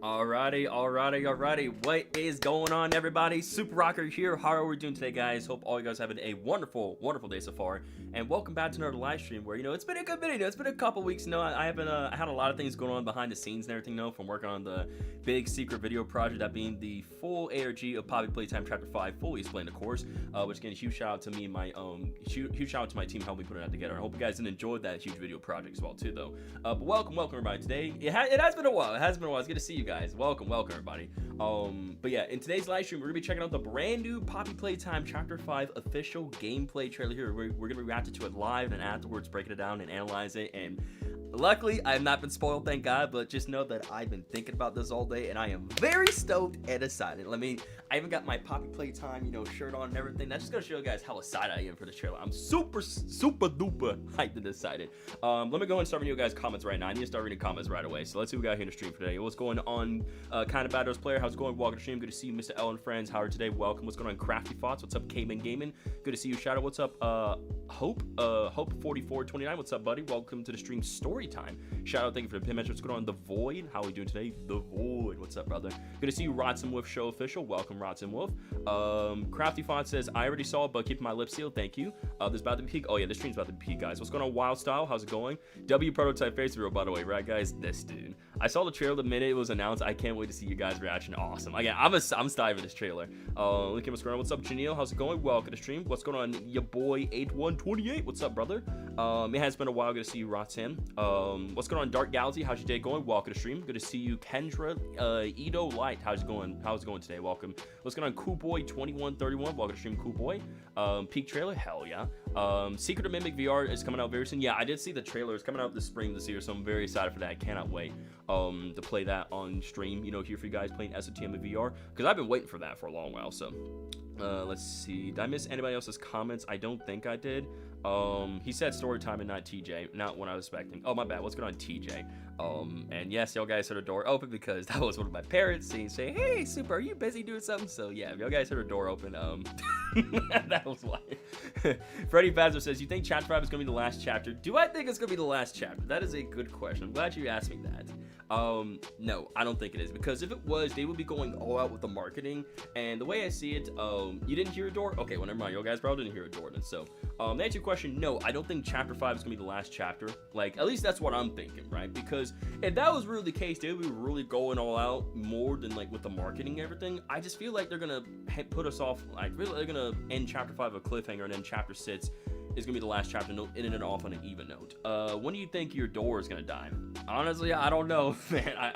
Alrighty. What is going on, everybody? Super Rocker here. How are we doing today, guys? Hope all you guys having a wonderful day so far. And welcome back to another live stream where, it's been a good video. It's been a couple weeks, I haven't, I had a lot of things going on behind the scenes and everything, from working on the big secret video project, that being the full ARG of Poppy Playtime Chapter 5, fully explained, of course, which, again, huge shout out to me and my, huge shout out to my team helping me put it together. I hope you guys enjoyed that huge video project as well, too, though. But welcome, everybody. Today, it has been a while. It's good to see you guys. Welcome, everybody. But yeah, in today's live stream, we're gonna be checking out the brand new Poppy Playtime Chapter 5 official gameplay trailer here. We're gonna react to it live and afterwards breaking it down and analyze it. And luckily, I have not been spoiled, thank God, but just know that I've been thinking about this all day and I am very stoked and excited. I even got my Poppy Playtime, shirt on and everything. That's just gonna show you guys how excited I am for this trailer. I'm super duper hyped and excited. Let me go and start reading you guys' comments right now. I need to start reading comments right away. So let's see what we got here in the stream for today. What's going on, Kind of Badass Player? How's it going? Welcome to the stream. Good to see you, Mr. L and friends. How are you today? Welcome. What's going on, Crafty Thoughts? What's up, Cayman Gaming? Good to see you, Shadow. What's up, Hope 4429? What's up, buddy? Welcome to the stream story time. Shout out, thank you for the pin mention. What's going on, The Void? How are we doing today? The Void. What's up, brother? Good to see you, Rodson Wolf Show Official. Welcome, Rodson Wolf. Crafty Font says, I already saw it, but keeping my lips sealed. Thank you. This about to be peak. Oh yeah, this stream's about to be peak, guys. What's going on, Wild Style? How's it going? W Prototype Face Real, by the way, right, guys? This dude. I saw the trailer the minute it was announced. I can't wait to see you guys' reaction. Awesome. Again, I'm stoked for this trailer. Look at what's going on. What's up, Janelle? How's it going? Welcome to the stream. What's going on, your boy 8128? What's up, brother? It has been a while. Good to see you, Roxanne. What's going on, Dark Galaxy? How's your day going? Welcome to the stream. Good to see you, Kendra. Edo Light. How's it going? How's it going today? Welcome. What's going on, Cool Boy 2131? Welcome to the stream, Cool Boy. Peak trailer. Hell yeah. Secret of Mimic VR is coming out very soon. Yeah, I did see the trailer. It's coming out this spring this year, so I'm very excited for that. I cannot wait to play that on stream. Here for you guys playing SOTM and VR, because I've been waiting for that for a long while. So let's see. Did I miss anybody else's comments? I don't think I did. He said story time and not TJ, not what I was expecting. Oh, my bad. What's going on, TJ? And yes, y'all guys heard the door open because that was one of my parents saying, hey, Super, are you busy doing something? So yeah, if y'all guys heard the door open, that was why. Freddie Bazzer says, you think Chapter 5 is going to be the last chapter? Do I think it's going to be the last chapter? That is a good question. I'm glad you asked me that. No, I don't think it is, because if it was, they would be going all out with the marketing, and the way I see it, you didn't hear a door? Okay, well, never mind, you guys probably didn't hear a door then. So, to answer your question, no, I don't think Chapter 5 is gonna be the last chapter. Like, at least that's what I'm thinking, right? Because if that was really the case, they would be really going all out more than, like, with the marketing and everything. I just feel like they're gonna put us off, like, really, they're gonna end Chapter 5 a cliffhanger, and then Chapter 6 is gonna be the last chapter, in and off on an even note. When do you think your door is gonna die? Honestly, I don't know, man.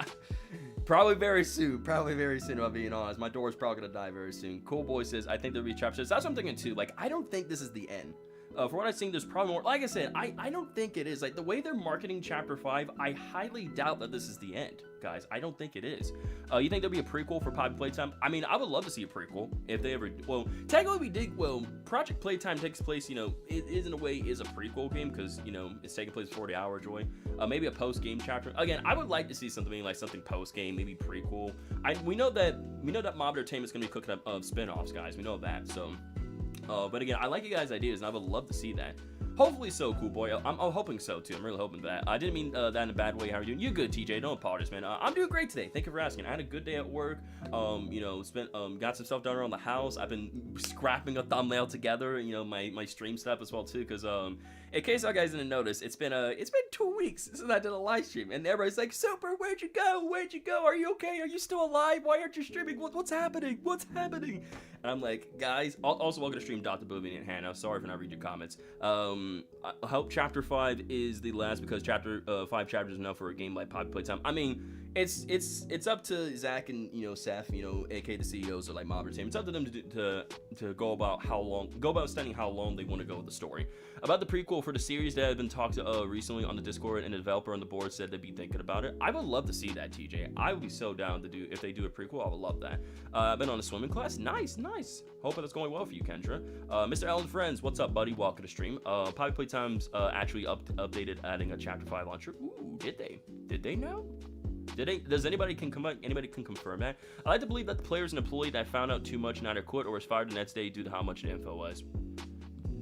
Probably very soon, if I'm being honest. My door is probably gonna die very soon. Cool Boy says, I think there'll be chapter 6. That's what I'm thinking too. Like, I don't think this is the end. For what I've seen, there's probably more. Like I said, I don't think it is. Like, the way they're marketing Chapter 5, I highly doubt that this is the end, guys. I don't think it is. You think there'll be a prequel for Poppy Playtime? I mean, I would love to see a prequel if they ever. Well, technically, we did. Well, Project Playtime takes place. It is in a way is a prequel game because it's taking place 40 Hour Joy. Maybe a post game chapter. Again, I would like to see something like something post game, maybe prequel. We know that Mob Entertainment is gonna be cooking up spin-offs, guys. We know that. So. But again, I like you guys' ideas, and I would love to see that. Hopefully so, Cool Boy. I'm hoping so, too. I'm really hoping that. I didn't mean that in a bad way. How are you doing? You good, TJ. Don't apologize, man. I'm doing great today. Thank you for asking. I had a good day at work. Got some stuff done around the house. I've been scrapping a thumbnail together, my stream stuff as well, too, because, in case you guys didn't notice, it's been 2 weeks since I did a live stream, and everybody's like, Super, where'd you go? Are you okay? Are you still alive? Why aren't you streaming? What's happening? And I'm like, guys, also welcome to stream Dr. Booby and Hannah. Sorry for not reading your comments. I hope Chapter 5 is the last, because Chapter 5 chapters is enough for a game like Poppy Playtime. I mean, it's up to Zach and Seth, aka the CEOs of like Mob Entertainment. It's up to them to go about spending how long they want to go with the story. About the prequel for the series that have been talked recently on the Discord, and the developer on the board said they'd be thinking about it. I would love to see that, TJ. I would be so down to do if they do a prequel. I would love that. I've been on a swimming class. Nice. Hope that's going well for you, Kendra. Mr. Allen Friends, what's up, buddy? Welcome to stream. Poppy Playtime's actually updated, adding a Chapter 5 launcher. Ooh, did they? Did they know? Does anybody can confirm that? I like to believe that the player is an employee that found out too much and either quit or was fired the next day due to how much the info was.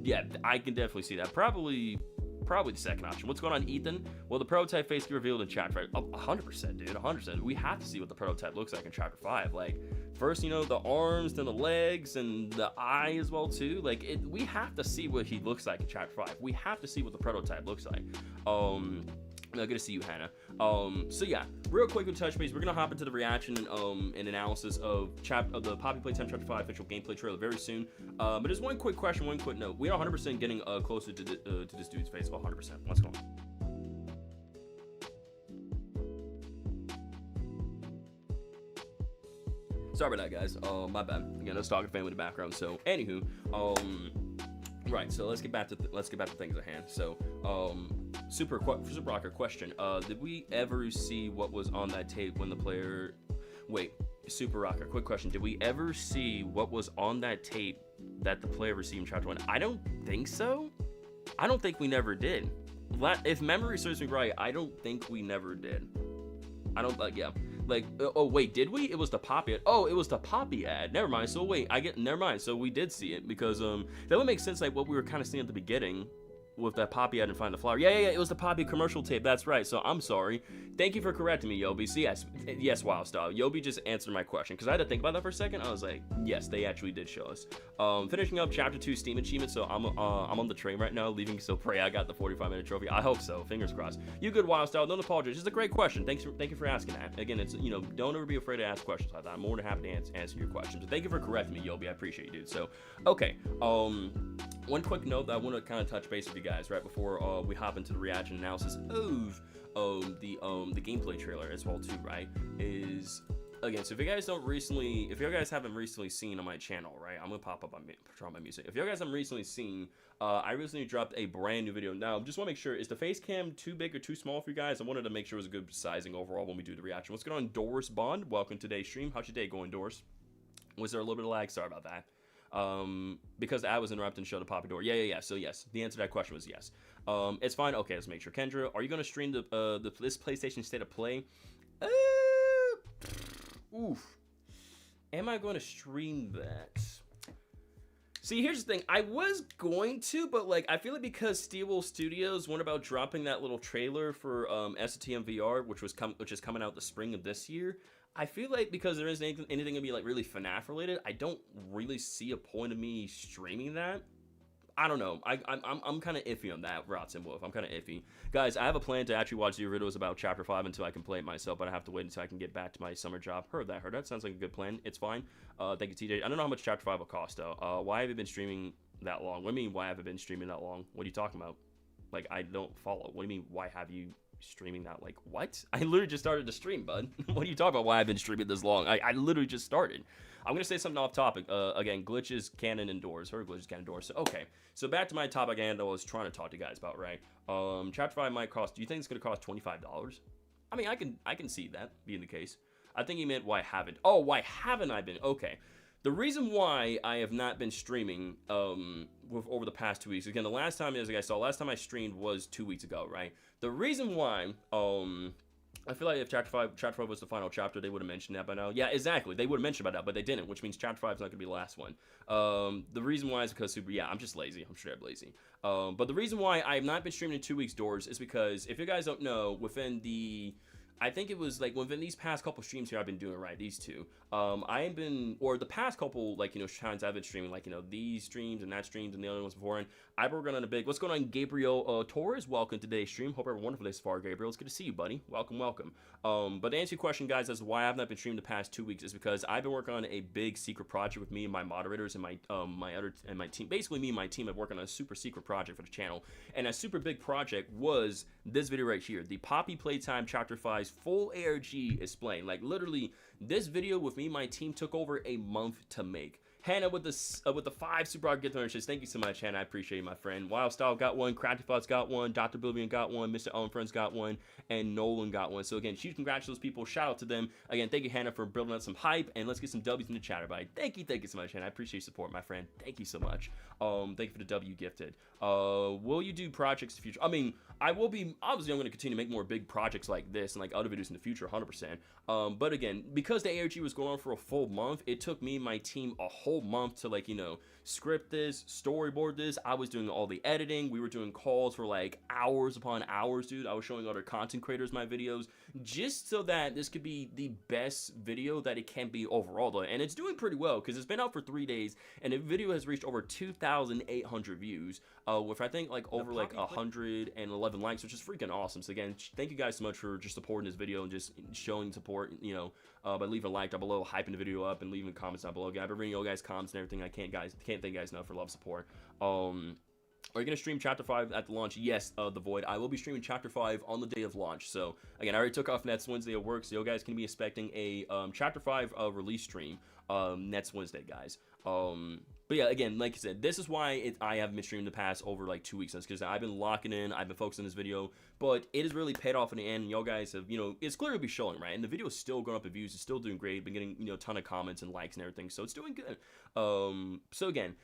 Yeah, I can definitely see that. Probably Probably the second option. What's going on, Ethan? Well, the prototype face get revealed in chapter 5. 100%, dude. 100%. We have to see what the prototype looks like in chapter 5. Like, first, you know, the arms, then the legs, and the eye as well, too. Like, we have to see what he looks like in chapter 5. We have to see what the prototype looks like. Good to see you, Hannah. So yeah, real quick with touch base, we're gonna hop into the reaction and analysis of the Poppy Playtime Chapter 5 official gameplay trailer very soon. But just one quick question, one quick note. We are 100% getting closer to this dude's face. 100%. What's going on? Sorry about that, guys. My bad. Again, I was talking to family in the background. So, anywho, right. So let's get back to things at hand. So, Super Rocker question. Did we ever see what was on that tape when the player? Wait, Super Rocker. Quick question. Did we ever see what was on that tape that the player received in Chapter 1? I don't think so. I don't think we never did. If memory serves me right, I don't think we never did. I don't. Yeah. Like, oh wait, did we? It was the Poppy ad. Oh, it was the Poppy ad. Never mind. So wait, never mind. So we did see it because that would make sense. Like what we were kind of seeing at the beginning with that Poppy ad and Find the Flower. Yeah. It was the Poppy commercial tape. That's right. So I'm sorry. Thank you for correcting me, Yobi. So yes, Wildstyle. Yobi just answered my question because I had to think about that for a second. I was like, yes, they actually did show us. Finishing up Chapter 2 Steam achievement. So I'm on the train right now, leaving. So pray I got the 45-minute trophy. I hope so. Fingers crossed. You good, Wildstyle? Don't apologize. It's a great question. Thank you for asking that. Again, it's don't ever be afraid to ask questions like that. I'm more than happy to answer your questions. But thank you for correcting me, Yobi. I appreciate you, dude. So okay. One quick note that I want to kind of touch base with you guys right before we hop into the reaction analysis of the gameplay trailer as well too, right? Is again, so if you guys haven't recently seen on my channel, right? I'm gonna pop up on my music. If you guys haven't recently seen, I recently dropped a brand new video. Now, just want to make sure, is the face cam too big or too small for you guys? I wanted to make sure it was a good sizing overall when we do the reaction. What's going on, Doris Bond? Welcome to today's stream. How's your day going, Doris? Was there a little bit of lag? Sorry about that. Because I was interrupting and showed the Poppy door. Yeah. So yes, the answer to that question was yes. It's fine. Okay, let's make sure. Kendra, are you gonna stream this PlayStation State of Play? Oof. Am I going to stream that? See, here's the thing. I was going to, but like I feel like because Steelwool Studios went about dropping that little trailer for STM VR, which is coming out the spring of this year. I feel like because there isn't anything gonna be like really FNAF related, I don't really see a point of me streaming that. I don't know. I'm kind of iffy on that, Rots and Wolf. I'm kind of iffy, guys. I have a plan to actually watch the videos about Chapter 5 until I can play it myself, but I have to wait until I can get back to my summer job. Heard that. Sounds like a good plan. It's fine. Thank you, TJ. I don't know how much Chapter 5 will cost though. Why have you been streaming that long? What do you mean? Why have I been streaming that long? What are you talking about? Like I don't follow. What do you mean? Why have you streaming that? Like what? I literally just started to stream, bud. What are you talking about? Why I've been streaming this long? I literally just started. I'm gonna say something off topic. Again, glitches canon indoors. Heard glitches canon indoors. So okay. So back to my topic and I was trying to talk to you guys about, right? Chapter 5 might cost. Do you think it's gonna cost $25? I mean, I can see that being the case. I think he meant why haven't. Oh, why haven't I been? Okay. The reason why I have not been streaming over the past 2 weeks, again, the last time, as you guys saw, last time I streamed was 2 weeks ago, right? The reason why, I feel like if Chapter 5 was the final chapter, they would have mentioned that by now. Yeah, exactly. They would have mentioned about that, but they didn't, which means Chapter 5 is not going to be the last one. The reason why is because I'm just lazy. I'm straight up lazy. But the reason why I have not been streaming in 2 weeks, Doors, is because, if you guys don't know, I think it was like within these past couple streams here I've been doing, right, these two. I've been, or the past couple, like, times I've been streaming, like, these streams and that streams and the other ones before, and I've been working on a big, what's going on, Gabriel Torres? Welcome to today's stream. Hope you have a wonderful day so far, Gabriel. It's good to see you, buddy. Welcome. But to answer your question, guys, as to why I've not been streaming the past 2 weeks is because I've been working on a big secret project with me and my moderators and my team. Basically, me and my team have worked on a super secret project for the channel, and a super big project was this video right here, the Poppy Playtime Chapter 5's full ARG explain. Like literally, this video with me and my team took over a month to make. Hannah with the 5 Super Rock gift donations. Thank you so much, Hannah. I appreciate you, my friend. Wild Style got one, Crafty Thoughts got one, Dr. Billion got one, Mr. Owen Friends got one, and Nolan got one. So again, huge congrats to those people. Shout out to them. Again, thank you, Hannah, for building up some hype, and let's get some W's in the chat, everybody. Thank you so much, Hannah. I appreciate your support, my friend. Thank you so much. Thank you for the W gifted. Will you do projects in the future? I mean, I will be. Obviously, I'm going to continue to make more big projects like this and like other videos in the future, 100%. But again, because the ARG was going on for a full month, it took me and my team a whole whole month to, like, you know, script this, storyboard this. I was doing all the editing. We were doing calls for like hours upon hours, dude. I was showing other content creators my videos just so that this could be the best video that it can be overall, though. And it's doing pretty well because it's been out for 3 days and the video has reached over 2,800 views, with I think like over like 111 likes, which is freaking awesome. So again, thank you guys so much for just supporting this video and just showing support, you know, by leaving a like down below, hyping the video up, and leaving comments down below. I've been reading you guys' comments and everything. I can't thank you guys enough for love support. Are you gonna stream Chapter 5 at the launch? Yes, The Void. I will be streaming Chapter 5 on the day of launch. So again, I already took off next Wednesday at work, so you guys can be expecting a Chapter 5 release stream next Wednesday, guys. But yeah, again, like I said, this is why I haven't been streaming the past over like 2 weeks. That's because I've been locking in, I've been focusing on this video, but it has really paid off in the end. Y'all guys have, you know, it's clearly be showing, right? And the video is still going up in views, it's still doing great, been getting, you know, a ton of comments and likes and everything, so it's doing good. So again,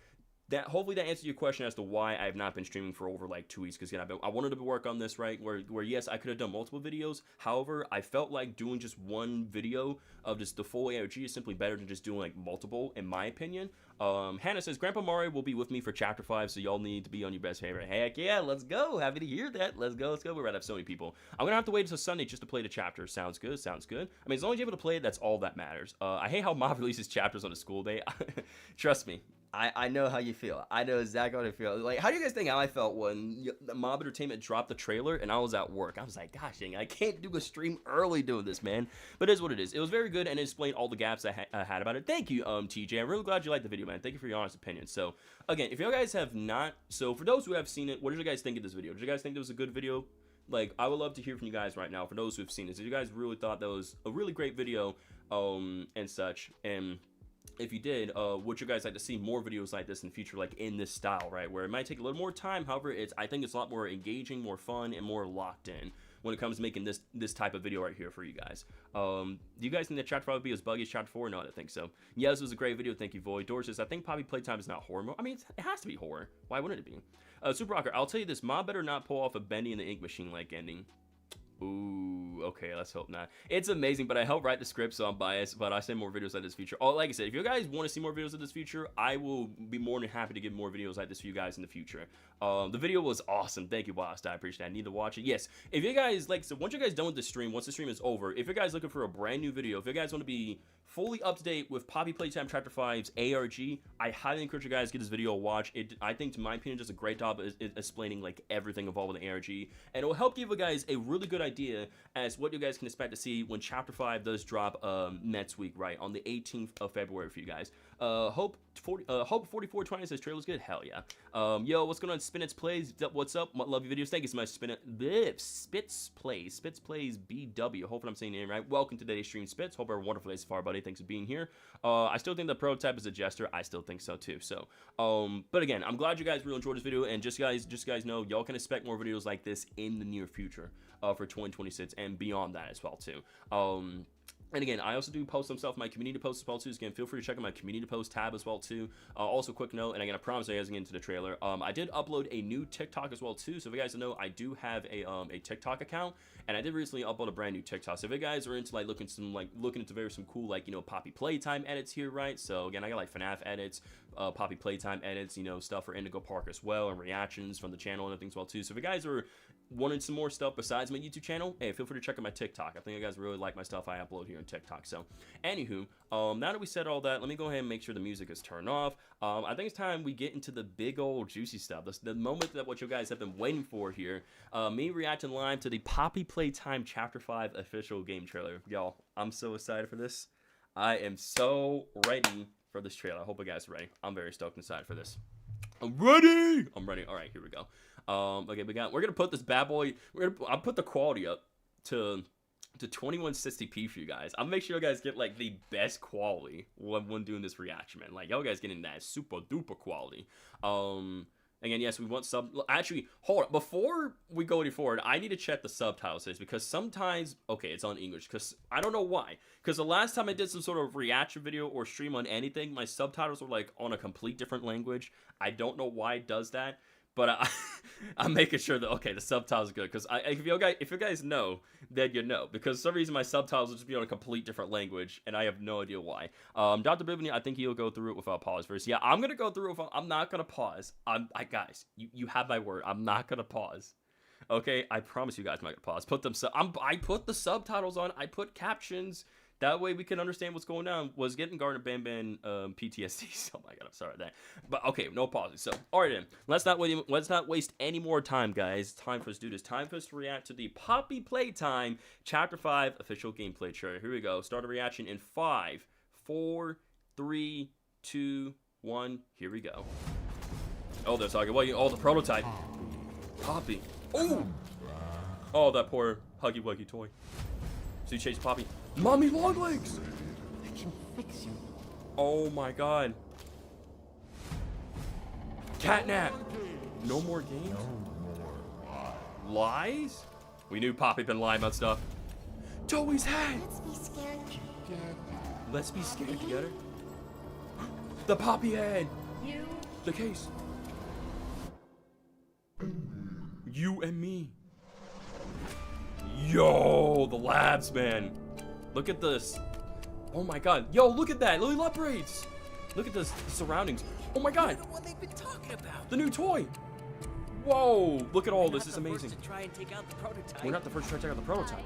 hopefully that answers your question as to why I've not been streaming for over like 2 weeks, because again, I wanted to work on this, right, where yes, I could have done multiple videos. However, I felt like doing just one video of just the full ARG is simply better than just doing like multiple, in my opinion. Hannah says Grandpa Mario will be with me for Chapter 5, so y'all need to be on your best favorite. Heck yeah, let's go. Happy to hear that. Let's go. We're about to have so many people. I'm gonna have to wait until Sunday just to play the chapter. Sounds good. I mean, as long as you're able to play it, that's all that matters. I hate how Mob releases chapters on a school day. Trust me, I know how you feel. I know exactly how you feel. Like, how do you guys think how I felt when the Mob Entertainment dropped the trailer and I was at work? I was like, gosh dang, I can't do a stream early doing this, man. But it is what it is. It was very good and it explained all the gaps I had about it. Thank you, TJ. I'm really glad you liked the video, man. Thank you for your honest opinion. So, again, if you guys have not... So, for those who have seen it, what did you guys think of this video? Did you guys think it was a good video? Like, I would love to hear from you guys right now, for those who have seen this. If you guys really thought that was a really great video, and such, and... if you did, would you guys like to see more videos like this in the future, like in this style, right? Where it might take a little more time, however, I think it's a lot more engaging, more fun, and more locked in when it comes to making this type of video right here for you guys. Do you guys think that Chapter 5 would be as buggy as Chapter 4? No, I don't think so. Yeah, this was a great video. Thank you, Void. Doris says, I think Poppy Playtime is not horror mode. I mean, it has to be horror. Why wouldn't it be? Super Rocker, I'll tell you this. Mob better not pull off a Bendy in the Ink Machine like ending. Ooh, okay, let's hope not. It's amazing, but I help write the script, so I'm biased, but I say more videos like this future. Oh, like I said, if you guys want to see more videos of this future, I will be more than happy to give more videos like this for you guys in the future. The video was awesome. Thank you, Boss. I appreciate it. I need to watch it. Yes, if you guys, like, so once you guys done with the stream, once the stream is over, if you guys looking for a brand new video, if you guys want to be fully up to date with Poppy Playtime Chapter 5's ARG, I highly encourage you guys to give this video a watch. I think, to my opinion, does a great job of explaining like everything involved with the ARG, and it will help give you guys a really good idea as what you guys can expect to see when Chapter 5 does drop next week, right, on the 18th of February for you guys. Hope 4420 says trailer's good. Hell yeah. Yo, what's going on? Spinach Plays. What's up? Love your videos. Thank you so much, Spitz Plays BW. Hopefully I'm saying your name right. Welcome to today's stream, Spitz. Hope you're a wonderful day so far, buddy. Thanks for being here. I still think the prototype is a jester. I still think so too. So, but again, I'm glad you guys really enjoyed this video, and just guys know, y'all can expect more videos like this in the near future for 2026 and beyond that as well too. And again, I also do post some stuff in my community posts as well too. So again, feel free to check out my community post tab as well too. Also, quick note, and again, I promise you guys get into the trailer. I did upload a new TikTok as well too. So if you guys don't know, I do have a TikTok account, and I did recently upload a brand new TikTok. So if you guys are into like looking into some cool, like, you know, Poppy Playtime edits here, right? So again, I got like FNAF edits, Poppy Playtime edits, you know, stuff for Indigo Park as well, and reactions from the channel and things as well too. So if you guys are wanting some more stuff besides my YouTube channel, hey, feel free to check out my TikTok. I think you guys really like my stuff I upload here on TikTok. So, anywho, now that we said all that, let me go ahead and make sure the music is turned off. I think it's time we get into the big old juicy stuff. The moment that what you guys have been waiting for here. Me reacting live to the Poppy Playtime Chapter 5 official game trailer. Y'all, I'm so excited for this. I am so ready for this trailer. I hope you guys are ready. I'm very stoked and excited for this. I'm ready. All right, here we go. Okay, we're gonna put this bad boy. I'll put the quality up to 2160p for you guys. I'll make sure you guys get like the best quality when doing this reaction, man. Like, y'all guys getting that super duper quality. Again, yes, we want actually, hold on, before we go any forward, I need to check the subtitles for this, because sometimes, okay, it's on English, because I don't know why, because the last time I did some sort of reaction video or stream on anything, my subtitles were like on a complete different language. I don't know why it does that, but I'm making sure that okay, the subtitles are good because if you guys know, then you know because for some reason my subtitles will just be on a complete different language and I have no idea why. Dr. Bivany, I think he'll go through it without pause first. Yeah, I'm gonna go through it. I'm not gonna pause. Guys, you have my word. I'm not gonna pause. Okay, I promise you guys I'm not gonna pause. I put the subtitles on. I put captions. That way we can understand what's going on. Was getting Gardner Ban PTSD. Oh my god, I'm sorry that. But okay, no pausing. So, all right then. Let's not waste any more time, guys. Time for us to do this. Time for us to react to the Poppy Playtime Chapter 5 official gameplay trailer. Here we go. Start a reaction in 5, 4, 3, 2, 1. Here we go. Oh, they're talking. The prototype. Poppy. Oh! Oh, that poor Huggy Wuggy toy. So you chase Poppy. Mommy Longlegs! I can fix you. Oh my god. Catnap! No more games? No more Lies? We knew Poppy been lying about stuff. Joey's hat! Let's be scared together. Let's be scared together. The Poppy head! You. The case. You and me. Yo, the labs, man. Look at this. Oh my god. Yo, look at that. Lily Love braids. Look at this, the surroundings. Oh my god. The one they've been talking about. The new toy. Whoa. Look at all this. Is amazing. To try and take out the prototype. We're not the first to try to take out the prototype.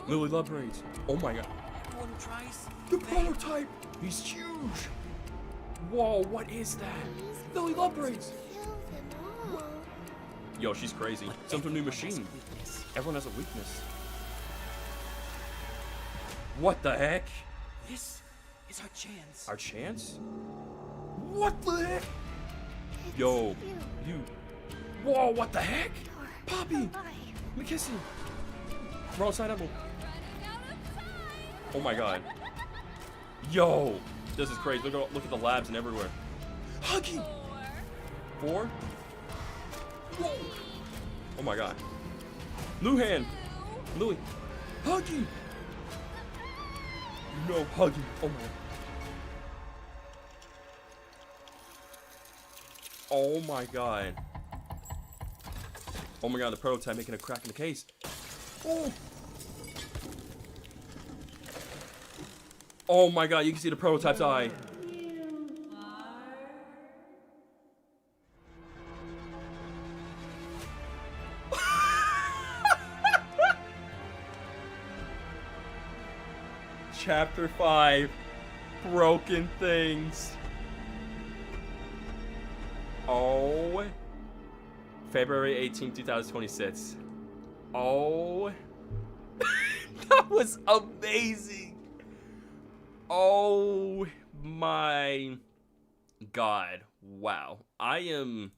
Lily Love braids. Oh my god. Everyone tries. The prototype. He's huge. Whoa, what is that? Lily Love braids. Kill them all. Yo, she's crazy. Some new machine. Everyone has a weakness. What the heck? This is our chance. Our chance? What the heck? It's Yo, you. you. Whoa, what the heck? You're Poppy! alive. McKissy! Wrong side up. Oh my god. Yo! This is crazy. Look at the labs and everywhere. Huggy! 4? Whoa! Oh my god. Luhan! Louie! Huggy! No, Huggy. Oh my god. Oh my god. Oh my god, the prototype making a crack in the case. Oh! Oh my god, you can see the prototype's eye. Chapter 5, Broken Things. Oh. February 18, 2026. Oh. That was amazing. Oh my god. Wow. I am...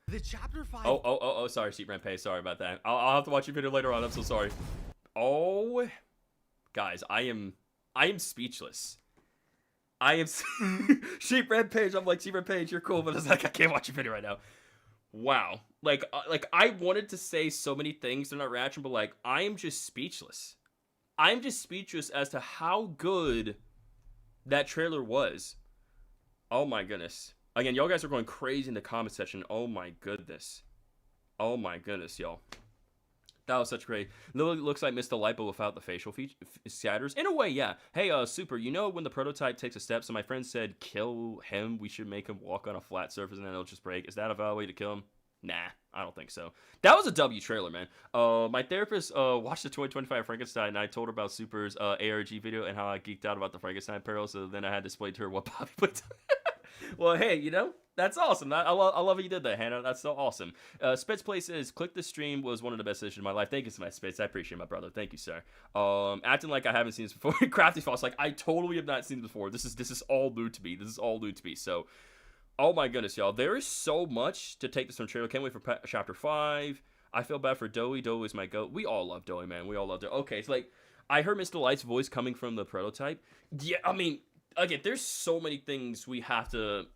The Chapter 5... Oh, sorry, Sheep Rampage. Sorry about that. I'll have to watch your video later on. I'm so sorry. Oh. Guys, I am speechless. I am... Sheep Rampage. I'm like, Sheep Rampage, you're cool, but it's like, I can't watch your video right now. Wow. Like I wanted to say so many things in that reaction, but like, I am just speechless. I'm just speechless as to how good that trailer was. Oh my goodness. Again, y'all guys are going crazy in the comment section. Oh my goodness. Oh my goodness, y'all. That was such great. Lily looks like Mr. Lipo without the facial scatters. In a way, yeah. Hey, Super, you know when the prototype takes a step, so my friend said, kill him, we should make him walk on a flat surface and then it'll just break. Is that a valid way to kill him? Nah, I don't think so. That was a W trailer, man. My therapist watched the 2025 Frankenstein, and I told her about Super's ARG video and how I geeked out about the Frankenstein peril, so then I had to explain to her what Poppy put. Well, hey, you know, that's awesome. I love how you did that, Hannah. That's so awesome. Spitz Play says, click the stream was one of the best decisions of my life. Thank you so much, Spitz. I appreciate it, my brother. Thank you, sir. Acting like I haven't seen this before. Crafty False, like, I totally have not seen this before. This is all new to me. This is all new to me. So, oh my goodness, y'all. There is so much to take this from trailer. Can't wait for Chapter 5. I feel bad for Doey. Doey is my goat. We all love Doey, man. We all love Doey. Okay, so, like, I heard Mr. Light's voice coming from the prototype. Yeah, I mean, again, there's so many things we have to...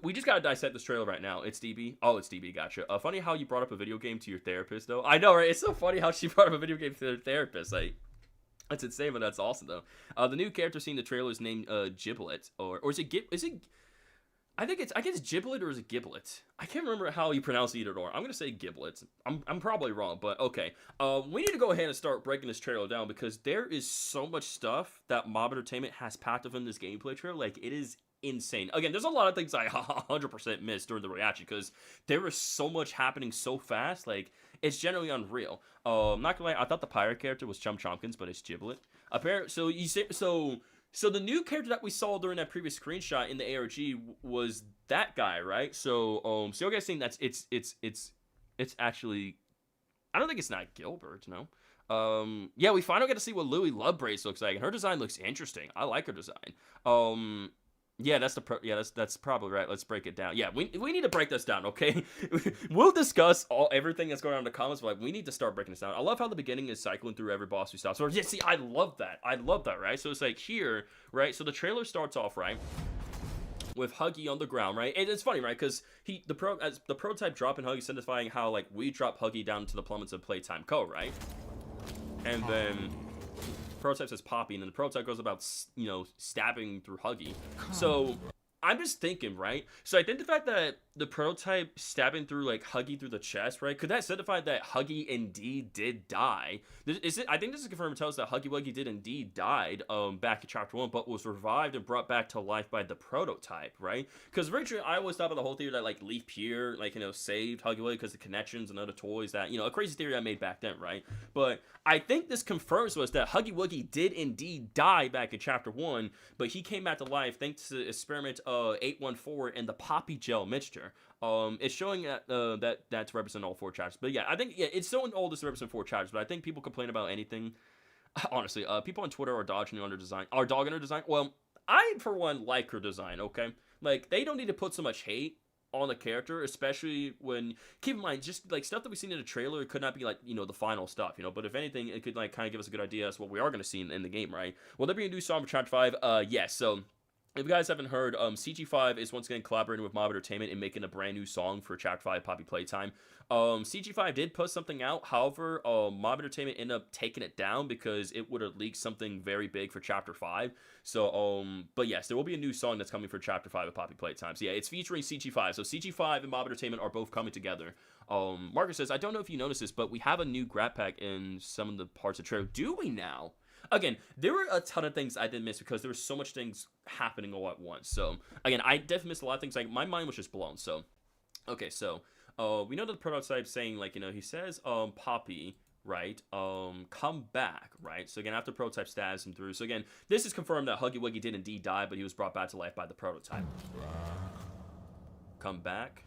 We just gotta dissect this trailer right now. It's DB. Oh, it's DB. Gotcha. Funny how you brought up a video game to your therapist, though. I know, right? It's so funny how she brought up a video game to their therapist. Like, that's insane, but that's awesome, though. The new character seen the trailer is named Giblet, or is it Gib? Is it? I think it's Giblet or is it Giblet? I can't remember how you pronounce either or. I'm gonna say Giblet. I'm probably wrong, but okay. We need to go ahead and start breaking this trailer down because there is so much stuff that Mob Entertainment has packed up in this gameplay trailer. Like, it is insane. Again, there's a lot of things I 100% missed during the reaction because there was so much happening so fast. Like, it's generally unreal. I'm not gonna lie, I thought the pirate character was Chum Chompkins, but it's Giblet. Apparently, so the new character that we saw during that previous screenshot in the ARG was that guy, right? So you guys think that's it's actually, I don't think it's not Gilbert, no. Yeah, we finally get to see what Louis Lovebrace looks like, and her design looks interesting. I like her design. Yeah, that's probably right. Let's break it down. Yeah, we need to break this down, okay? We'll discuss everything that's going on in the comments, but we need to start breaking this down. I love how the beginning is cycling through every boss we stop. So yeah, see, I love that, right? So it's like here, right? So the trailer starts off, right, with Huggy on the ground, right? And it's funny, right? Because the prototype dropping Huggy, signifying how like we drop Huggy down to the plummets of Playtime Co, right? And then prototype says Poppy, and then the prototype goes about, you know, stabbing through Huggy. So I'm just thinking, right? So I think the fact that the prototype stabbing through like Huggy through the chest, right? Could that signify that Huggy indeed did die? I think this is confirmed to tell us that Huggy Wuggy did indeed died back in chapter 1, but was revived and brought back to life by the prototype, right? Because originally I always thought about the whole theory that like Leaf Pier, like, you know, saved Huggy Wuggy because the connections and other toys that, you know, a crazy theory I made back then, right? But I think this confirms to us that Huggy Wuggy did indeed die back in chapter 1, but he came back to life thanks to experiment 814 and the Poppy Gel mixture. It's showing that that's represent all 4 chapters. But yeah, I think it's showing all this represent 4 chapters. But I think people complain about anything. Honestly, people on Twitter are dogging her design. Well, I for one like her design. Okay, like they don't need to put so much hate on the character, especially when, keep in mind, just like stuff that we've seen in the trailer, it could not be like, you know, the final stuff, you know, but if anything, it could like kind of give us a good idea as to what we are going to see in the game, right? Will there be a new song for chapter 5? Yes. So if you guys haven't heard, CG5 is once again collaborating with Mob Entertainment and making a brand new song for Chapter 5 Poppy Playtime. CG5 did put something out, however, Mob Entertainment ended up taking it down because it would have leaked something very big for Chapter 5. So, but yes, there will be a new song that's coming for Chapter 5 of Poppy Playtime. So yeah, it's featuring CG5. So CG5 and Mob Entertainment are both coming together. Marcus says, I don't know if you noticed this, but we have a new grab pack in some of the parts of the trailer. Do we now? Again, there were a ton of things I didn't miss because there were so much things happening all at once. So, again, I definitely missed a lot of things. Like, my mind was just blown. So, okay, so, we know that the prototype saying, like, you know, he says, Poppy, right, come back, right? So, again, after prototype stabs him through. So, again, this is confirmed that Huggy Wuggy did indeed die, but he was brought back to life by the prototype. Come back.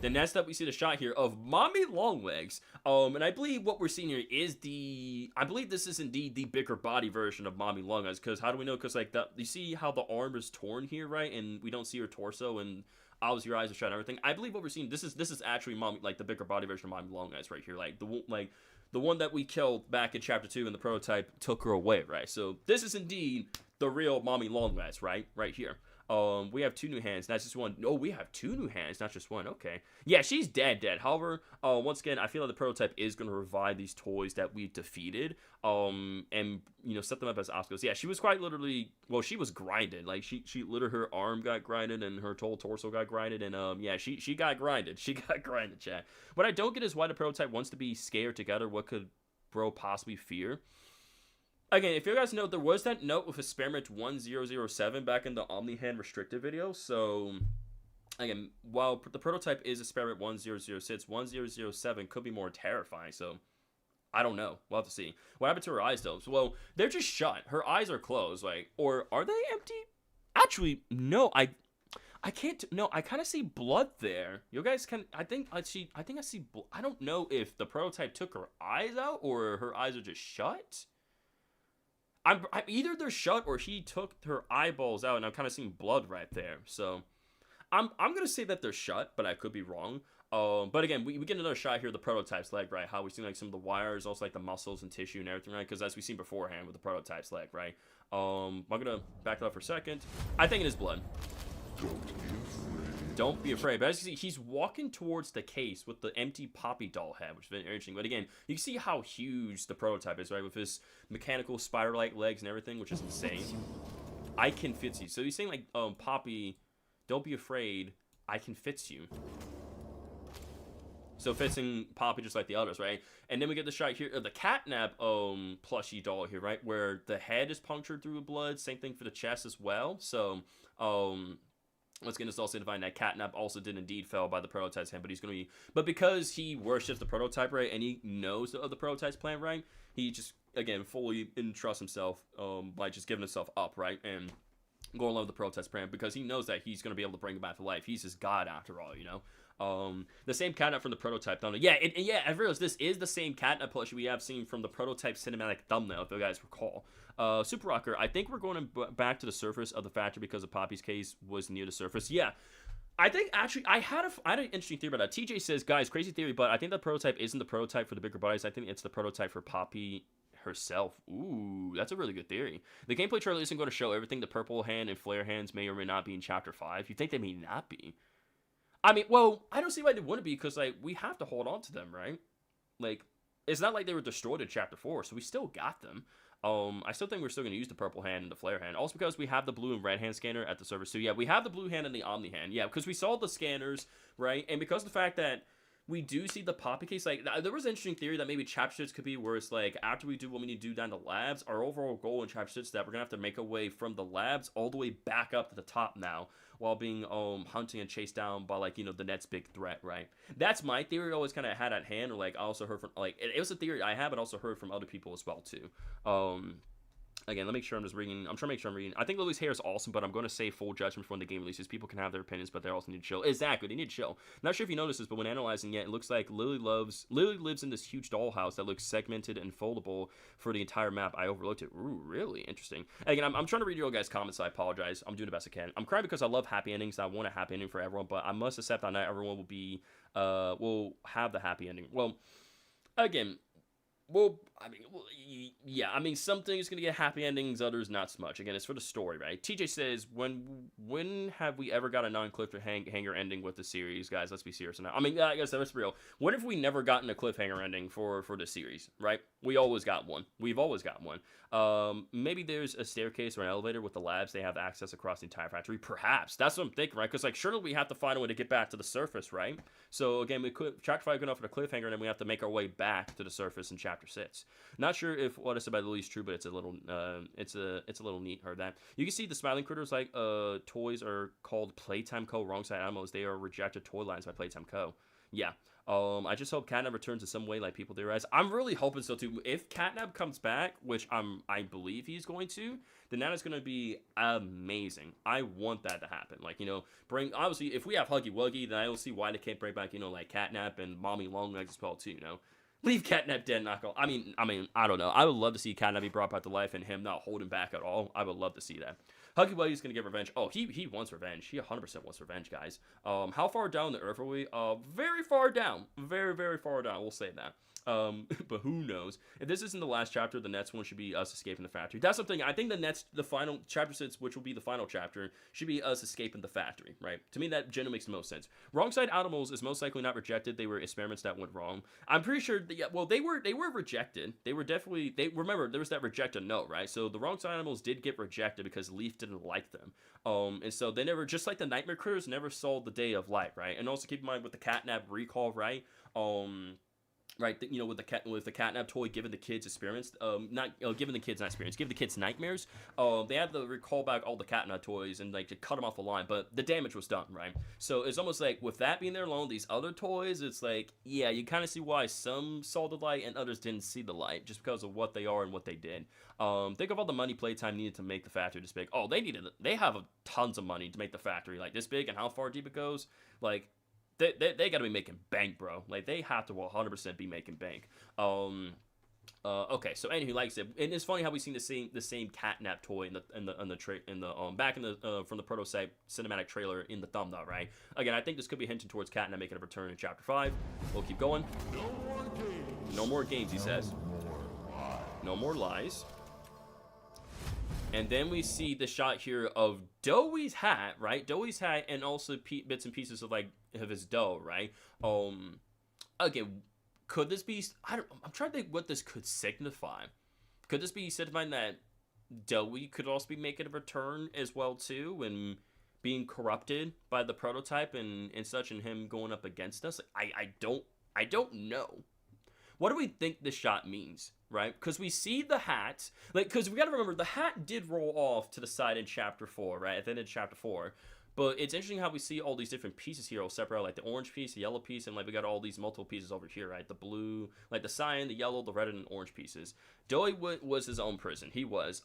Then next up, we see the shot here of Mommy Longlegs. And I believe what we're seeing here is I believe this is indeed the bigger body version of Mommy Longlegs. Because how do we know? Because like you see how the arm is torn here, right? And we don't see her torso, and obviously your eyes are shut and everything. I believe what we're seeing, this is actually Mommy, like the bigger body version of Mommy Longlegs right here, like the one that we killed back in chapter 2, and the prototype took her away, right? So this is indeed the real Mommy Longlegs, right here. We have 2 new hands, not just one. No, we have 2 new hands, not just one. Okay. Yeah, she's dead. However, once again, I feel like the prototype is going to revive these toys that we defeated, and, you know, set them up as obstacles. Yeah, she was quite literally, well, she was grinded. Like, she literally, her arm got grinded, and her whole torso got grinded, and, yeah, she got grinded. She got grinded, chat. What I don't get is why the prototype wants to be scared together. What could bro possibly fear? Again, if you guys know, there was that note with Experiment 1007 back in the OmniHand restricted video. So, again, while the prototype is Experiment 1006, 1007 could be more terrifying. So, I don't know. We'll have to see. What happened to her eyes, though? So, well, they're just shut. Her eyes are closed. Like, or are they empty? Actually, no. I can't. No, I kind of see blood there. You guys can. I think I see. I see. I don't know if the prototype took her eyes out or her eyes are just shut. Either they're shut or he took her eyeballs out, and I'm kind of seeing blood right there. So I'm gonna say that they're shut, but I could be wrong. But again, we get another shot here of the prototype's leg, right? How we see like some of the wires, also like the muscles and tissue and everything, right? Because as we seen beforehand with the prototype's leg, right? I'm gonna back it up for a second. I think it is blood. Don't be afraid. But as you see, he's walking towards the case with the empty Poppy doll head, which is very interesting. But again, you can see how huge the prototype is, right? With his mechanical spider-like legs and everything, which is insane. I can fit you. So he's saying like Poppy Don't be afraid. I can fix you. So fixing Poppy just like the others, right? And then we get the shot here of the catnap plushie doll here, right? Where the head is punctured through with blood. Same thing for the chest as well. So, once again, it's also signifying that catnap also did indeed fail by the prototype's hand, but he's going to be... But because he worships the prototype, right, and he knows of the prototype's plan, right, he just, again, fully entrusts himself by just giving himself up, right, and going along with the prototype's plan, because he knows that he's going to be able to bring him back to life. He's his god, after all, you know? The same catnap from the prototype thumbnail. Yeah, I realized this is the same catnap plushie we have seen from the prototype cinematic thumbnail, if you guys recall. Super Rocker, I think we're going back to the surface of the factory because of Poppy's case was near the surface. Yeah, I think actually I had an interesting theory about that. TJ says, guys, crazy theory, but I think the prototype isn't the prototype for the bigger bodies. I think it's the prototype for Poppy herself. Ooh, that's a really good theory. The gameplay trailer isn't going to show everything. The purple hand and flare hands may or may not be in Chapter 5. You think they may not be? I mean, well, I don't see why they wouldn't be, because, like, we have to hold on to them, right? Like, it's not like they were destroyed in Chapter 4, so we still got them. I still think we're still going to use the purple hand and the flare hand. Also because we have the blue and red hand scanner at the server. So, yeah, we have the blue hand and the omni hand. Yeah, because we saw the scanners, right? And because of the fact that we do see the Poppy case, like, there was an interesting theory that maybe Chapter 6 could be where it's like, after we do what we need to do down the labs, our overall goal in Chapter 6 is that we're going to have to make our way from the labs all the way back up to the top now, while being hunting and chased down by, like, you know, the next big threat, right? That's my theory. I always kind of had at hand, or like I also heard from, like, it was a theory I have, but also heard from other people as well too. Again, let me make sure I'm just reading. I'm trying to make sure I'm reading. I think Lily's hair is awesome, but I'm going to say full judgment for when the game releases. People can have their opinions, but they also need to chill. Exactly, they need to chill. Not sure if you noticed this, but when analyzing it looks like Lily lives in this huge dollhouse that looks segmented and foldable for the entire map. I overlooked it. Ooh, really interesting. Again, I'm trying to read your guys' comments, so I apologize. I'm doing the best I can. I'm crying because I love happy endings. I want a happy ending for everyone, but I must accept that not everyone will have the happy ending. Well, again. Well, yeah, I mean, some things gonna get happy endings, others not so much. Again, it's for the story, right? TJ says, when have we ever got a non-cliffhanger ending with the series? Guys, let's be serious now. I mean, I guess that's real. When have we never gotten a cliffhanger ending for the series, right? We always got one. We've always got one. Maybe there's a staircase or an elevator with the labs. They have access across the entire factory. Perhaps. That's what I'm thinking, right? Because, like, surely we have to find a way to get back to the surface, right? So, again, Chapter 5 going off with a cliffhanger, and then we have to make our way back to the surface in Chapter 6. Not sure if what I said about Lily is true, but it's a little, it's a little neat. Heard that. You can see the Smiling Critters, like, toys are called Playtime Co. Wrong Side Animals. They are rejected toy lines by Playtime Co. Yeah. I just hope Catnap returns in some way, like people theorize. I'm really hoping so too. If Catnap comes back, which I believe he's going to, then that is going to be amazing. I want that to happen. Like, you know, obviously if we have Huggy Wuggy, then I don't see why they can't bring back, you know, like Catnap and Mommy Longlegs as well too. You know, leave Catnap dead, knock off. I mean, I don't know. I would love to see Catnap be brought back to life and him not holding back at all. I would love to see that. Huggy Wuggy's gonna get revenge. Oh, he wants revenge. He 100% wants revenge, guys. How far down the earth are we? Very far down. Very, very far down. We'll say that. But who knows? If this isn't the last chapter, the next one should be us escaping the factory. That's something. I think the final chapter 6, which will be the final chapter, should be us escaping the factory, right? To me, that generally makes the most sense. Wrong Side Animals is most likely not rejected. They were experiments that went wrong. I'm pretty sure. They were rejected. They were definitely. Remember there was that rejected note, right? So the Wrong Side Animals did get rejected because Leaf didn't like them. And so they never, just like the Nightmare Critters, never saw the day of light, right? And also keep in mind with the Catnap recall, right? Right, you know, with the Catnap toy, giving the kids experience, giving the kids nightmares. They had to recall back all the Catnap toys and like to cut them off the line, but the damage was done, right? So it's almost like with that being there alone, these other toys, it's like, yeah, you kind of see why some saw the light and others didn't see the light just because of what they are and what they did. Think of all the money Playtime needed to make the factory this big. Oh, they have tons of money to make the factory like this big, and how far deep it goes, like. They got to be making bank, bro. Like, they have to 100% be making bank. Okay, so anywho, like I said, and it's funny how we seen the same Catnap toy from the prototype cinematic trailer in the thumbnail, right? Again, I think this could be hinting towards Catnap making a return in Chapter 5. We'll keep going. No more games, he says. No more lies. And then we see the shot here of Doughy's hat, right? Doughy's hat, and also bits and pieces of his dough, right? Again, could this be? I'm trying to think what this could signify. Could this be signifying that Doughy could also be making a return as well too, and being corrupted by the prototype and such, and him going up against us. I don't know. What do we think this shot means, right? Because we see the hat, like, because we got to remember, the hat did roll off to the side in Chapter 4, right? At the end of Chapter 4. But it's interesting how we see all these different pieces here all separate, like the orange piece, the yellow piece, and like we got all these multiple pieces over here, right? The blue, like the cyan, the yellow, the red, and orange pieces. Dowie was his own prison. He was.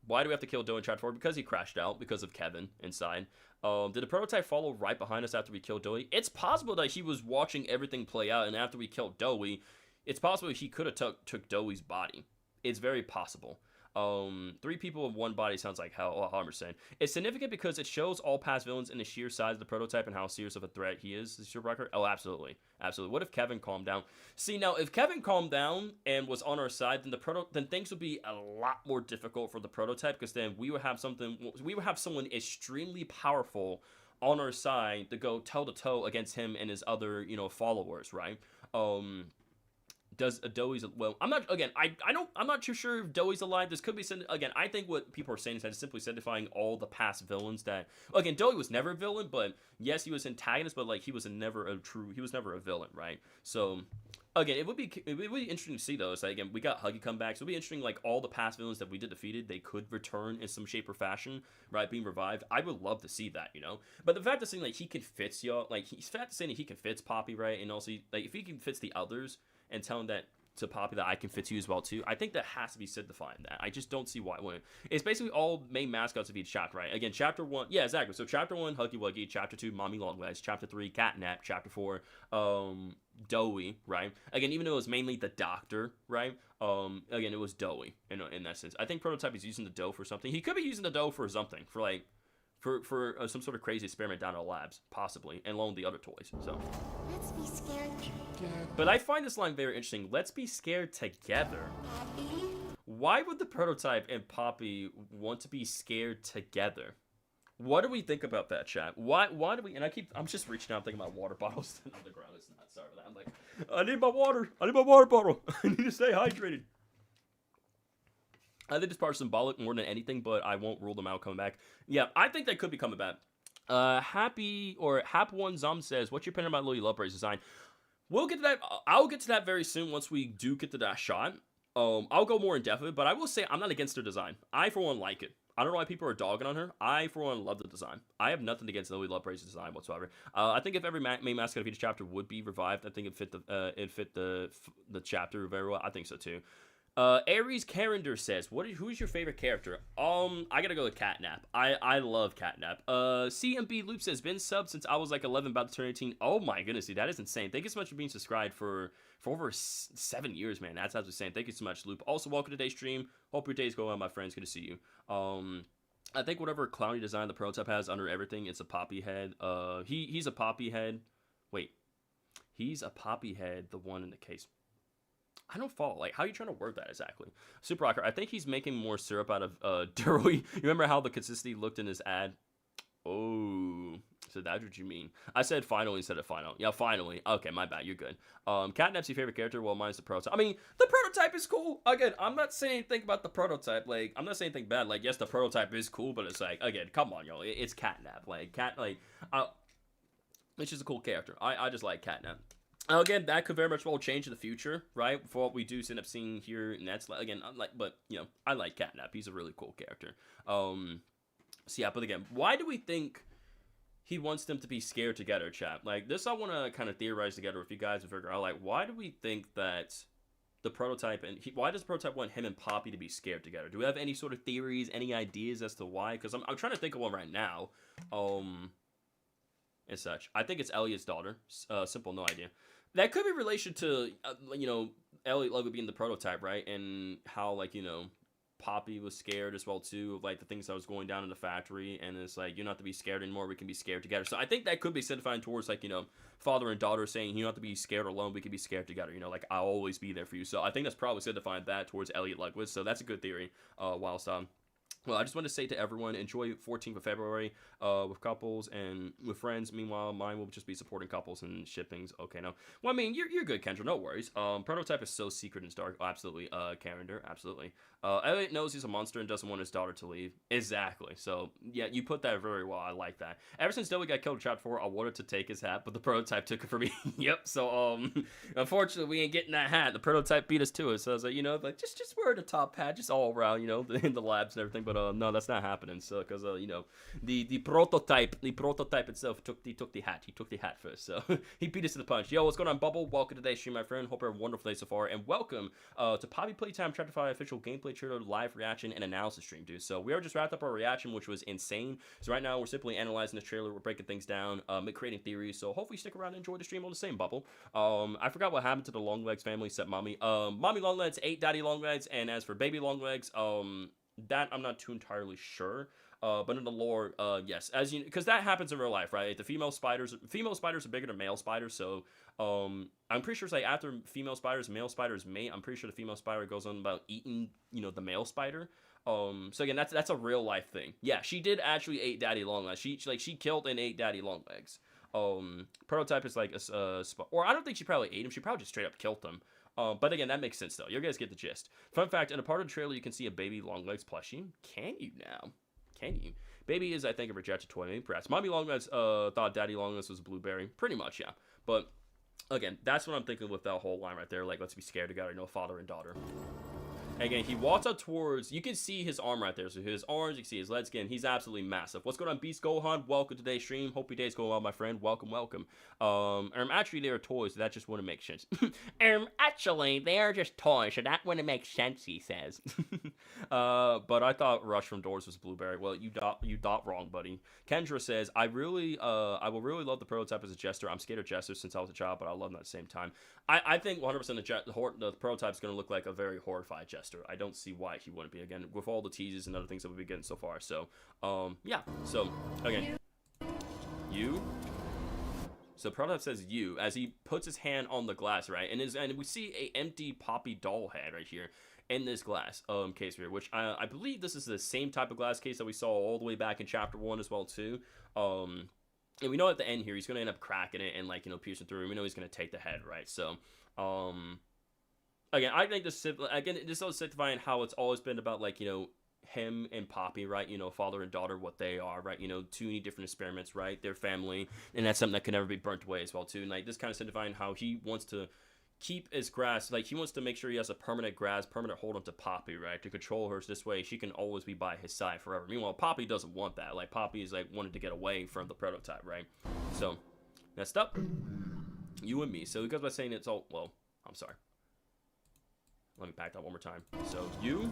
Why do we have to kill Dowie in Chapter 4? Because he crashed out because of Kevin inside. Did the prototype follow right behind us after we killed Dowie? It's possible that he was watching everything play out, and after we killed Dowie, it's possible he could have took Dowie's body. It's very possible. 3 people in one body sounds like how Harmer's saying. It's significant because it shows all past villains in the sheer size of the prototype and how serious of a threat he is. The Super Rocker. Oh, absolutely, absolutely. What if Kevin calmed down? See, now if Kevin calmed down and was on our side, then things would be a lot more difficult for the prototype, because then we would have someone extremely powerful on our side to go toe to toe against him and his other followers, right? Does Dowie's, well, I'm not too sure if Dowie's alive. This could be, again, I think what people are saying is that it's simply signifying all the past villains that, again, Dowie was never a villain, but yes, he was antagonist, but like he was never a villain, right? So again, it would be interesting to see though. So again, we got Huggy come back, so it'll be interesting, like all the past villains that we did defeated, they could return in some shape or fashion, right? Being revived. I would love to see that, But the fact of saying like he can fits y'all, like he's fact saying that he can fits Poppy, right? And also like if he can fits the others, and tell him that to Poppy that I can fit you as well too. I think that has to be signifying that. I just don't see why it wouldn't. It's basically all main mascots of each chapter, right? Again, Chapter 1, yeah, exactly. So Chapter 1, Huggy Wuggy. Chapter 2, Mommy Longlegs. Chapter 3, Catnap. Chapter 4, Dowie, right? Again, even though it was mainly the doctor, right? Again, it was Dowie in that sense. I think Prototype is using the dough for something. He could be using the dough for something, for like for some sort of crazy experiment down at the labs, possibly, and loan the other toys. So Let's be scared together. but I find this line very interesting. Let's be scared together. Poppy? Why would the Prototype and Poppy want to be scared together? What do we think about that, chat? Why do we, and I'm just reaching out thinking about water bottles on the ground. It's not, sorry for that. I'm like, I need my water bottle. I need to stay hydrated. I think this part's symbolic more than anything, but I won't rule them out coming back. Yeah, I think they could be coming back. Hap1 Zum says, what's your opinion about Lily Lovebray's design? We'll get to that. I'll get to that very soon once we do get to that shot. I'll go more in depth of it, but I will say I'm not against her design. I, for one, like it. I don't know why people are dogging on her. I, for one, love the design. I have nothing against Lily Lovebray's design whatsoever. I think if every main mascot of each chapter would be revived, I think it'd fit the chapter very well. I think so too. Aries Carender says, who's your favorite character? I gotta go with Catnap. I love Catnap. CMB Loop says, been subbed since I was like 11, about to turn 18. Oh my goodness, dude, that is insane. Thank you so much for being subscribed for over 7 years, man. That's absolutely insane. Thank you so much, Loop. Also, welcome to today's stream. Hope your day's going well, my friends. Good to see you. I think whatever clowny design the Prototype has under everything, it's a Poppy head. He's a Poppy head. Wait. He's a Poppy head, the one in the case. I don't follow. Like, how are you trying to word that exactly? Super Rocker, I think he's making more syrup out of Durley. You remember how the consistency looked in his ad? Oh, so that's what you mean. I said finally instead of final. Yeah, finally. Okay, my bad. You're good. Catnap's your favorite character? Well, mine's the Prototype. I mean, the Prototype is cool. Again, I'm not saying anything about the Prototype. Like, I'm not saying anything bad. Like, yes, the Prototype is cool, but it's like, again, come on, yo. It's Catnap. Like, it's just a cool character. I just like Catnap. Again, that could very much well change in the future, right? For what we do end up seeing here, and that's like, again, but I like Catnap. He's a really cool character. So yeah, but again, why do we think he wants them to be scared together, chat? Like this, I want to kind of theorize together with you guys to figure out, like, why do we think that the Prototype why does the Prototype want him and Poppy to be scared together? Do we have any sort of theories, any ideas as to why? Because I'm trying to think of one right now. And such. I think it's Elliot's daughter. Simple, no idea. That could be relation to, Elliot Logo being the Prototype, right? And how, like, Poppy was scared as well, too, of, like, the things that was going down in the factory. And it's like, you don't have to be scared anymore. We can be scared together. So I think that could be signifying towards, like, father and daughter saying, you don't have to be scared alone. We can be scared together. Like, I'll always be there for you. So I think that's probably signifying that towards Elliot Ludwig. So that's a good theory. Well, I just want to say to everyone, enjoy 14th of February with couples and with friends. Meanwhile, mine will just be supporting couples and shippings. Okay, no. Well, I mean, you're good, Kendra. No worries. Prototype is so secret and dark. Oh, absolutely. Calendar, absolutely. Elliot knows he's a monster and doesn't want his daughter to leave. Exactly. So, yeah, you put that very well. I like that. Ever since Dilley got killed in Chapter 4, I wanted to take his hat, but the prototype took it for me. Yep. So, unfortunately, we ain't getting that hat. The prototype beat us to it. So I was like, like, just wear the top hat, just all around, in the labs and everything. But no, that's not happening. So, because the prototype itself took the hat. He took the hat first. So he beat us to the punch. Yo, what's going on, Bubble? Welcome to today's stream, my friend. Hope you're having a wonderful day so far, and welcome to Poppy Playtime Chapter 5 official gameplay trailer live reaction and analysis stream, dude. So we just wrapped up our reaction, which was insane. So right now we're simply analyzing the trailer. We're breaking things down, creating theories. So hopefully stick around and enjoy the stream on the same, Bubble. I forgot what happened to the Longlegs family except mommy. Mommy Longlegs ate daddy Longlegs, and as for baby Longlegs, that I'm not too entirely sure. But in the lore, yes, as you, because that happens in real life, right? The female spiders are bigger than male spiders, so I'm pretty sure it's like after female spiders, male spiders mate. I'm pretty sure the female spider goes on about eating, the male spider. So again, that's a real life thing. Yeah, she did actually eat daddy Longlegs. She killed and ate daddy Longlegs. Prototype is like or I don't think she probably ate him. She probably just straight up killed him. But again, that makes sense though. You guys get the gist. Fun fact: in a part of the trailer, you can see a baby Longlegs plushie. Can you now? Can you? Baby is, I think, a rejected toy. Perhaps. Mommy Longlegs thought Daddy Longlegs was a blueberry. Pretty much, yeah. But again, that's what I'm thinking with that whole line right there. Like, let's be scared together, father and daughter. Again, he walks up towards, you can see his arm right there. So his arms, you can see his legs. Again, he's absolutely massive. What's going on, Beast Gohan? Welcome to today's stream. Hope your day's going well, my friend. Welcome. Actually, they are toys, so that just wouldn't make sense. Actually, they are just toys, so that wouldn't make sense, he says. But I thought Rush from Doors was Blueberry. Well, you thought wrong, buddy. Kendra says, I will really love the prototype as a jester. I'm scared of jesters since I was a child, but I love them at the same time. I think 100% the prototype is going to look like a very horrified jester. I don't see why he wouldn't be, again, with all the teases and other things that we've been getting so far. So, yeah. So, again, you. So prototype says you as he puts his hand on the glass, right? And we see a empty Poppy doll head right here in this glass case here, which I believe this is the same type of glass case that we saw all the way back in Chapter 1 as well too. And we know at the end here he's gonna end up cracking it and piercing through. We know he's gonna take the head, right? So again, I think this is signifying how it's always been about him and Poppy, right? Father and daughter, what they are, right? Two different experiments, right? Their family, and that's something that can never be burnt away as well too. And this kind of signifying how he wants to keep his grasp, he wants to make sure he has a permanent hold on to Poppy, right? To control her, so this way she can always be by his side forever. Meanwhile, Poppy doesn't want that. Poppy is wanted to get away from the prototype, right? So next up, you and me. So he goes by saying it's all, well, I'm sorry. Let me back that one more time. So you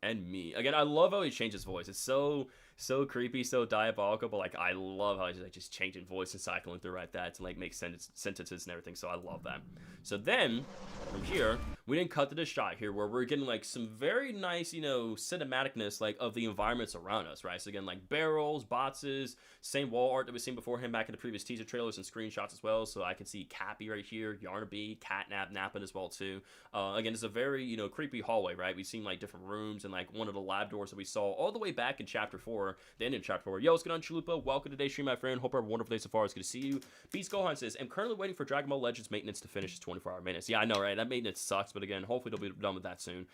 and me. Again, I love how he changes his voice. It's so creepy, so diabolical, but I love how he's just changing voice and cycling through right that to make sentences and everything. So I love that. So then from here, we didn't cut to this shot here where we're getting some very nice, cinematicness of the environments around us, right? So again, barrels, boxes, same wall art that we've seen before him back in the previous teaser trailers and screenshots as well. So I can see Cappy right here, Yarnaby, Catnap napping as well too. Again, it's a very creepy hallway, right? We've seen different rooms and one of the lab doors that we saw all the way back in Chapter 4. The end of Chapter 4. Yo, what's going on, Chalupa? Welcome to today's stream, my friend. Hope you have a wonderful day so far. It's good to see you. Beast Gohan says, I'm currently waiting for Dragon Ball Legends maintenance to finish its 24-hour minutes. Yeah, I know, right? That maintenance sucks, but again, hopefully they'll be done with that soon.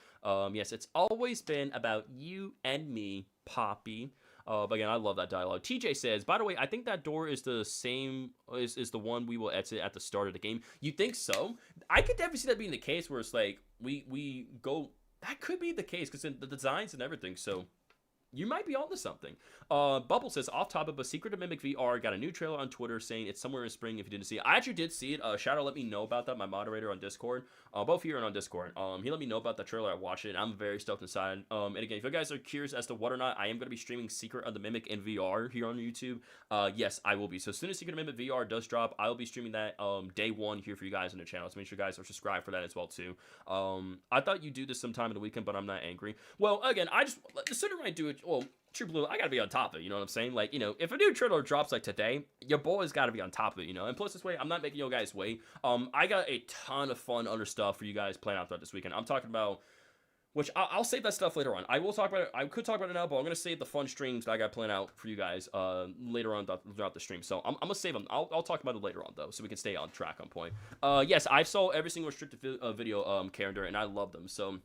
Yes, it's always been about you and me, Poppy. But again, I love that dialogue. TJ says, by the way, I think that door is the same, is the one we will exit at the start of the game. You think so? I could definitely see that being the case where it's we go, that could be the case because the designs and everything, so you might be onto something. Bubble says, off topic, but Secret of Mimic VR got a new trailer on Twitter saying it's somewhere in spring if you didn't see it. I actually did see it. Shadow let me know about that, my moderator on Discord. Both here and on Discord. He let me know about the trailer. I watched it, and I'm very stoked inside. And again, if you guys are curious as to what or not, I am going to be streaming Secret of the Mimic in VR here on YouTube. Yes, I will be. So as soon as Secret of Mimic VR does drop, I will be streaming that day one here for you guys on the channel. So make sure you guys are subscribed for that as well too. I thought you'd do this sometime in the weekend, but I'm not angry. Well, again, the sooner I do it, well, True Blue, I gotta be on top of it, you know what I'm saying? If a new trailer drops today, your boy's gotta be on top of it, And plus, this way, I'm not making you guys wait. I got a ton of fun other stuff for you guys playing out throughout this weekend. I'm talking about which I'll save that stuff later on. I will talk about it. I could talk about it now, but I'm gonna save the fun streams that I got planned out for you guys later on throughout the stream. So I'm gonna save them. I'll talk about it later on though, so we can stay on track on point. Yes, I saw every single restricted video character, and I love them. So.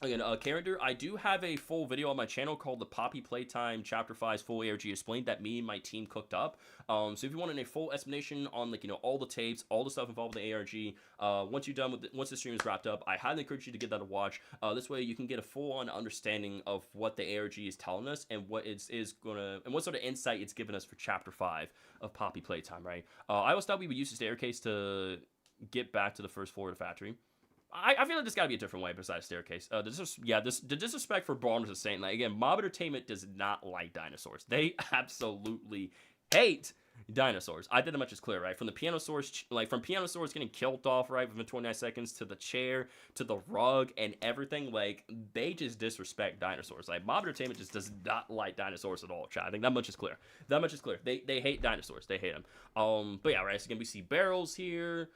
Again, character, I do have a full video on my channel called the Poppy Playtime Chapter 5's full ARG explained that me and my team cooked up. So if you wanted a full explanation on, like, you know, all the tapes, all the stuff involved in the ARG, once you're done with once the stream is wrapped up, I highly encourage you to get that a watch. This way you can get a full-on understanding of what the ARG is telling us and what what sort of insight it's given us for Chapter 5 of Poppy Playtime, right? I always thought we would use the staircase to get back to the first floor of the factory. I feel like there's got to be a different way besides staircase. The disrespect for Barnes is saying, like, again, Mob Entertainment does not like dinosaurs. They absolutely hate dinosaurs. I did it much as clear, right? From the Pianosaurus, like, from Pianosaurus getting killed off, right, within 29 seconds, to the chair, to the rug, and everything, like, they just disrespect dinosaurs. Like, Mob Entertainment just does not like dinosaurs at all, chat. I think that much is clear. That much is clear. They hate dinosaurs. They hate them. But yeah, right, so again, we see barrels here,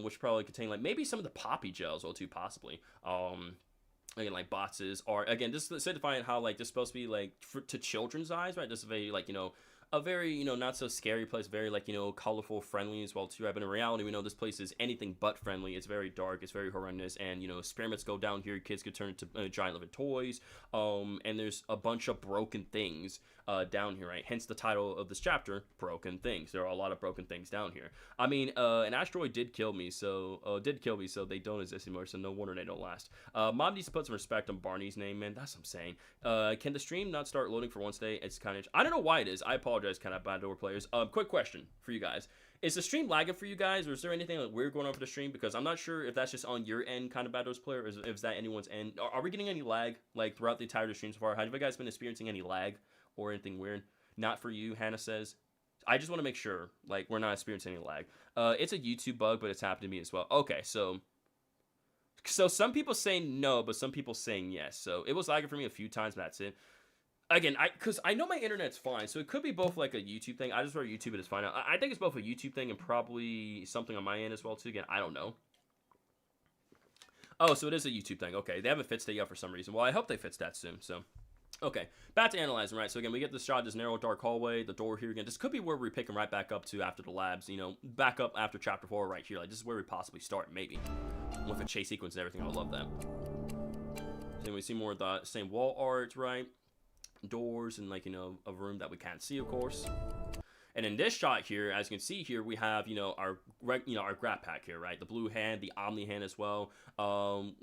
which probably contain, like, maybe some of the Poppy gels, or too, possibly. Again, like, boxes are, again, this is signifying how, like, this is supposed to be, like, to children's eyes, right? This is very, like, you know, a very, you know, not so scary place, very, like, you know, colorful, friendly as well too, right? But in reality, we know this place is anything but friendly. It's very dark, it's very horrendous, and, you know, experiments go down here, kids could turn into giant living toys, and there's a bunch of broken things down here, right? Hence the title of this chapter, Broken Things. There are a lot of broken things down here. I mean, an asteroid did kill me, so they don't exist anymore, so no wonder they don't last. Mom needs to put some respect on Barney's name, man. That's what I'm saying. Can the stream not start loading for once day? It's kind of, I don't know why it is. I apologize, kind of bad door players. Quick question for you guys. Is the stream lagging for you guys, or is there anything like weird going on for the stream? Because I'm not sure if that's just on your end, kind of bad doors player, or is that anyone's end. Are we getting any lag, like, throughout the entire stream so far? Have you guys been experiencing any lag or anything weird? Not for you, Hannah says. I just want to make sure, like, we're not experiencing any lag. It's a YouTube bug, but it's happened to me as well. Okay, so some people saying no, but some people saying yes. So it was lagging for me a few times, but that's it. Again, because I know my internet's fine, so it could be both, like, a YouTube thing. I just wrote YouTube, it is fine. I think it's both a YouTube thing and probably something on my end as well, too. Again, I don't know. Oh, so it is a YouTube thing. Okay, they haven't fixed it yet for some reason. Well, I hope they fix that soon, so. Okay, back to analyzing, right? So again, we get this shot, this narrow, dark hallway, the door here again. This could be where we're picking right back up to after the labs, you know, back up after Chapter 4 right here. Like, this is where we possibly start, maybe. With a chase sequence and everything, I would love that. Then we see more of the same wall art, right? Doors and, like, you know, a room that we can't see, of course. And in this shot here, as you can see here, we have, you know, our grab pack here, right? The blue hand, the Omni hand as well.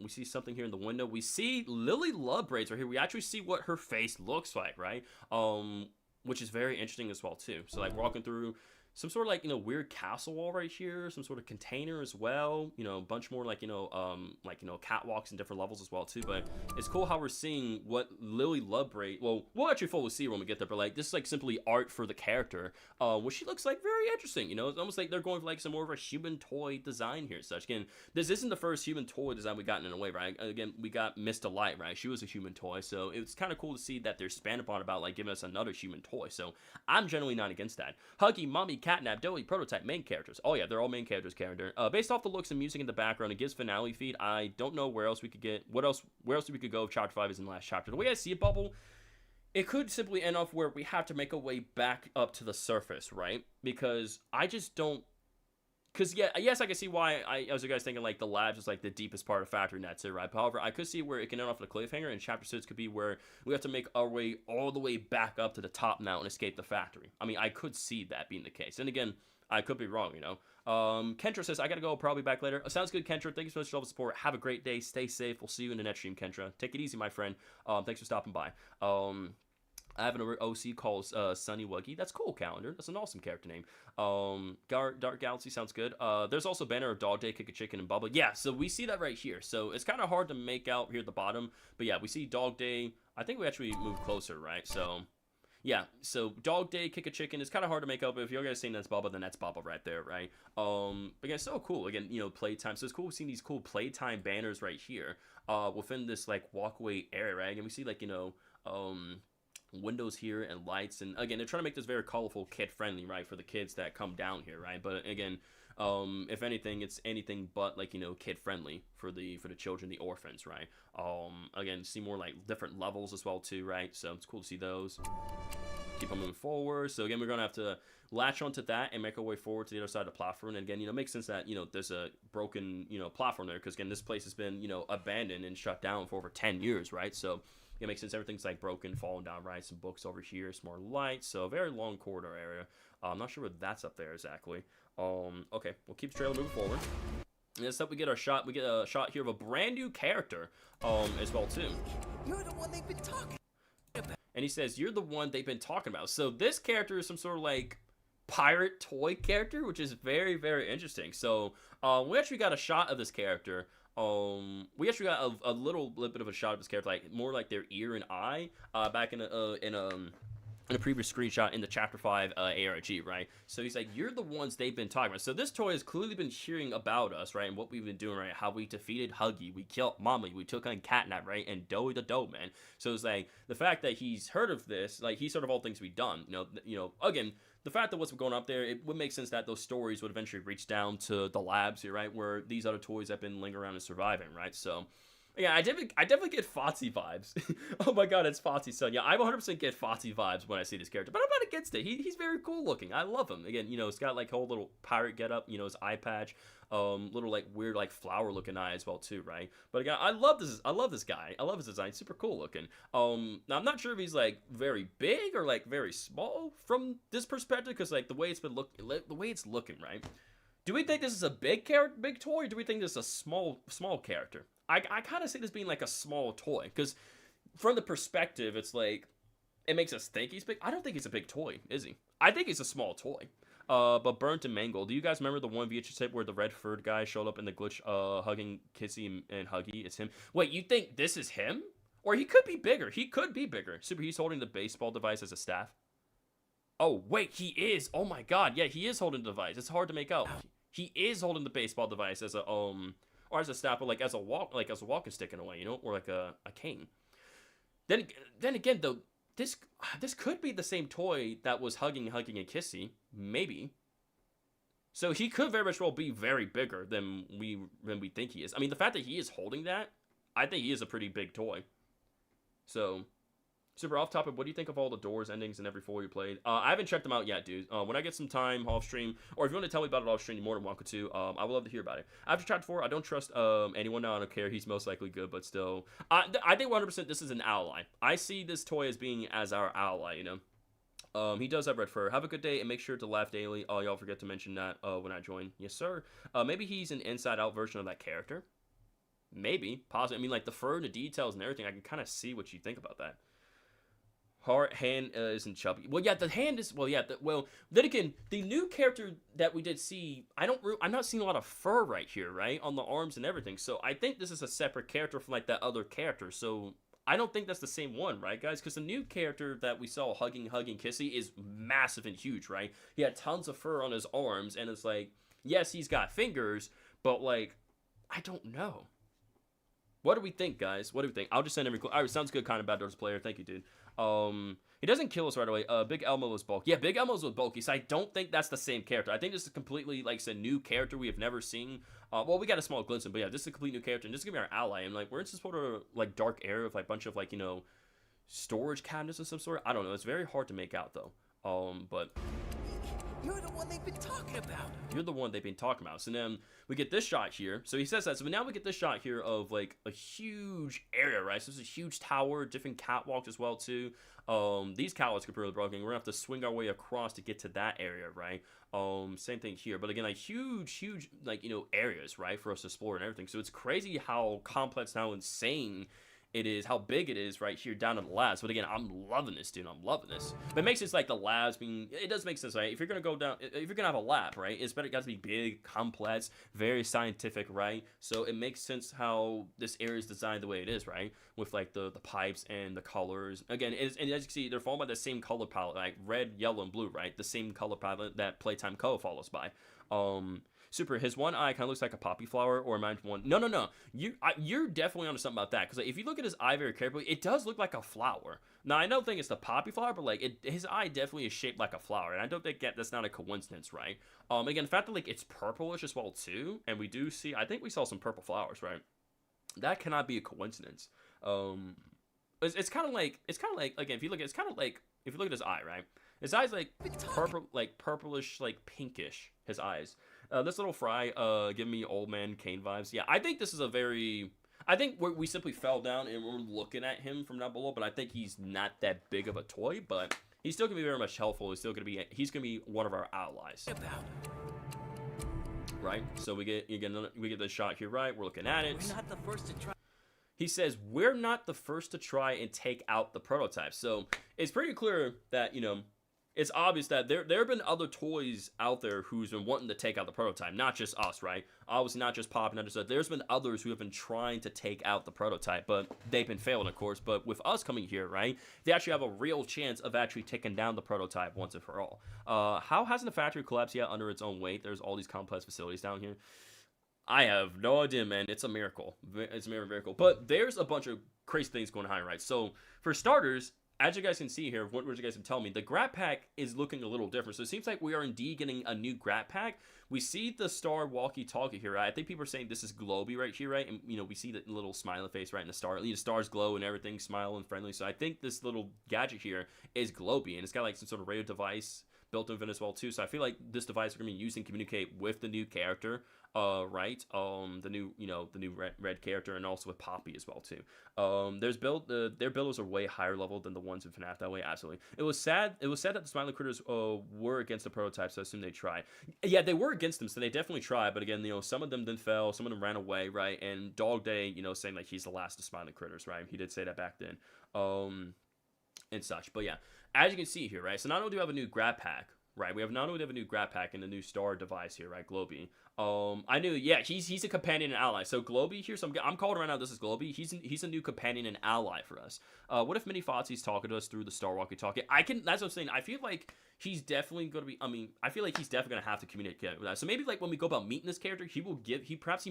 We see something here in the window. We see Lily Love braids right here. We actually see what her face looks like, right? Which is very interesting as well too. So, like, walking through some sort of, like, you know, weird castle wall right here, some sort of container as well, you know, a bunch more, like, you know, catwalks and different levels as well too. But it's cool how we're seeing what Lily Lovebraid, well, we'll actually fully see when we get there, but, like, this is, like, simply art for the character, which she looks like very interesting, you know. It's almost like they're going for, like, some more of a human toy design here. Such, again, this isn't the first human toy design we've gotten in a way, right? Again, we got Miss Delight, right? She was a human toy, so it's kind of cool to see that they're spanned upon about, like, giving us another human toy. So I'm generally not against that. Huggy, Mommy, Catnap, Doey, Prototype, main characters. Oh yeah, they're all main characters. Based off the looks and music in the background, it gives finale feed. I don't know where else we could get. Where else we could go if Chapter 5 is in the last chapter. The way I see it, Bubble, it could simply end off where we have to make a way back up to the surface, right? Because I just don't. Because, yeah, yes, I can see why I was you guys thinking, like, the labs is, like, the deepest part of factory, and that's it, right? However, I could see where it can end off with a cliffhanger, and Chapter 6 could be where we have to make our way all the way back up to the top now and escape the factory. I mean, I could see that being the case. And again, I could be wrong, you know. Kentra says, I gotta go, probably back later. Sounds good, Kentra. Thank you so much for all the support. Have a great day. Stay safe. We'll see you in the next stream, Kentra. Take it easy, my friend. Thanks for stopping by. I have an OC called Sunny Wuggy. That's cool, Calendar. That's an awesome character name. Dark Galaxy sounds good. There's also banner of Dog Day, Kick a Chicken, and Bubba. Yeah, so we see that right here. So it's kind of hard to make out here at the bottom. But yeah, we see Dog Day. I think we actually moved closer, right? So yeah, so Dog Day, Kick a Chicken. It's kind of hard to make out, but if you guys saying that's Bubba, then that's Bubba right there, right? But again, it's so cool. Again, you know, playtime. So it's cool seeing these cool playtime banners right here within this, like, walkway area, right? And we see, like, you know, windows here and lights, and again, they're trying to make this very colorful, kid friendly, right, for the kids that come down here, right? But again, If anything, it's anything but like, you know, kid friendly for the children, the orphans, right? Again, see more like different levels as well too, right? So it's cool to see those. Keep on moving forward. So again, we're gonna have to latch onto that and make our way forward to the other side of the platform. And again, you know, it makes sense that, you know, there's a broken, you know, platform there, because again, this place has been, you know, abandoned and shut down for over 10 years, right? So it makes sense everything's like broken, falling down, right? Some books over here, some more lights. So a very long corridor area. I'm not sure what that's up there exactly. Okay, we'll keep the trailer moving forward. And next up, we get a shot here of a brand new character as well too. You're the one they've been talking about. And he says, you're the one they've been talking about. So this character is some sort of like pirate toy character, which is very, very interesting. So we actually got a shot of this character. We actually got a little bit of a shot of this character, like more like their ear and eye, back in a previous screenshot in the Chapter 5 ARG, right? So he's like, you're the ones they've been talking about. So this toy has clearly been hearing about us, right? And what we've been doing, right? How we defeated Huggy, we killed Mommy, we took on Catnap, right? And Doughy the Dough Man. So it's like, the fact that he's heard of this, like, he's heard of all things we've done. You know, again, the fact that what's going up there, it would make sense that those stories would eventually reach down to the labs here, right? Where these other toys have been lingering around and surviving, right? So yeah, I definitely get Foxy vibes. Oh my god, it's Foxy's son. Yeah, I 100% get Foxy vibes when I see this character, but I'm not against it. He's very cool looking. I love him. Again, you know, it's got like a whole little pirate getup, you know, his eye patch, little like weird like flower looking eye as well too, right? But again, I love this guy. I love his design. Super cool looking. Now I'm not sure if he's like very big or like very small from this perspective, because like the way it's looking, right? Do we think this is a big toy, or do we think this is a small character? I kind of see this being like a small toy, because from the perspective, it's like, it makes us think he's big. I don't think he's a big toy, is he? I think he's a small toy. But Burnt and Mangled, do you guys remember the one VHS tape where the red furred guy showed up in the glitch, hugging Kissy and Huggy? It's him. Wait, you think this is him? Or he could be bigger. He could be bigger. Super, he's holding the baseball device as a staff. Oh, wait, he is. Oh my god, yeah, he is holding the device. It's hard to make out. He is holding the baseball device as a, or as a staff, but like as a walking stick in a way, you know, or like a cane. Then again, though, this could be the same toy that was hugging and Kissy, maybe. So he could very much well be very bigger than we think he is. I mean, the fact that he is holding that, I think he is a pretty big toy. So, Super, off topic, what do you think of all the doors endings in every 4 you played? I haven't checked them out yet, dude. When I get some time off stream, or if you want to tell me about it off stream, you're more than welcome to. I would love to hear about it. After Chapter 4, I don't trust anyone now. I don't care. He's most likely good, but still. I think 100% this is an ally. I see this toy as being as our ally, you know. He does have red fur. Have a good day, and make sure to laugh daily. Oh, y'all forget to mention that when I join. Yes, sir. Maybe he's an inside-out version of that character. Maybe. Possibly. I mean, like, the fur and the details and everything, I can kind of see what you think about that. Hand isn't chubby. Well, yeah, the hand is. Well, yeah. Then again, the new character that we did see, I'm not seeing a lot of fur right here, right, on the arms and everything. So I think this is a separate character from like that other character. So I don't think that's the same one, right, guys? Because the new character that we saw hugging Kissy is massive and huge, right? He had tons of fur on his arms, and it's like, yes, he's got fingers, but like, I don't know. What do we think, guys? What do we think? I'll just send him. Alright, sounds good, kind of bad doors player. Thank you, dude. He doesn't kill us right away. Big Elmo is bulky. Yeah, Big Elmo's with bulky, so I don't think that's the same character. I think this is completely, like, a new character we have never seen. Well, we got a small glimpse of, but yeah, this is a complete new character, and this is gonna be our ally. And like, we're in some sort of like dark area with like a bunch of like, you know, storage cabinets of some sort. I don't know. It's very hard to make out though. But You're the one they've been talking about. You're the one they've been talking about. So then we get this shot here. So he says that. So now we get this shot here of like a huge area, right? So it's a huge tower, different catwalks as well too. These catwalks could be really broken. We're gonna have to swing our way across to get to that area, right? Same thing here. But again, like huge, like, you know, areas, right, for us to explore and everything. So it's crazy how complex, how insane it is, how big it is right here down in the labs. But again, I'm loving this, dude. I'm loving this. But it makes sense, like the labs being, it does make sense, right? If you're gonna go down, if you're gonna have a lab, right, it's better, it got to be big, complex, very scientific, right? So it makes sense how this area is designed the way it is, right? With like the pipes and the colors. Again, and as you can see, they're followed by the same color palette, like red, yellow, and blue, right? The same color palette that Playtime Co follows by. Super, his one eye kind of looks like a poppy flower, or am I one? No. You're definitely onto something about that, because like, if you look at his eye very carefully, it does look like a flower. Now, I don't think it's the poppy flower, but like his eye definitely is shaped like a flower, and I don't think that's not a coincidence, right? Again, the fact that like it's purplish as well too, and we do see, I think we saw some purple flowers, right? That cannot be a coincidence. It's kind of like again, if you look at his eye, right? His eyes like purplish, like pinkish. His eyes. This little fry, giving me old man Kane vibes. Yeah, I think this is a very. I think we simply fell down and we're looking at him from down below, but I think he's not that big of a toy, but he's still gonna be very much helpful. He's gonna be one of our allies. Right? So we get this shot here, right? We're looking at it. We're not the first to try. He says, we're not the first to try and take out the prototype. So it's pretty clear that, it's obvious that there have been other toys out there who's been wanting to take out the prototype, not just us, right? Obviously, not just Poppy, not just us. There's been others who have been trying to take out the prototype, but they've been failing, of course. But with us coming here, right, they actually have a real chance of actually taking down the prototype once and for all. How hasn't the factory collapsed yet under its own weight? There's all these complex facilities down here. I have no idea, man. It's a miracle. It's a miracle. But there's a bunch of crazy things going on, right? So, for starters, as you guys can see here, what you guys can tell me, the Grat Pack is looking a little different. So it seems like we are indeed getting a new Grat Pack. We see the star walkie-talkie here, right? I think people are saying this is Globy right here, right? And, we see the little smiley face right in the star. The stars glow and everything, smile and friendly. So I think this little gadget here is Globy. And it's got like some sort of radio device built into it as well too. So I feel like this device we're going to be using to communicate with the new character. Right, the new red character, and also with Poppy as well too. Their builders are way higher level than the ones in FNAF that way. Absolutely. It was sad that the Smiley Critters were against the prototype, so I assume they tried. Yeah, they were against them, so they definitely tried. But again, some of them then fell, some of them ran away, right? And Dog Day, saying like he's the last of Smiley Critters, right? He did say that back then, and such. But yeah, as you can see here, right? So not only do we have a new Grat Pack. Right, we have not only have a new Grat Pack and a new star device here, right, Globy. I knew, yeah, he's a companion and ally. So Globy here, I'm calling right now. This is Globy. He's a new companion and ally for us. What if Mini Fozzy's talking to us through the star walkie-talkie? That's what I'm saying. I feel like he's definitely going to be. I feel like he's definitely going to have to communicate with us. So maybe like when we go about meeting this character, he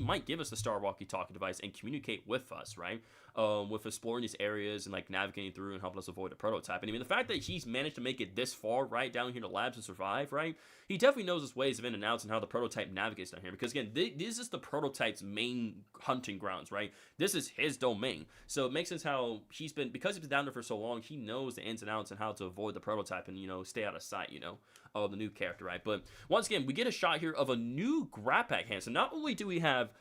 might give us the star walkie-talkie device and communicate with us, right? With exploring these areas and like navigating through and helping us avoid a prototype. And I mean, the fact that he's managed to make it this far, right, down here to labs and survive, right? He definitely knows his ways of in and outs and how the prototype navigates down here. Because again, this is the prototype's main hunting grounds, right? This is his domain. So it makes sense how because he's been down there for so long, he knows the ins and outs and how to avoid the prototype and, stay out of sight, of the new character, right? But once again, we get a shot here of a new Grat Pack hand. So not only do we have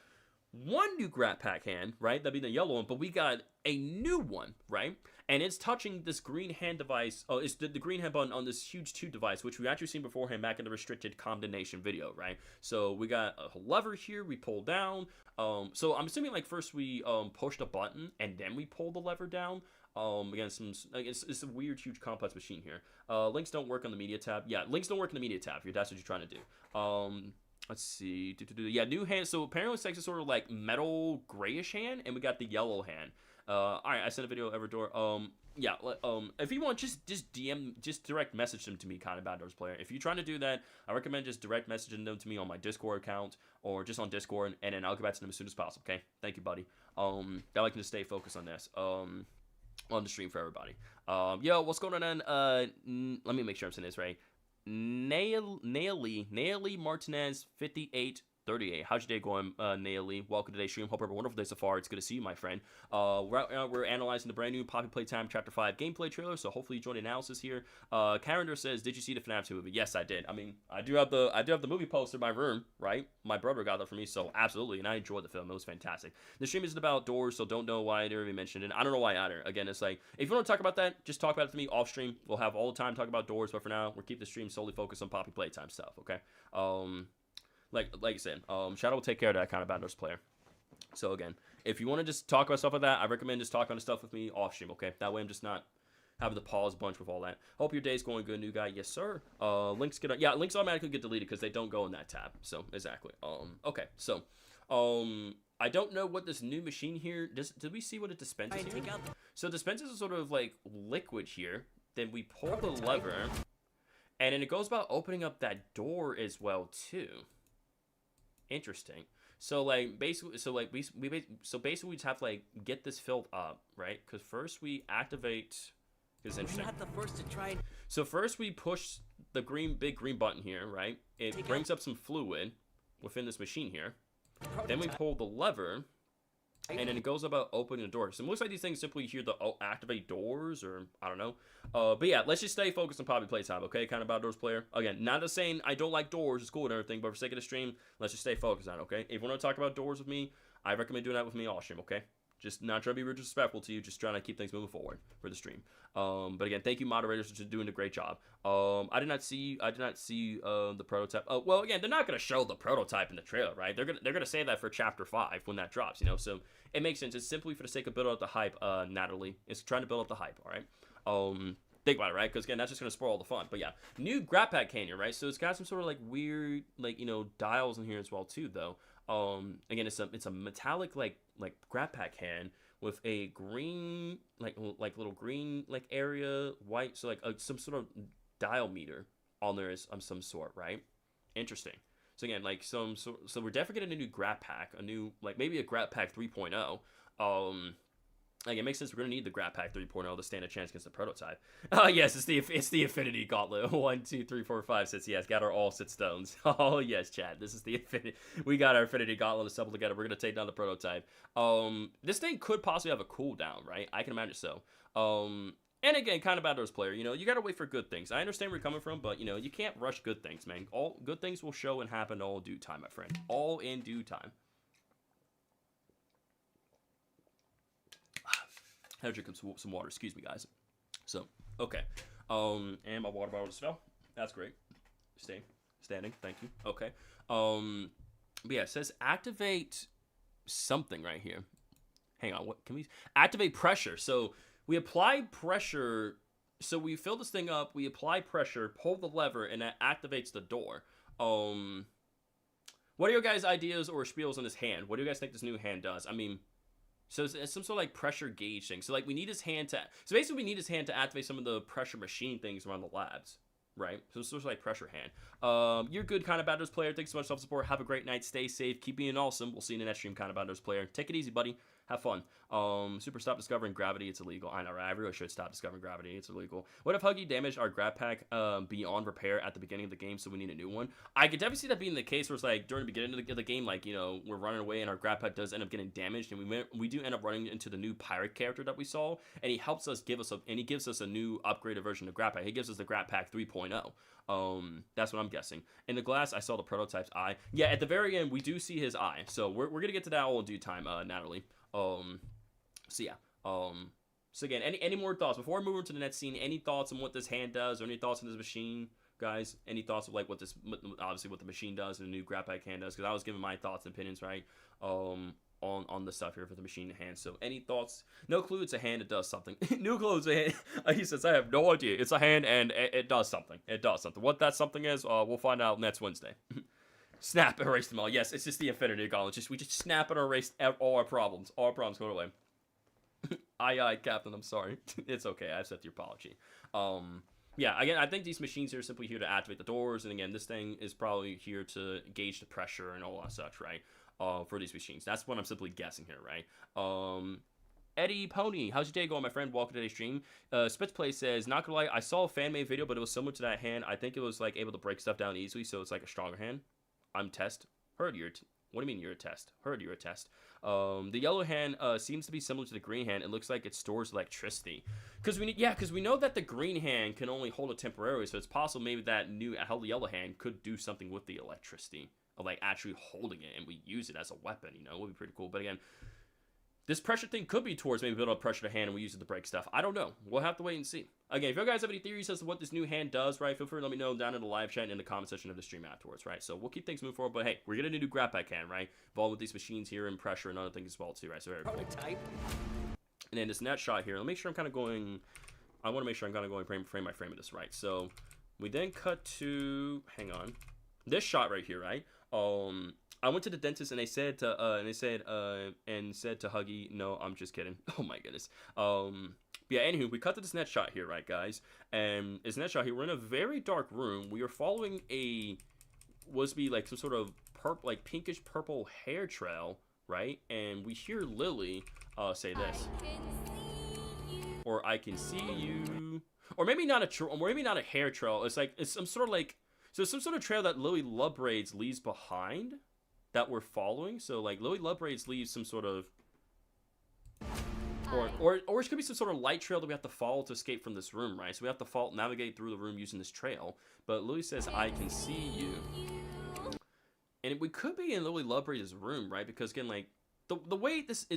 one new Grat Pack hand, right? That'd be the yellow one, but we got a new one, right? And it's touching this green hand device. Oh, it's the green hand button on this huge 2 device, which we actually seen beforehand back in the restricted combination video, right? So we got a lever here. We pull down. So I'm assuming like first we push the button and then we pull the lever down. Again, it's a weird, huge, complex machine here. Links don't work on the media tab. Yeah, links don't work in the media tab here. That's what you're trying to do. Let's see. Yeah, new hand. So apparently it's like a sort of like metal grayish hand, and we got the yellow hand. All right, I sent a video Everdor. Yeah. If you want, just direct message them to me, kind of Bad Doors player. If you're trying to do that, I recommend just direct messaging them to me on my Discord account or just on Discord, and then I'll get back to them as soon as possible. Okay. Thank you, buddy. I like to stay focused on this. On the stream for everybody. Yo, what's going on? Let me make sure I'm saying this right. Naily Martinez 5838. How's your day going, Naily? Welcome to today's stream. Hope you have a wonderful day so far. It's good to see you, my friend. We're analyzing the brand new Poppy Playtime Chapter 5 gameplay trailer, so hopefully you join the analysis here. Carender says, "Did you see the FNAF 2 movie?" Yes, I did. I mean, I do have the movie poster in my room, right? My brother got that for me, so absolutely, and I enjoyed the film. It was fantastic. The stream isn't about doors, so don't know why I never even mentioned it. I don't know why either. Again, it's like, if you want to talk about that, just talk about it to me off stream. We'll have all the time to talk about doors, but for now, we'll keep the stream solely focused on Poppy Playtime stuff, okay? Like I said, Shadow will take care of that kind of Bad Doors player. So again, if you want to just talk about stuff like that, I recommend just talking about stuff with me off stream, okay? That way I'm just not having to pause a bunch with all that. Hope your day's going good, new guy. Yes, sir. Links automatically get deleted because they don't go in that tab. So exactly. Okay. So, I don't know what this new machine here did we see what it dispenses here? So it dispenses a sort of like liquid here. Then we pull the lever, and then it goes about opening up that door as well too. Interesting. So like basically, we just have to like get this filled up, right? Because first we activate. It's You're interesting. not the first to try and So first we push the big green button here, right? It brings up some fluid within this machine here. Then we pull the lever, and then it goes about opening the door. So it looks like these things simply here to activate doors, or I don't know. But yeah, let's just stay focused on Poppy Playtime, okay? Kind of outdoors player. Again, not just saying I don't like doors, it's cool and everything, but for sake of the stream, let's just stay focused on it, okay? If you want to talk about doors with me, I recommend doing that with me all stream, okay? Just not trying to be disrespectful to you, just trying to keep things moving forward for the stream. But again, thank you moderators for doing a great job. I did not see the prototype. Oh, well, again, they're not gonna show the prototype in the trailer, right? They're gonna say that for chapter 5 when that drops, you know. So it makes sense. It's simply for the sake of building up the hype. Natalie, it's trying to build up the hype. All right. Think about it, right? Because again, that's just gonna spoil all the fun. But yeah, new grab pack can here, right? So it's got some sort of like weird, like, you know, dials in here as well too, though. Again, it's a metallic like grab pack hand with a green like little green like area, white, so like some sort of dial meter on there is some sort, right? Interesting. So again, like so we're definitely getting a new grab pack, a new like maybe a grab pack 3.0. Like it makes sense. We're gonna need the grab pack 3.0 to stand a chance against the prototype. Oh yes, it's the Infinity Gauntlet. 1, 2, 3, 4, 5, 6. Yes, got our all 6 stones. Oh yes, Chad. This is the Infinity. We got our Infinity Gauntlet assembled together. We're gonna take down the prototype. This thing could possibly have a cooldown, right? I can imagine so. And again, kind of outdoors player. You know, you gotta wait for good things. I understand where you're coming from, but you know, you can't rush good things, man. All good things will show and happen all in due time, my friend. All in due time. I had to drink some water. Excuse me, guys. So, okay. And my water bottle just fell. That's great. Standing. Thank you. Okay. But yeah, it says activate something right here. Hang on. What can we activate pressure? So we apply pressure. So we fill this thing up. We apply pressure, pull the lever, and that activates the door. What are your guys' ideas or spiels on this hand? What do you guys think this new hand does? I mean, so it's some sort of like pressure gauge thing. So like we need his hand to. So basically, we need his hand to activate some of the pressure machine things around the labs, right? So it's sort of like pressure hand. You're good, kind of outdoors player. Thanks so much for self support. Have a great night. Stay safe. Keep being awesome. We'll see you in the next stream, kind of outdoors player. Take it easy, buddy. Have fun. Super, stop discovering gravity. It's illegal. I know, right? I really should stop discovering gravity. It's illegal. What if Huggy damaged our grab pack beyond repair at the beginning of the game, so we need a new one? I could definitely see that being the case where it's like during the beginning of the game, like, you know, we're running away and our grab pack does end up getting damaged, and we do end up running into the new pirate character that we saw, and he helps us he gives us a new upgraded version of grab pack. He gives us the grab pack 3.0. That's what I'm guessing. In the glass, I saw the prototype's eye. Yeah, at the very end, we do see his eye. So we're gonna get to that all in due time, Natalie. So yeah. So again, any more thoughts before we move into the next scene? Any thoughts on what this hand does, or any thoughts on this machine, guys? Any thoughts of like what obviously what the machine does and the new grab pack hand does? Because I was giving my thoughts and opinions, right? On the stuff here for the machine hand. So any thoughts? No clue. It's a hand. It does something. No clue. It's a hand. He says I have no idea. It's a hand and it does something. It does something. What that something is, we'll find out next Wednesday. Snap, erase them all. Yes, it's just the Infinity Gauntlet. We just snap and erase all our problems. All our problems go away. Aye, Captain. I'm sorry. It's okay. I accept your apology. Yeah. Again, I think these machines are simply here to activate the doors, and again, this thing is probably here to gauge the pressure and all that such, right? For these machines. That's what I'm simply guessing here, right? Eddie Pony, how's your day going, my friend? Welcome to today's stream. Spitzplay says, not gonna lie, I saw a fan-made video, but it was similar to that hand. I think it was like able to break stuff down easily, so it's like a stronger hand. I'm test. Heard you're. What do you mean you're a test? Heard you're a test. The yellow hand seems to be similar to the green hand. It looks like it stores electricity. Because we know that the green hand can only hold it temporarily, so it's possible maybe that new yellow hand could do something with the electricity, of like actually holding it, and we use it as a weapon. You know, it would be pretty cool. But again, this pressure thing could be towards maybe build up pressure to hand and we use it to break stuff. I don't know. We'll have to wait and see. Again, if you guys have any theories as to what this new hand does, right, feel free to let me know down in the live chat and in the comment section of the stream afterwards, right? So we'll keep things moving forward, but hey, we're getting a new grab pack hand, right? Involved with these machines here and pressure and other things as well too, right? So very cool. prototype. And then this net shot here, let me make sure I'm kind of going, I want to make sure I'm kind of going frame by frame of this, right? So we then cut to, hang on, this shot right here, right? I went to the dentist and they said to Huggy, no, I'm just kidding. Oh my goodness. Yeah, anywho, we cut to this net shot here, right, guys? And this net shot here, we're in a very dark room. We are following was be like some sort of pinkish purple hair trail, right? And we hear Lily say this, or I can see you, or maybe not a hair trail. It's some sort of like, so some sort of trail that Lily Lovebraids leaves behind that we're following. So like Lily Lovebraids leaves some sort of, or it could be some sort of light trail that we have to follow to escape from this room, right? So we have to navigate through the room using this trail. But Lily says, I can see you. And we could be in Lily Lovebraids' room, right? Because again, like, the way this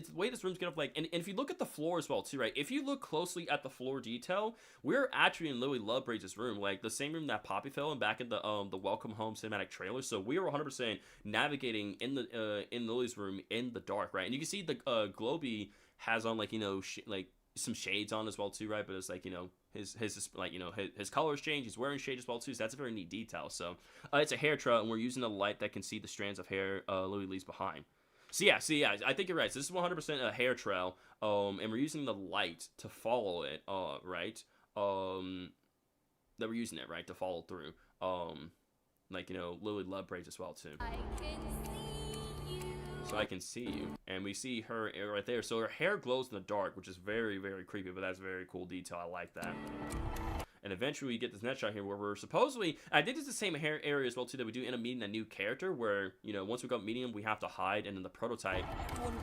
room's gonna like, and if you look at the floor as well too, right? If you look closely at the floor detail, we're actually in Lily Lovebraids' room, like the same room that Poppy fell in back in the Welcome Home cinematic trailer. So we are 100% navigating in Lily's room in the dark, right? And you can see the Globy has on, like, you know, like some shades on as well too, right? But it's like, you know, his like, you know, his colors change. He's wearing shades as well too. So that's a very neat detail. So it's a hair trail, and we're using a light that can see the strands of hair Lily leaves behind. So yeah, I think you're right. So this is 100% a hair trail, and we're using the light to follow it, right? That we're using it, right, to follow through. Like, you know, Lily Lovebraids as well too. So I can see you, and we see her right there. So her hair glows in the dark, which is very, very creepy, but that's a very cool detail. I like that. And eventually we get this next shot here where we're supposedly, I think it's the same hair area as well too, that we do end up meeting a new character where, you know, once we go meeting him, we have to hide, and then the prototype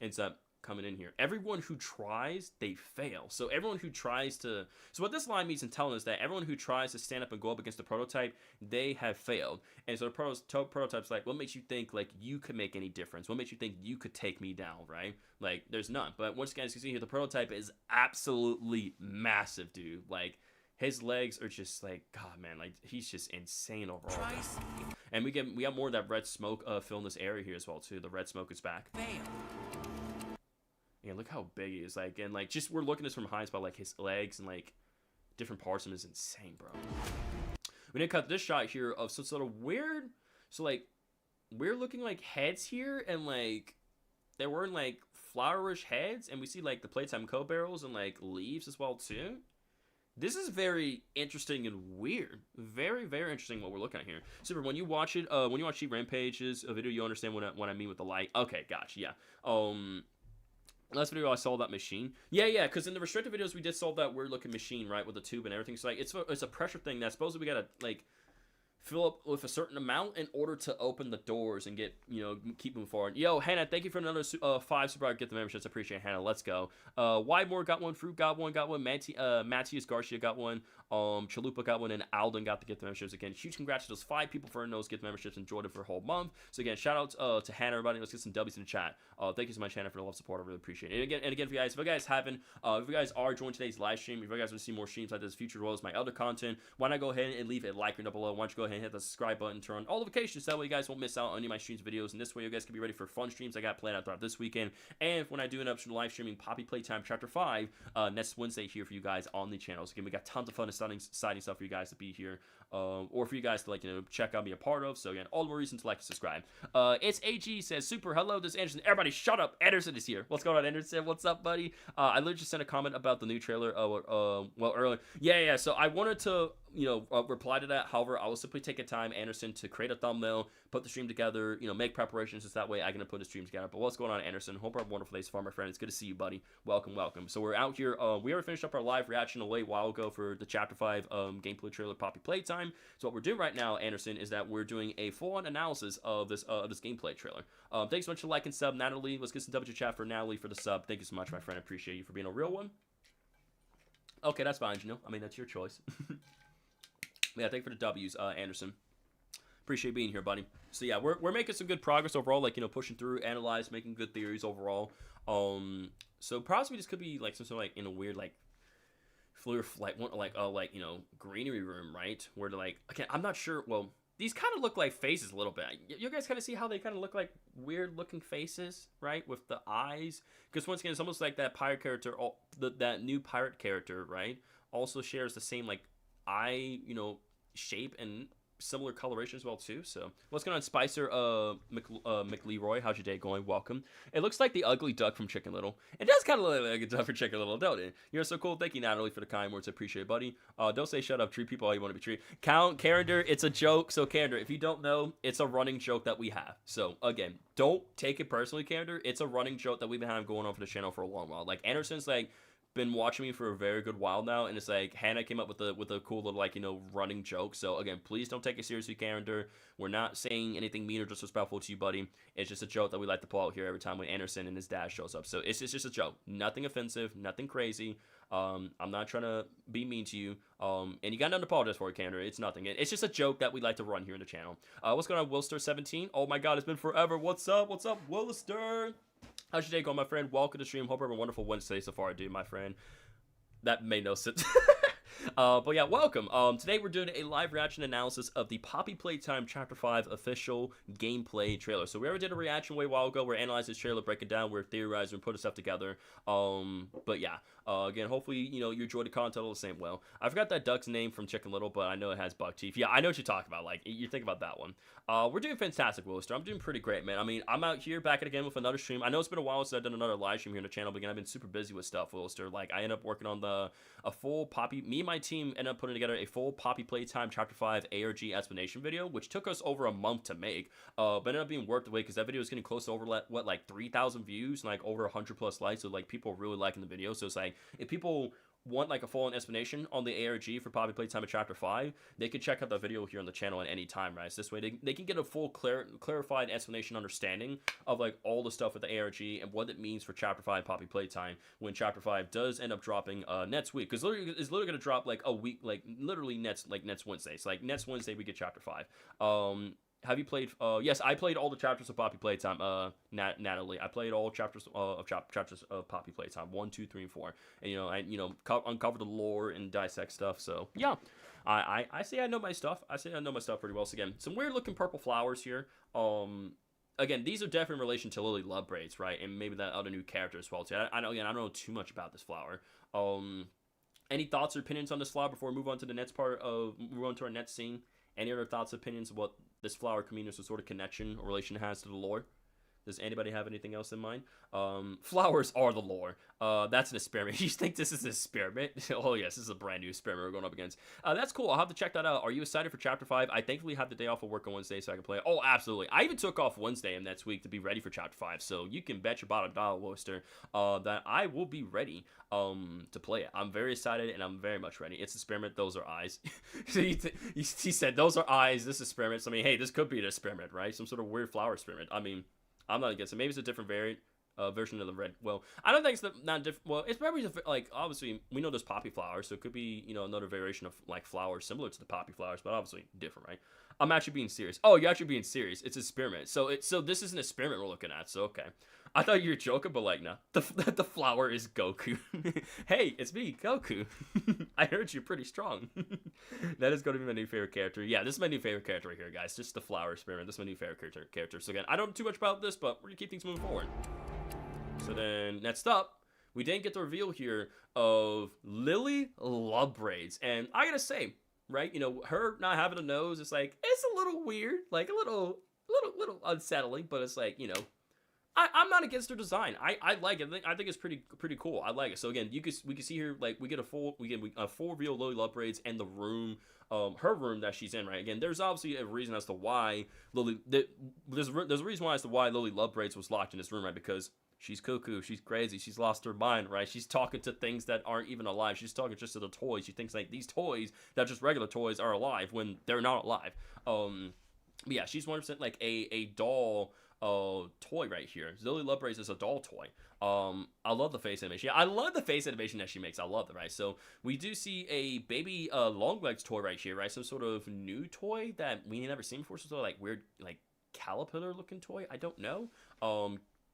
ends up coming in here. Everyone who tries, they fail. So everyone who tries to, so what this line means in telling us that everyone who tries to stand up and go up against the prototype, they have failed. And so the prototype's like, what makes you think like you could make any difference? What makes you think you could take me down, right? Like, there's none. But once again, as you can see here, the prototype is absolutely massive, dude. Like, his legs are just like, God, man, like, he's just insane overall. And we got more of that red smoke fill in this area here as well too. The red smoke is back. Yeah, look how big he is. Like, and like, just we're looking at this from high spot, like his legs and like different parts of him is insane, bro. We did cut this shot here of some sort of weird, so like we're looking like heads here, and like they're wearing like flowerish heads, and we see like the Playtime Coke barrels and like leaves as well too. This is very interesting and weird. Very, very interesting what we're looking at here. Super, when you watch it, when you watch Cheat Rampage's video, you understand what I mean with the light. Okay, gotcha, yeah. Last video I saw that machine. Yeah, because in the restricted videos we did solve that weird looking machine, right, with the tube and everything. So like it's a pressure thing that supposedly we gotta like fill up with a certain amount in order to open the doors and get, you know, keep moving forward. Yo, Hannah, thank you for another 5 super get the memberships. I appreciate it, Hannah. Let's go. Wydmore got one, Fruit got one, Matthias Garcia got one, Chalupa got one, and Alden got the gift memberships. Again, huge congrats to those 5 people for those gift memberships. Enjoyed it for a whole month. So again, shout out to Hannah, everybody. Let's get some W's in the chat. Thank you so much, Hannah, for the love support. I really appreciate it. And again, if you guys haven't, if you guys are joining today's live stream, if you guys want to see more streams like this future, as well as my other content, why not go ahead and leave a like down below? Why don't you go ahead and hit the subscribe button, turn on all notifications, that way you guys won't miss out on any of my streams videos, and this way you guys can be ready for fun streams I got planned out throughout this weekend. And when I do an episode live streaming Poppy Playtime Chapter 5 next Wednesday here for you guys on the channel. So again, we got tons of fun and exciting stuff for you guys to be here, or for you guys to, like, you know, check out, be a part of. So again, all the more reason to like and subscribe. It's AG says, Super, hello, this is Anderson. Everybody shut up, Anderson is here. What's going on, Anderson? What's up, buddy? I literally just sent a comment about the new trailer well earlier. Yeah, so I wanted to, you know, reply to that. However, I will simply take a time, Anderson, to create a thumbnail, put the stream together, you know, make preparations, just that way I can put the stream together. But what's going on, Anderson? Hope you have a wonderful day so far, my friend. It's good to see you, buddy. Welcome. So we're out here. We already finished up our live reaction a late while ago for the Chapter 5 gameplay trailer, Poppy Playtime. So what we're doing right now, Anderson, is that we're doing a full-on analysis of this gameplay trailer. Thanks so much for the like and sub, Natalie. Let's get some W chat for Natalie for the sub. Thank you so much, my friend. I appreciate you for being a real one. Okay, that's fine, you know. I mean, that's your choice. Yeah, thank you for the W's, Anderson. Appreciate being here, buddy. So yeah, we're making some good progress overall, like, you know, pushing through, analyze, making good theories overall. So possibly this could be like some sort of like in a weird like fluid like you know, greenery room, right? Where they're like, okay, I'm not sure. Well, these kind of look like faces a little bit. You guys kind of see how they kind of look like weird looking faces, right? With the eyes, because once again, it's almost like that pirate character, that new pirate character, right? Also shares the same like eye, you know, shape and similar coloration as well too. So what's going on, Spicer McLeroy? How's your day going? Welcome. It looks like the ugly duck from Chicken Little. It does kind of look like a duck from Chicken Little, don't it? You're so cool. Thank you, Natalie, for the kind words. I appreciate it, buddy. Don't say shut up. Treat people how you want to be treated. Carender, it's a joke. So Carender, if you don't know, it's a running joke that we have. So again, don't take it personally, Carender. It's a running joke that we've been having going on for the channel for a long while. Like Anderson's like been watching me for a very good while now, and it's like Hannah came up with a cool little, like, you know, running joke. So again, please don't take it seriously, Carender. We're not saying anything mean or disrespectful to you, buddy. It's just a joke that we like to pull out here every time when Anderson and his dad shows up. So it's just a joke, nothing offensive, nothing crazy. I'm not trying to be mean to you, and you got nothing to apologize for, Canada. It's nothing. It's just a joke that we like to run here in the channel. What's going on, Wilster17? Oh my god, it's been forever. What's up, Wilster? How's your day going, my friend? Welcome to the stream. Hope you're having a wonderful Wednesday so far, dude, my friend. That made no sense. But yeah, welcome. Today we're doing a live reaction analysis of the Poppy Playtime Chapter 5 official gameplay trailer. So we already did a reaction way a while ago. We're analyzing this trailer, break it down, we're theorizing, we're putting stuff together. But yeah, again, hopefully, you know, you enjoyed the content all the same. Well, I forgot that duck's name from Chicken Little, but I know it has buck teeth. Yeah, I know what you're talking about. Like, you think about that one. We're doing fantastic, Willister. I'm doing pretty great, man. I mean, I'm out here back again with another stream. I know it's been a while since I've done another live stream here on the channel, but again, I've been super busy with stuff, Willister. Like, I ended up working on a full Poppy, me and my team ended up putting together a full Poppy Playtime Chapter 5 ARG explanation video, which took us over a month to make, but ended up being worth the wait because that video is getting close to over, what, like 3,000 views and like over 100 plus likes, so like people are really liking the video. So it's like, if people want like a full-on explanation on the ARG for Poppy Playtime of Chapter 5, they can check out the video here on the channel at any time, right? So this way they can get a full clarified explanation understanding of like all the stuff with the ARG and what it means for Chapter 5 Poppy Playtime when Chapter 5 does end up dropping next week, because it's literally going to drop like a week, like literally next Wednesday. So like next Wednesday we get Chapter 5. Have you played? Yes, I played all the chapters of Poppy Playtime. Natalie, I played all chapters chapters of Poppy Playtime 1, 2, 3, and 4. And you know, uncover the lore and dissect stuff. So yeah, I say I know my stuff. I say I know my stuff pretty well. So again, some weird looking purple flowers here. Again, these are definitely in relation to Lily Love Braids, right? And maybe that other new character as well too. I don't know too much about this flower. Any thoughts or opinions on this flower before we move on to the next move on to our next scene? Any other thoughts, opinions of what this flower communicates, what sort of connection or relation it has to the lore? Does anybody have anything else in mind? Flowers are the lore. That's an experiment. You think this is an experiment? Oh yes, this is a brand new experiment we're going up against. That's cool. I'll have to check that out. Are you excited for Chapter 5? I thankfully have the day off of work on Wednesday so I can play it. Oh, absolutely. I even took off Wednesday and next week to be ready for Chapter 5. So you can bet your bottom dollar, Worcester, that I will be ready to play it. I'm very excited and I'm very much ready. It's an experiment. Those are eyes. So he said those are eyes. This experiment. So, I mean, hey, this could be an experiment, right? Some sort of weird flower experiment. I mean, I'm not against it. Maybe it's a different version of the red. Well, I don't think it's not different. Well, it's probably like, obviously we know there's poppy flowers, so it could be, you know, another variation of like flowers similar to the poppy flowers, but obviously different, right? I'm actually being serious. Oh, you're actually being serious. It's an experiment. So this is an experiment we're looking at. So okay, I thought you were joking, but like no, the flower is Goku. Hey, it's me, Goku. I heard you're pretty strong. That is going to be my new favorite character. Yeah, this is my new favorite character right here, guys. Just the flower experiment. This is my new favorite character. So again, I don't know too much about this, but we're gonna keep things moving forward. So then next up, we didn't get the reveal here of Lily Love Braids, and I gotta say, right, you know, her not having a nose, it's like, it's a little weird, like a little unsettling, but it's like, you know, I'm not against her design. I like it. I think it's pretty cool. I like it. So again, we can see here, like, we get a full reveal of Lily Love Braids and the room, her room that she's in, right? Again, there's obviously a reason as to why there's a reason why as to why Lily Love Braids was locked in this room, right? Because she's cuckoo, she's crazy, she's lost her mind, right? She's talking to things that aren't even alive. She's talking just to the toys. She thinks like these toys that are just regular toys are alive when they're not alive. But yeah, she's 100% like a doll toy right here. Lily Love Braids is a doll toy. I love the face animation. Yeah, I love the face animation that she makes. I love it, right? So we do see a baby long legs toy right here, right? Some sort of new toy that we never seen before. Some sort of like weird like caterpillar looking toy. I don't know.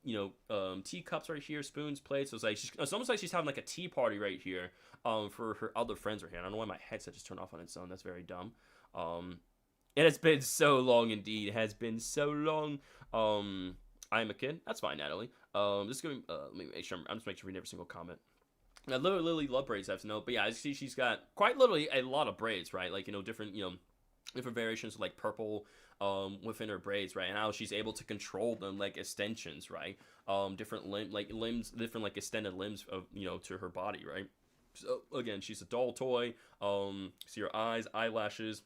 You know, teacups right here, spoons, plates. So it's almost like she's having like a tea party right here for her other friends right here. I don't know why my headset just turned off on its own. That's very dumb. It has been so long indeed. It has been so long. I am a kid. That's fine, Natalie. Just gonna let me make sure. I'm just making sure we read every single comment. Now, Lily Love Braids, I have to know. But yeah, I see she's got quite literally a lot of braids, right? Like, you know, different, you know, different variations of like purple within her braids, right? And how she's able to control them like extensions, right? Different limbs, different like extended limbs of to her body, right? So again, she's a doll toy. See her eyes, eyelashes.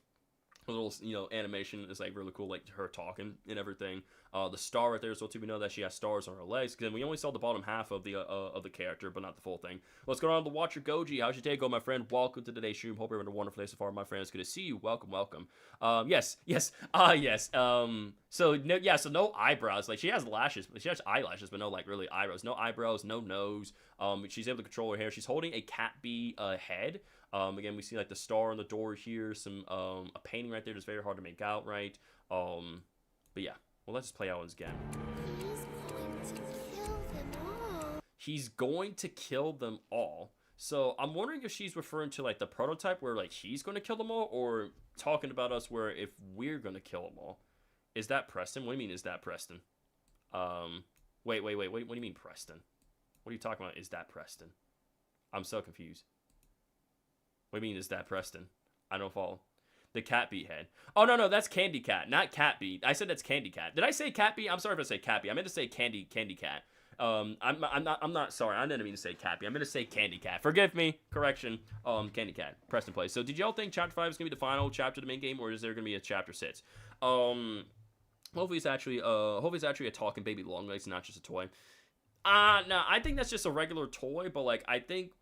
A little animation is like really cool, like her talking and everything. The star right there as well too. We know that she has stars on her legs because we only saw the bottom half of the character, but not the full thing. Let's go on to Watcher Goji. How's your day going, my friend? Welcome to today's stream. Hope you're having a wonderful day so far, my friend. It's good to see you. Welcome. Yes. So no eyebrows. Like she has lashes, she has eyelashes, but no like really eyebrows. No eyebrows, no nose. She's able to control her hair. She's holding a cat bee head. Again, we see like the star on the door here, some a painting right there that's very hard to make out, right? But yeah, well, let's just play out once again. He's going to kill them all. So I'm wondering if she's referring to like the prototype where like he's going to kill them all, or talking about us where if we're going to kill them all. Is that Preston? What do you mean? Is that Preston? Wait. What do you mean, Preston? What are you talking about? Is that Preston? I'm so confused. What do you mean, is that Preston? I don't follow. The cat bee head. Oh, no, that's Candy Cat, not Cat Bee. I said that's Candy Cat. Did I say Cat Bee? I'm sorry if I say Cat Bee. I meant to say Candy Cat. I'm not sorry. I didn't mean to say Cat Bee. I'm going to say Candy Cat. Forgive me. Correction. Candy Cat. Preston plays. So did y'all think Chapter 5 is going to be the final chapter of the main game, or is there going to be a Chapter 6? Hopefully it's actually a talking baby Longlegs, not just a toy. No, I think that's just a regular toy, but like I think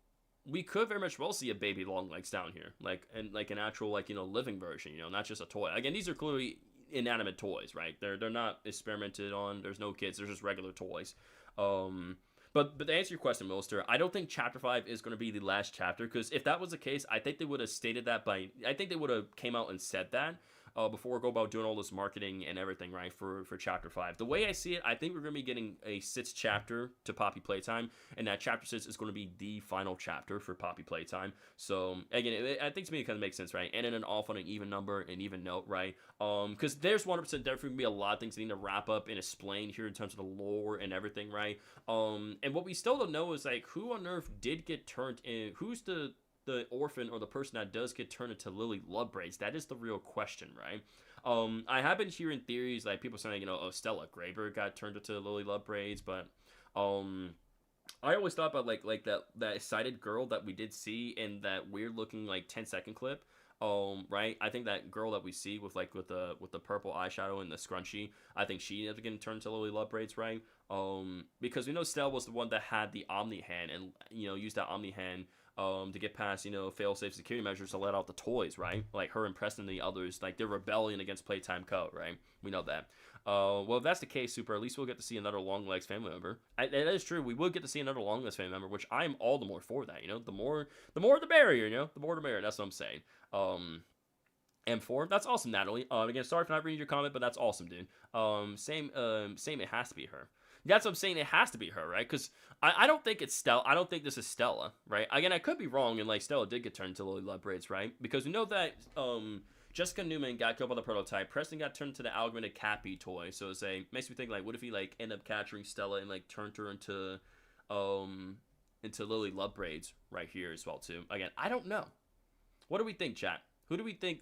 we could very much well see a baby Longlegs down here, like an actual living version, not just a toy. Again, these are clearly inanimate toys, right? They're not experimented on. There's no kids. They're just regular toys. But to answer your question, Milster, I don't think Chapter 5 is going to be the last chapter, because if that was the case, I think they would have stated that I think they would have came out and said that before we go about doing all this marketing and everything, right, for Chapter 5. The way I see it, I think we're going to be getting a 6th chapter to Poppy Playtime, and that Chapter 6 is going to be the final chapter for Poppy Playtime. So, again, I think to me it kind of makes sense, right? And then an off on an even number, an even note, right? Because there's 100% definitely going to be a lot of things that need to wrap up and explain here in terms of the lore and everything, right? And what we still don't know is, like, who on Earth did get turned in? Who's the orphan or the person that does get turned into Lily Lovebraids? That is the real question, right? I have been hearing theories like people saying, Stella Graber got turned into Lily Lovebraids, but I always thought about like that excited girl that we did see in that weird looking like 10-second clip. Right? I think that girl that we see with the purple eyeshadow and the scrunchie, I think she ended up getting turned to Lily Lovebraids, right? Because we know Stella was the one that had the Omni hand and used that Omni hand to get past, fail-safe security measures to let out the toys, right? Like her and Preston and the others, like they're rebelling against Playtime Co., right? We know that. Well, if that's the case, Super, at least we'll get to see another Longlegs family member. That is true. We will get to see another Longlegs family member, which I'm all the more for that, The more the merrier, The more the merrier. That's what I'm saying. M4, that's awesome, Natalie. Again, sorry for not reading your comment, but that's awesome, dude. Same, it has to be her. That's what I'm saying. It has to be her, right? Because I don't think it's Stella. I don't think this is Stella, right? Again, I could be wrong, and like Stella did get turned into Lily Lovebraids, right? Because we know that Jessica Newman got killed by the prototype. Preston got turned into the augmented cat bee toy. So makes me think like, what if he like end up capturing Stella and like turned her into Lily Lovebraids right here as well too? Again, I don't know. What do we think, chat? Who do we think?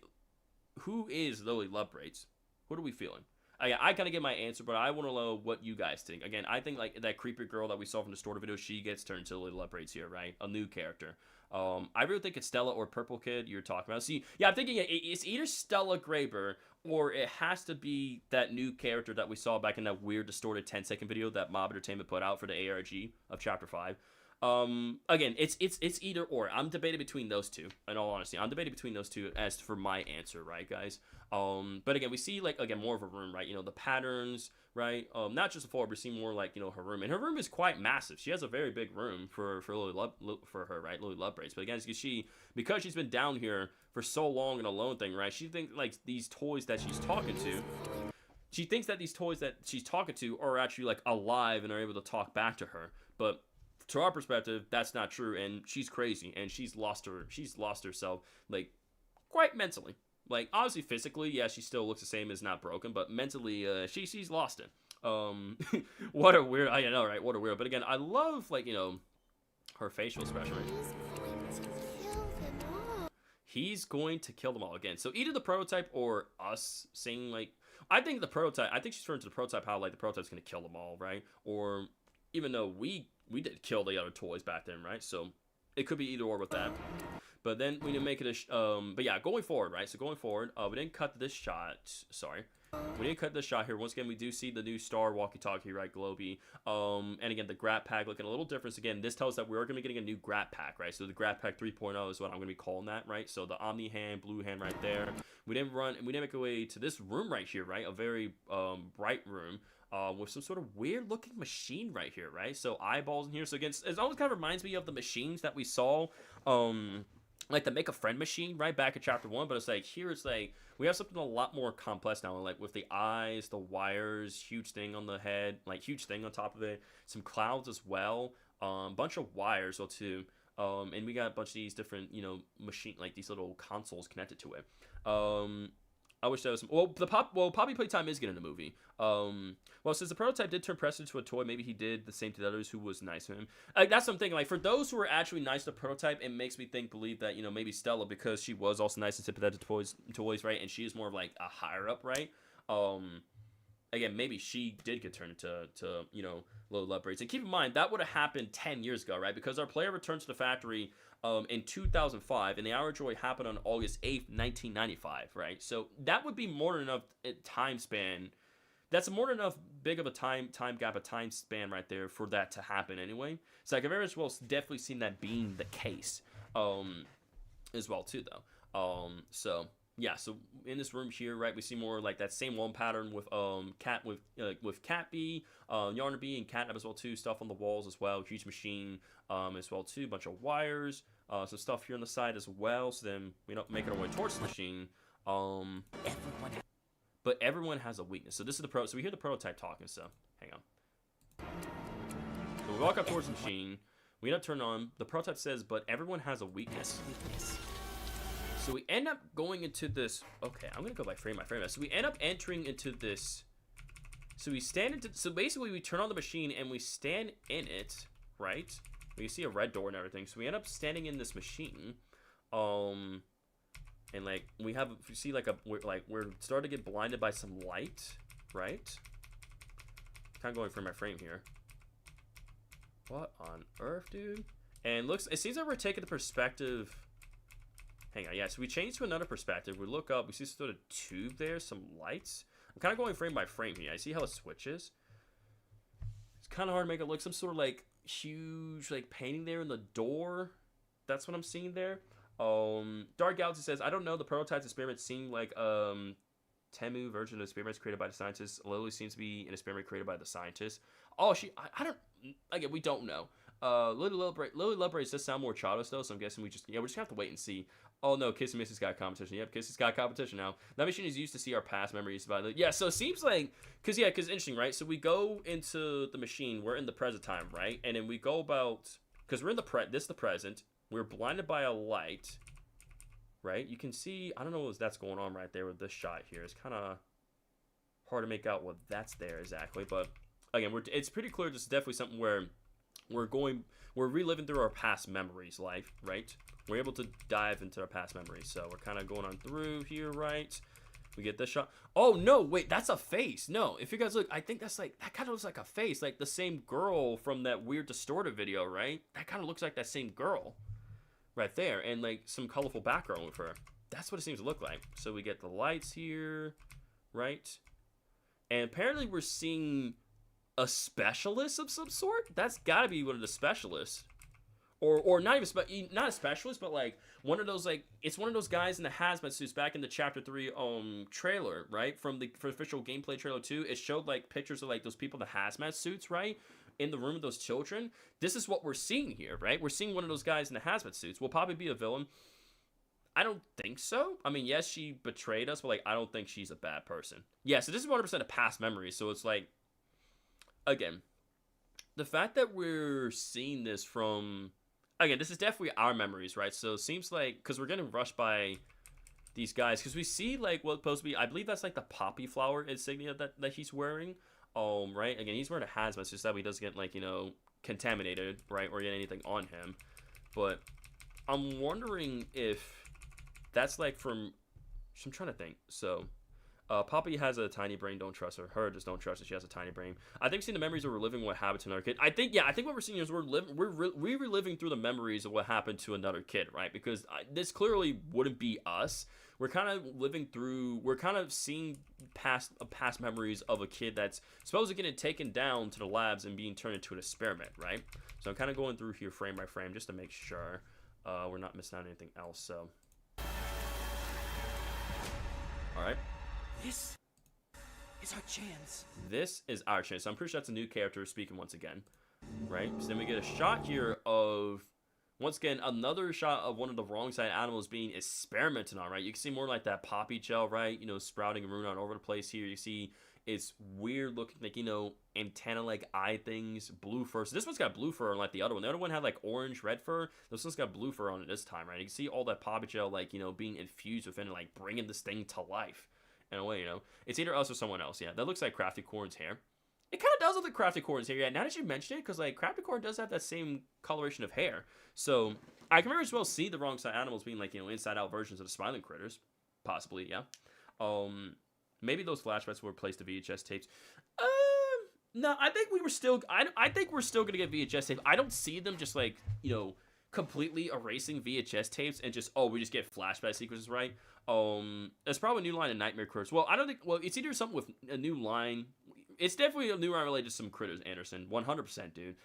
Who is Lily Lovebraids? What are we feeling? I kind of get my answer, but I want to know what you guys think. Again, I think like that creepy girl that we saw from the store video, she gets turned into Lily Lovebraids here, right? A new character. I really think it's Stella or Purple Kid you're talking about. See, yeah, I'm thinking it's either Stella Graber or it has to be that new character that we saw back in that weird distorted 10-second video that Mob Entertainment put out for the ARG of Chapter 5. Again, it's either or. I'm debating between those two. In all honesty, I'm debating between those two as for my answer, right, guys? But again, we see like again more of a room, right? The patterns, right? Not just the floor, but we see more like her room, and her room is quite massive. She has a very big room for her, right? Lily Lovebraids. But again, because she's been down here for so long in a lone thing, right? She thinks like these toys that she's talking to. She thinks that these toys that she's talking to are actually like alive and are able to talk back to her, but to our perspective, that's not true, and she's crazy, and she's lost herself, like, quite mentally. Like, obviously, physically, yeah, she still looks the same as not broken, but mentally, she's lost it. What a weird, I know, right? What a weird, but again, I love, like, her facial expression, right? he's going to kill them all again. So either the prototype or us saying like, I think the prototype, I think she's referring to the prototype how like the prototype's going to kill them all, right? Or even though we did kill the other toys back then, right? So it could be either or with that. But then we didn't make it but yeah, going forward, right? So going forward, we didn't cut this shot. Sorry. We didn't cut this shot here. Once again, we do see the new Star walkie-talkie, right? Globy. And again, the Grat Pack looking a little different. Again, this tells us that we're going to be getting a new Grat Pack, right? So the Grat Pack 3.0 is what I'm going to be calling that, right? So the Omni hand, blue hand right there. We didn't make our way to this room right here, right? A very bright room. With some sort of weird looking machine right here, right? So eyeballs in here. So again, it always kind of reminds me of the machines that we saw, like the Make a Friend machine, right? Back in chapter 1. But it's like, here it's like, we have something a lot more complex now, like with the eyes, the wires, huge thing on the head, like huge thing on top of it, some clouds as well, bunch of wires or too, and we got a bunch of these different, you know, machine, like these little consoles connected to it. I wish that was Poppy Playtime is getting a movie. Well, since the prototype did turn Preston into a toy, maybe he did the same to the others who was nice to him. Like, that's something, like, for those who were actually nice to the prototype, it makes me believe that, you know, maybe Stella, because she was also nice and sympathetic to toys, right? And she is more of, like, a higher up, right? Again, maybe she did get turned into you know, low love braids. And keep in mind, that would have happened 10 years ago, right? Because our player returned to the factory in 2005, and the Hour Joy happened on August 8th, 1995, right? So that would be more than enough time span. That's more than enough big of a time gap, a time span right there for that to happen anyway. So I could very well definitely seen that being the case as well too, though. So yeah, so in this room here, right, we see more like that same wall pattern with Catbee, Yarnaby, and Catnap as well too. Stuff on the walls as well, huge machine as well too, bunch of wires, some stuff here on the side as well. So then we don't make our way towards the machine. But everyone has a weakness. So this is the so we hear the prototype talking. So hang on. So we walk up towards the machine. We end up turning on. The prototype says, "But everyone has a weakness." So we end up going into this. Okay, I'm gonna go by frame by frame. So we end up entering into this. So we stand into. So basically, we turn on the machine and we stand in it, right? We see a red door and everything. So we end up standing in this machine, and like we see like we're starting to get blinded by some light, right? Kind of going frame by frame here. What on earth, dude? And it seems like we're taking the perspective. Hang on, yeah, so we change to another perspective. We look up, we see sort of tube there, some lights. I'm kind of going frame by frame here. I see how it switches. It's kind of hard to make it look. Some sort of like huge like painting there in the door. That's what I'm seeing there. Dark Galaxy says, I don't know, the prototype's experiment seemed like Temu version of experiments created by the scientists. Lily seems to be an experiment created by the scientists. Oh, I don't, again, we don't know. Lily Lovebrace does sound more childish though, so I'm guessing we're just gonna have to wait and see. Oh no, Kiss and Missy's got competition. Yep, Kiss has got competition now. That machine is used to see our past memories. Yeah, so it seems like, cause interesting, right? So we go into the machine, we're in the present time, right? And then we go about, cause we're in this is the present. We're blinded by a light, right? You can see, I don't know what that's going on right there with this shot here. It's kind of hard to make out what that's there exactly, but again, it's pretty clear. This is definitely something where we're reliving through our past memories, right? We're able to dive into our past memories. So we're kind of going on through here, right? We get this shot. Oh, no, wait, that's a face. No, if you guys look, I think that kind of looks like a face, like the same girl from that weird distorted video, right? That kind of looks like that same girl right there, and like some colorful background with her. That's what it seems to look like. So we get the lights here, right? And apparently we're seeing a specialist of some sort. That's got to be one of the specialists, or not even not a specialist, but like one of those, like it's one of those guys in the hazmat suits back in the chapter 3 trailer, right? For official gameplay trailer 2, it showed like pictures of like those people in the hazmat suits, right? In the room with those children. This is what we're seeing here, right? We're seeing one of those guys in the hazmat suits. Will Poppy be a villain? I don't think so. I mean, yes, she betrayed us, but like I don't think she's a bad person. Yeah, so this is 100% a past memory. So it's like, again, the fact that we're seeing this from, again, this is definitely our memories, right? So it seems like, because we're getting rushed by these guys, because we see like what's supposed to be, I believe that's like the poppy flower insignia that he's wearing. Right? Again, he's wearing a hazmat suit so that he doesn't get, like, you know, contaminated, right? Or get anything on him. But I'm wondering if that's like from, I'm trying to think. So, Poppy has a tiny brain. Don't trust her. Her, just don't trust her. She has a tiny brain. I think seeing the memories of reliving what happened to another kid. I think what we're seeing is we're reliving through the memories of what happened to another kid, right? Because this clearly wouldn't be us. We're kind of living through. We're kind of seeing past memories of a kid that's supposed to get taken down to the labs and being turned into an experiment, right? So I'm kind of going through here frame by frame just to make sure we're not missing out on anything else. So, all right. This is our chance. This is our chance. So I'm pretty sure that's a new character speaking once again, right? So then we get a shot here of, once again, another shot of one of the wrong side animals being experimented on, right? You can see more like that poppy gel, right? You know, sprouting and rooting all over the place here. You see it's weird looking, like, you know, antenna-like eye things, blue fur. So this one's got blue fur unlike the other one. The other one had like orange, red fur. This one's got blue fur on it this time, right? You can see all that poppy gel, like, you know, being infused within it, like bringing this thing to life. In a way, you know, it's either us or someone else. Yeah, that looks like Crafty Corn's hair. It kind of does look like Crafty Corn's hair. Yeah, now that you mention it, because like Crafty Corn does have that same coloration of hair, so I can very well see the wrong side animals being like, you know, inside out versions of the smiling critters, possibly. Yeah. Maybe those flashbacks will replace the VHS tapes. No, I think we were still. I think we're still gonna get VHS tapes. I don't see them just like, you know, completely erasing VHS tapes and just, we just get flashback sequences, right? It's probably a new line of Nightmare Critters. Well, I don't think, it's either something with a new line. It's definitely a new line related to some critters, Anderson. 100%, dude.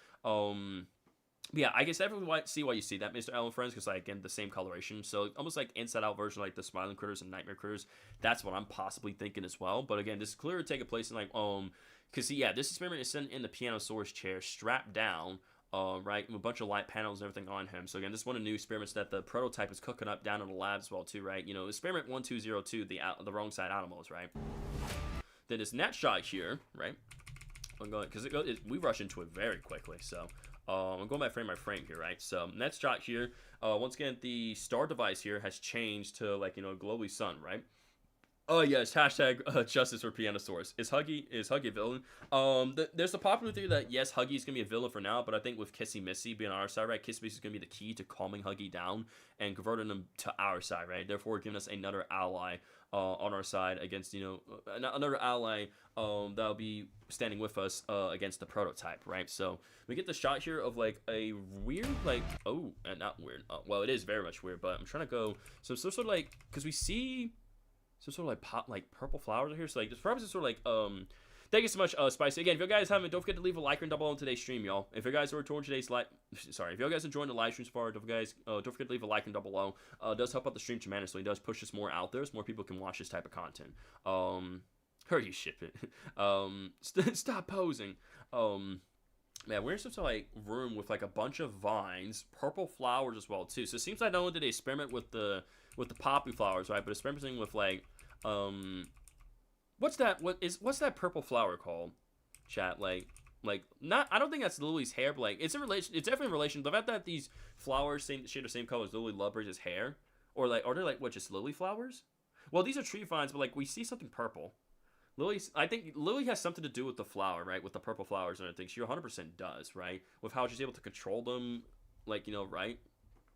Yeah, I guess definitely see why you see that, Mr. Allen Friends, because, like, again, the same coloration. So, almost like inside-out version, like the Smiling Critters and Nightmare Critters. That's what I'm possibly thinking as well. But, again, this is clearly taking place in, like, because, see, yeah, this experiment is sitting in the Pianosaurus chair, strapped down, right, with a bunch of light panels and everything on him. So again, this is one of the new experiments that the prototype is cooking up down in the lab as well too, right? You know, experiment 1202, the wrong side animals, right? Then this net shot here, right? I'm going, because we rush into it very quickly. So I'm going by frame here, right? So net shot here. Once again, the star device here has changed to like, you know, glowy sun, right? Oh yes, hashtag justice for Pianosaurus. Is Huggy a villain? There's a popular theory that yes, Huggy's gonna be a villain for now, but I think with Kissy Missy being on our side, right, Kissy Missy is gonna be the key to calming Huggy down and converting him to our side, right? Therefore, giving us another ally on our side against, you know, another ally that'll be standing with us against the prototype, right? So we get the shot here of like a weird, like, not weird. Well, it is very much weird, but I'm trying to go some sort of like, because we see some sort of like purple flowers here. So like this probably sort of like thank you so much, Spicy. Again, if you guys haven't, don't forget to leave a like and double on today's stream, y'all. If you guys are enjoying today's if you guys enjoying the live stream so far, don't forget to leave a like and double below. It does help out the stream tremendously. It does push us more out there so more people can watch this type of content. Heard you ship it. Stop posing. Man, we're in such a like room with like a bunch of vines, purple flowers as well too. So it seems like not only did they experiment with the poppy flowers, right, but experimenting with like what's that purple flower called? Chat, like not, I don't think that's Lily's hair, but like it's definitely in relation. The fact that these flowers shade the same color as Lily Lovebridge's hair, or they're like what, just lily flowers? Well, these are tree vines, but like we see something purple. I think Lily has something to do with the flower, right? With the purple flowers and everything. She 100% does, right? With how she's able to control them, like, you know, right?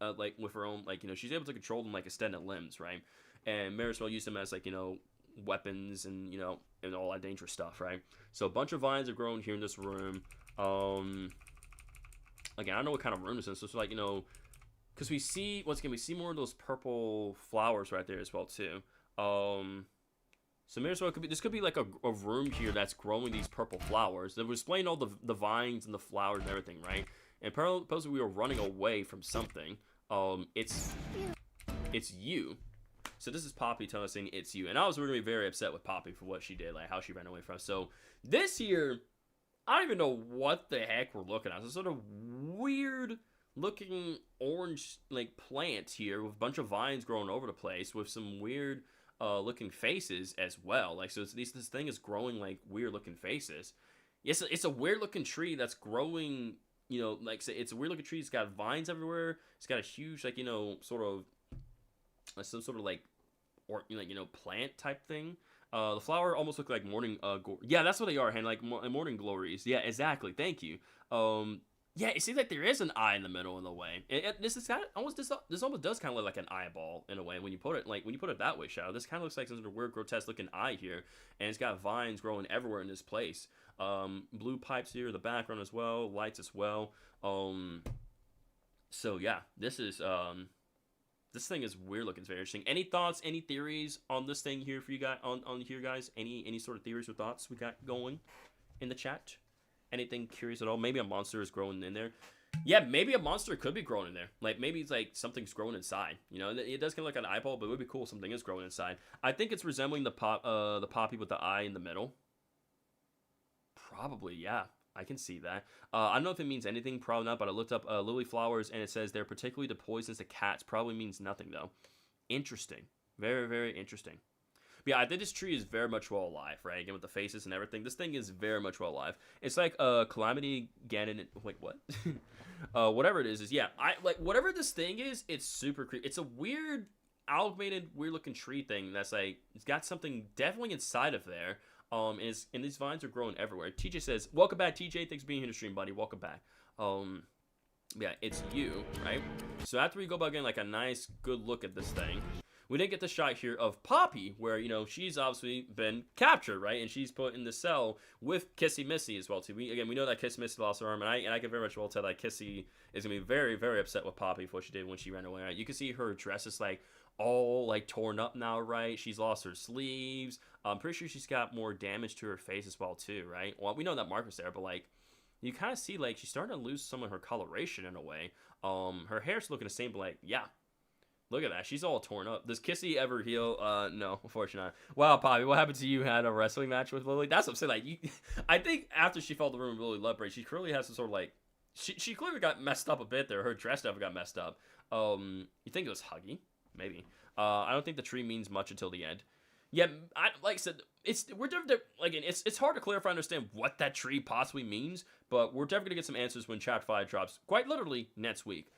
Like with her own, like, you know, she's able to control them like extended limbs, right? And Marisol used them as like, you know, weapons and, you know, and all that dangerous stuff, right? So a bunch of vines are growing here in this room. Again, I don't know what kind of room this is. So it's like, you know, because we see, once again, we see more of those purple flowers right there as well too. So Marisol, this could be like a room here that's growing these purple flowers. That was displaying all the vines and the flowers and everything, right? And supposedly we were running away from something. It's you. So this is Poppy telling us saying it's you. And I was really very upset with Poppy for what she did, like how she ran away from us. So this here, I don't even know what the heck we're looking at. It's a sort of weird looking orange like plant here with a bunch of vines growing over the place with some weird looking faces as well. Like, so this thing is growing like weird looking faces. Yes, it's a weird looking tree that's growing, you know, like it's a weird looking tree. It's got vines everywhere. It's got a huge, like, you know, sort of some sort of like, or like, you know, plant type thing. The flower almost look like morning yeah, that's what they are, and like morning glories. Yeah, exactly. Thank you. Yeah, it seems like there is an eye in the middle in a way. This is kind of almost this almost does kind of look like an eyeball in a way when you put it that way, Shadow. This kind of looks like some sort of weird, grotesque looking eye here, and it's got vines growing everywhere in this place. Blue pipes here in the background as well, lights as well. So yeah, this thing is weird looking. It's very interesting. Any thoughts? Any theories on this thing here for you guys? On here, guys? Any sort of theories or thoughts we got going in the chat? Anything curious at all? Maybe a monster is growing in there. Yeah, maybe a monster could be growing in there. Like, maybe it's like something's growing inside. You know, it does kind of look like an eyeball, but it would be cool if something is growing inside. I think it's resembling the Poppy with the eye in the middle. Probably, yeah. I can see that. I don't know if it means anything. Probably not, but I looked up lily flowers, and it says they're particularly to poisonous to cats. Probably means nothing, though. Interesting. Very, very interesting. But yeah, I think this tree is very much well alive, right? Again, with the faces and everything. This thing is very much well alive. It's like Calamity Ganon. Wait, what? Whatever it is yeah. Whatever this thing is, it's super creepy. It's a weird, amalgamated, weird-looking tree thing that's like, it's got something definitely inside of there. And these vines are growing everywhere. TJ says, welcome back, TJ. Thanks for being here to stream, buddy. Welcome back. Yeah, it's you, right? So after we go back in, like, a nice, good look at this thing, we didn't get the shot here of Poppy, where, you know, she's obviously been captured, right? And she's put in the cell with Kissy Missy as well, too. We know that Kissy Missy lost her arm, and I can very much well tell that Kissy is going to be very, very upset with Poppy for what she did when she ran away, right? You can see her dress is, like, all, like, torn up now, right? She's lost her sleeves. I'm pretty sure she's got more damage to her face as well, too, right? Well, we know that mark was there, but, like, you kind of see, like, she's starting to lose some of her coloration in a way. Her hair's looking the same, but, like, yeah. Look at that. She's all torn up. Does Kissy ever heal? No, unfortunately not. Wow, Poppy, what happened to you? Had a wrestling match with Lily? That's what I'm saying. Like, I think after she felt the room really love break, she clearly has some sort of, like, she clearly got messed up a bit there. Her dress never got messed up. You think it was Huggy? Maybe. I don't think the tree means much until the end. Yeah, like I said, it's hard to clarify and understand what that tree possibly means, but we're definitely gonna get some answers when Chapter 5 drops, quite literally next week.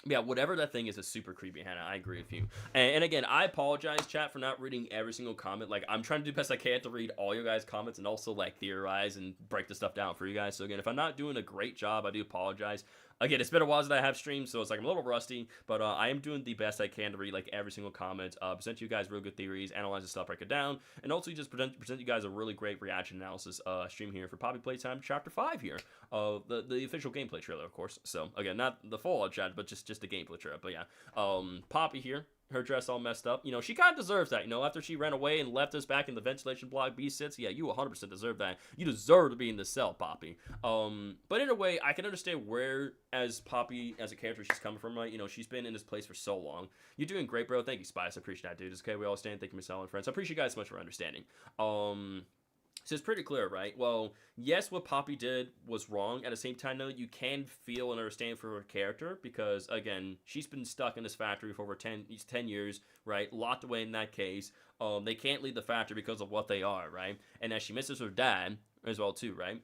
Yeah, whatever that thing is super creepy, Hannah. I agree with you. And again, I apologize, chat, for not reading every single comment. Like, I'm trying to do the best I can to read all your guys' comments and also, like, theorize and break the stuff down for you guys. So, again, if I'm not doing a great job, I do apologize. Again, it's been a while since I have streamed, so it's like I'm a little rusty, but I am doing the best I can to read, like, every single comment, present you guys real good theories, analyze the stuff, break it down, and also just present you guys a really great reaction analysis stream here for Poppy Playtime Chapter 5 here. The official gameplay trailer, of course. So, again, not the full chat, but just the gameplay trailer. But yeah, Poppy here. Her dress all messed up. You know, she kind of deserves that. You know, after she ran away and left us back in the ventilation block B6, yeah, you 100% deserve that. You deserve to be in the cell, Poppy. But in a way, I can understand where, as Poppy, as a character, she's coming from, right? You know, she's been in this place for so long. You're doing great, bro. Thank you, Spice. I appreciate that, dude. It's okay. We all stand. Thank you, Miss Ellen, friends. I appreciate you guys so much for understanding. So it's pretty clear, right? Well, yes, what Poppy did was wrong. At the same time, though, you can feel and understand for her character because, again, she's been stuck in this factory for over 10 years, right? Locked away in that case. They can't leave the factory because of what they are, right? And as she misses her dad as well, too, right?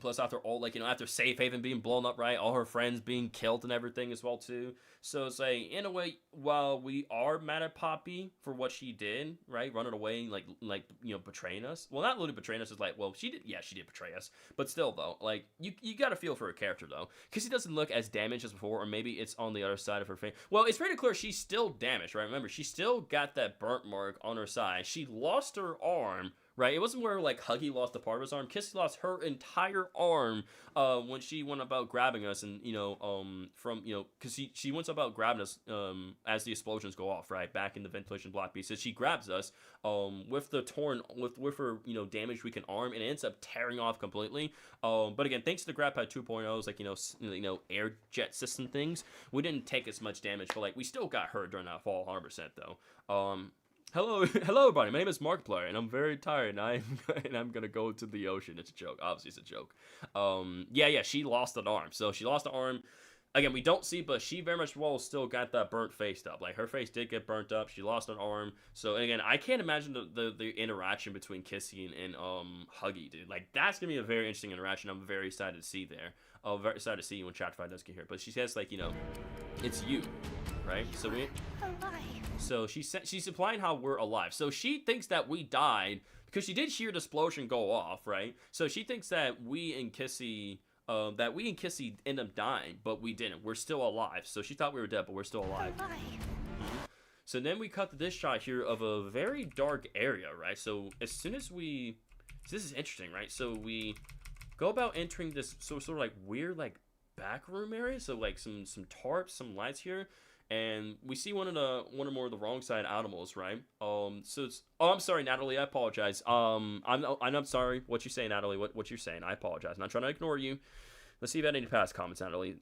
Plus, after all, like, you know, after Safe Haven being blown up, right? All her friends being killed and everything as well, too. So it's like, in a way, while we are mad at Poppy for what she did, right? Running away, like, you know, betraying us. Well, not literally betraying us. It's like, well, she did betray us. But still, though, like, you gotta feel for her character, though. Because she doesn't look as damaged as before, or maybe it's on the other side of her face. Well, it's pretty clear she's still damaged, right? Remember, she still got that burnt mark on her side. She lost her arm, right? It wasn't where, like, Huggy lost a part of his arm. Kissy lost her entire arm when she went about grabbing us and, you know, from, you know, because she went about grabbing us as the explosions go off, right? Back in the ventilation block B. So she grabs us with the with her, you know, damaged weakened arm, and it ends up tearing off completely. But again, thanks to the grab pad 2.0's, like, you know, air jet system things, we didn't take as much damage, but, like, we still got hurt during that fall 100%, though. Hello, everybody. My name is Markiplier, and I'm very tired, and I'm gonna go to the ocean. It's a joke. Obviously, it's a joke. Yeah, she lost an arm. So she lost an arm. Again, we don't see, but she very much well still got that burnt face up. Like, her face did get burnt up. She lost an arm. So, again, I can't imagine the interaction between Kissy and Huggy, dude. Like, that's gonna be a very interesting interaction. I'm very excited to see there. I'm very excited to see when Chapter 5 does get here. But she says, like, you know, it's you, right? So we... Alive. So she's implying how we're alive. So she thinks that we died because she did hear the explosion go off, right? So she thinks that we and Kissy end up dying, but we didn't. We're still alive. So she thought we were dead, but we're still alive. So then we cut to this shot here of a very dark area, right? So as soon as we, so this is interesting, right? So we go about entering this sort of like weird like back room area. So like some tarps, some lights here, and we see one or more of the wrong side animals, right? So it's, oh, I'm sorry, Natalie, I apologize. I'm sorry. What you say, Natalie? What you're saying? I apologize. I'm not trying to ignore you. Let's see if I have any past comments, Natalie.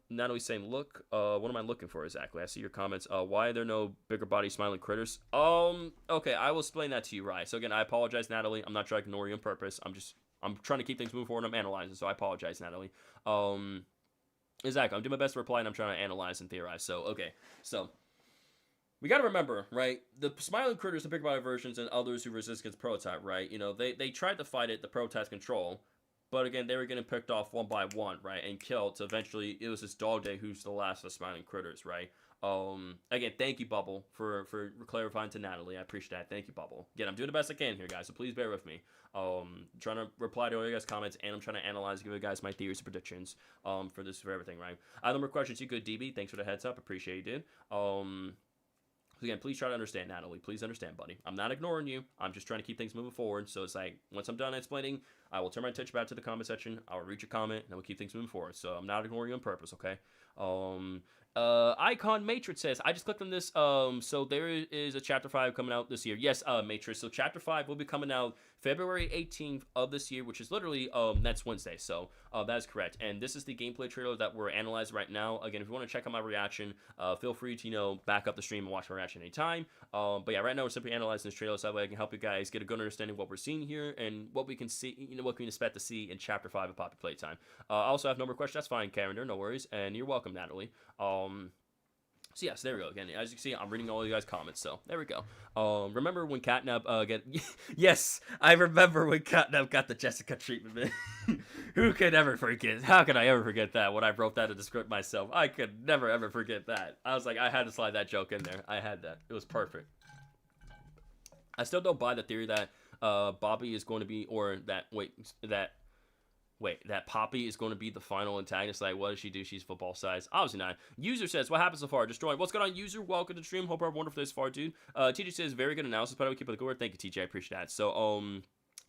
Natalie's saying, look, what am I looking for exactly? I see your comments. Why are there no bigger body smiling critters? Okay, I will explain that to you, right? So again, I apologize, Natalie. I'm not trying to ignore you on purpose. I'm trying to keep things moving forward and I'm analyzing, so I apologize, Natalie. Exactly, I'm doing my best to reply and I'm trying to analyze and theorize. So, okay, so we got to remember, right, the smiling critters, the big body versions, and others who resist against prototype, right, you know, they tried to fight it, the prototype's control, but again, they were getting picked off one by one, right, and killed, so eventually it was this Dog Day who's the last of the smiling critters, right. Again, thank you, Bubble, for clarifying to Natalie. I appreciate that. Thank you, Bubble. Again, I'm doing the best I can here, guys, so please bear with me. Trying to reply to all you guys' comments, and I'm trying to analyze, give you guys my theories and predictions, for everything, right? I have no more questions. You good, DB? Thanks for the heads up. Appreciate you, dude. Again, please try to understand, Natalie. Please understand, buddy. I'm not ignoring you. I'm just trying to keep things moving forward. So it's like, once I'm done explaining, I will turn my attention back to the comment section. I will read your comment, and we'll keep things moving forward. So I'm not ignoring you on purpose, okay? Icon Matrix says, I just clicked on this, so there is a Chapter 5 coming out this year. Yes, Matrix, so Chapter 5 will be coming out February 18th of this year, which is literally, next Wednesday, so, that is correct, and this is the gameplay trailer that we're analyzing right now. Again, if you want to check out my reaction, feel free to, you know, back up the stream and watch my reaction anytime, but yeah, right now we're simply analyzing this trailer, so that way I can help you guys get a good understanding of what we're seeing here, and what we can see, you know, what we can expect to see in Chapter 5 of Poppy Playtime. I also have no more questions, that's fine, Karen, no worries, and you're welcome, Natalie. So yes, there we go. Again, as you can see, I'm reading all you guys' comments, so there we go. Remember when Catnap yes, I remember when Catnap got the Jessica treatment, man. Who could ever forget? How could I ever forget that when I wrote that in the script myself? I could never ever forget that. I was like, I had to slide that joke in there. I had that. It was perfect. I still don't buy the theory that Bobby is going to be, or that that Poppy is going to be the final antagonist. Like, what does she do? She's football size. Obviously not. User says, what happened so far? Destroying. What's going on, User? Welcome to the stream. Hope you're wonderful this far, dude. TJ says, very good analysis. By the way, keep it good. Thank you, TJ. I appreciate that. So,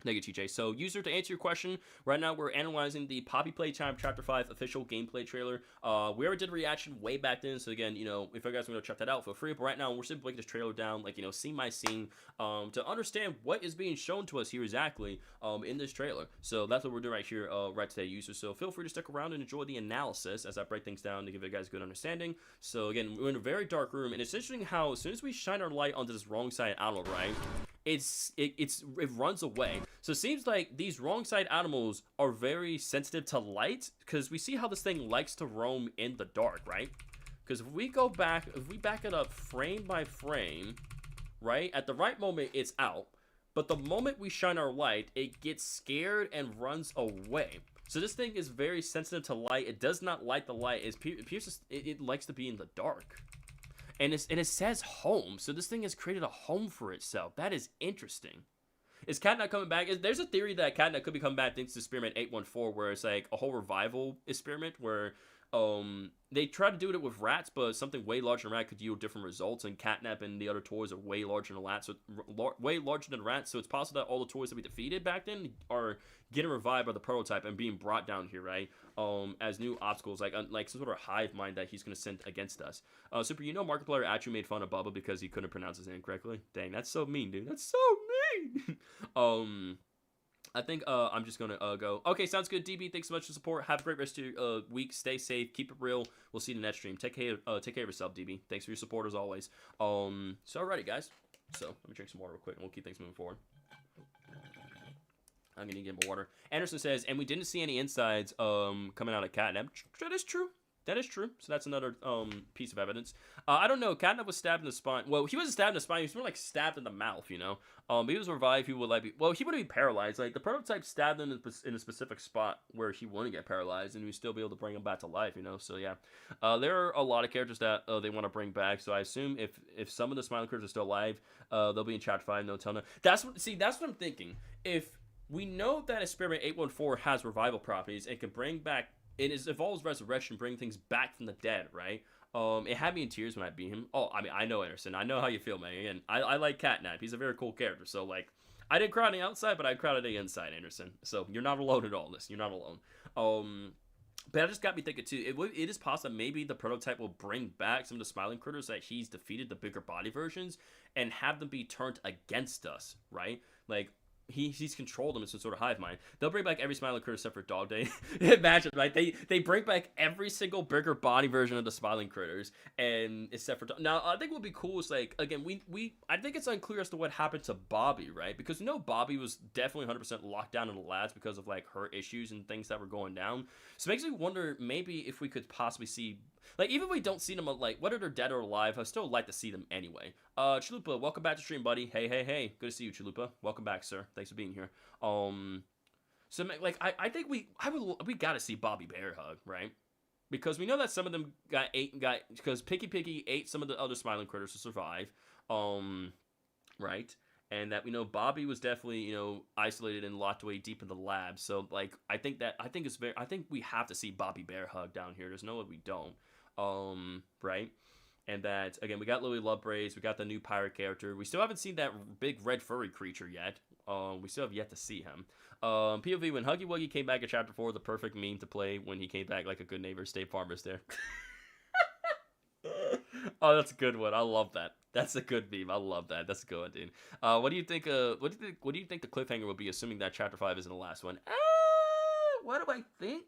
thank you, TJ. So, User, to answer your question, right now we're analyzing the Poppy Playtime Chapter 5 official gameplay trailer. We already did a reaction way back then, so again, you know, if you guys want to check that out, feel free. But right now, we're simply breaking this trailer down, like, you know, scene by scene, to understand what is being shown to us here exactly, in this trailer. So that's what we're doing right here, right today, User. So feel free to stick around and enjoy the analysis as I break things down to give you guys a good understanding. So again, we're in a very dark room, and it's interesting how as soon as we shine our light onto this wrong side animal, right, it runs away. So it seems like these wrong side animals are very sensitive to light, because we see how this thing likes to roam in the dark, right? Because if we back it up frame by frame, right, at the right moment it's out, but the moment we shine our light, it gets scared and runs away. So this thing is very sensitive to light. It does not like the light. It likes to be in the dark. And it says home, so this thing has created a home for itself. That is interesting. Is Catnap coming back? There's a theory that Catnap could be coming back thanks to Experiment 814, where it's like a whole revival experiment where they try to do it with rats, but something way larger than rat could yield different results, and Catnap and the other toys are way larger than rats, so it's possible that all the toys that we defeated back then are getting revived by the prototype and being brought down here, right? As new obstacles, like some sort of hive mind that he's going to send against us. Super, you know, Markiplier actually made fun of Bubba because he couldn't pronounce his name correctly. Dang, that's so mean, dude. That's so mean. I think I'm just gonna go. Okay, sounds good, DB. Thanks so much for the support. Have a great rest of your week. Stay safe. Keep it real. We'll see you in the next stream. Take care of yourself, DB. Thanks for your support as always. So alrighty, guys. So let me drink some water real quick, and we'll keep things moving forward. I'm gonna get more water. Anderson says, and we didn't see any insides coming out of Catnap. That is true. That is true. So that's another piece of evidence. I don't know. Catnap was stabbed in the spine. Well, he wasn't stabbed in the spine. He was more like stabbed in the mouth, you know. But he was revived. He would like be. Well, he wouldn't be paralyzed. Like the prototype stabbed him in a specific spot where he wouldn't get paralyzed, and we'd still be able to bring him back to life, you know. So yeah, there are a lot of characters that they want to bring back. So I assume if some of the smiling critters are still alive, they'll be in Chapter 5. No telling. That's what I'm thinking. If we know that Experiment 814 has revival properties and can bring back. It involves resurrection, bring things back from the dead, right? It had me in tears when I beat him. Oh, I mean, I know, Anderson. I know how you feel, man. Again, I like Catnap. He's a very cool character. So, like, I didn't cry on the outside, but I cried on the inside, Anderson. So, you're not alone at all this. You're not alone. But that just got me thinking, too. It is possible maybe the prototype will bring back some of the smiling critters that he's defeated, the bigger body versions, and have them be turned against us, right? Like, he's controlled them in some sort of hive mind. They'll bring back every smiling critter except for Dog Day. Imagine, right? They bring back every single bigger body version of the smiling critters, and except for now, I think what would be cool is like again, I think it's unclear as to what happened to Bobby, right? Because Bobby was definitely 100% locked down in the labs because of like her issues and things that were going down. So it makes me wonder maybe if we could possibly see. Like, even if we don't see them, like, whether they're dead or alive, I'd still like to see them anyway. Chalupa, welcome back to stream, buddy. Hey. Good to see you, Chalupa. Welcome back, sir. Thanks for being here. So, like, I think we gotta see Bobby Bear Hug, right? Because we know that some of them because Picky Piggy ate some of the other smiling critters to survive, right? And that we know Bobby was definitely, isolated and locked away deep in the lab. So, like, I think we have to see Bobby Bear Hug down here. There's no way we don't. Right? And that, again, we got Lily Lovebrace, we got the new pirate character. We still haven't seen that big red furry creature yet. We still have yet to see him. POV, when Huggy Wuggy came back in Chapter 4, the perfect meme to play when he came back like a good neighbor. State Farmers there. Oh, that's a good one. I love that. That's a good meme. I love that. That's a good one, dude. What do you think? What do you think the cliffhanger will be, assuming that Chapter 5 isn't the last one? What do I think?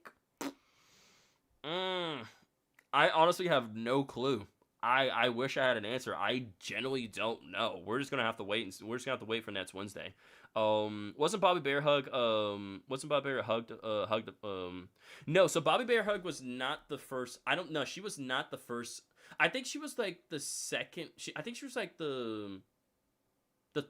I honestly have no clue. I wish I had an answer. I genuinely don't know. We're just gonna have to wait, and we're just gonna have to wait for next Wednesday. Wasn't Bobby Bear Hug? Wasn't Bobby Bear hugged? No. So Bobby Bear Hug was not the first. I don't know. She was not the first. I think she was like the second. I think she was like the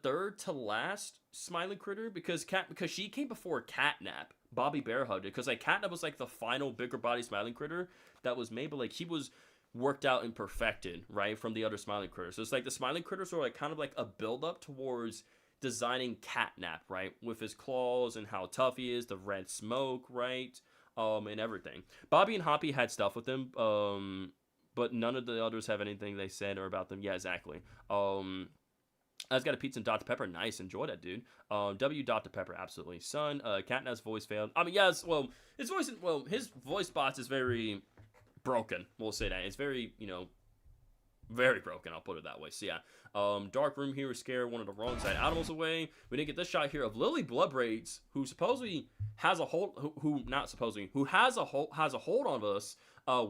third to last smiling critter because she came before Catnap. Bobby Bear Hug did, because like Catnap was like the final bigger body smiling critter that was made, but like he was worked out and perfected, right, from the other smiling critters. So it's like the smiling critters are like kind of like a build up towards designing Catnap, right, with his claws and how tough he is, the red smoke, right, and everything. Bobby and Hoppy had stuff with them, but none of the others have anything they said or about them. Yeah, exactly. I just got a pizza and Dr. Pepper. Nice. Enjoy that, dude. W. Dr. Pepper. Absolutely. Son, Catnap's voice failed. I mean, yes, well, his voice box is very broken. We'll say that. It's very, very broken. I'll put it that way. So, yeah. Dark room here is scared one of the wrong side animals away. We didn't get this shot here of Lily Bloodbraids, who supposedly has a hold, who has a hold on us,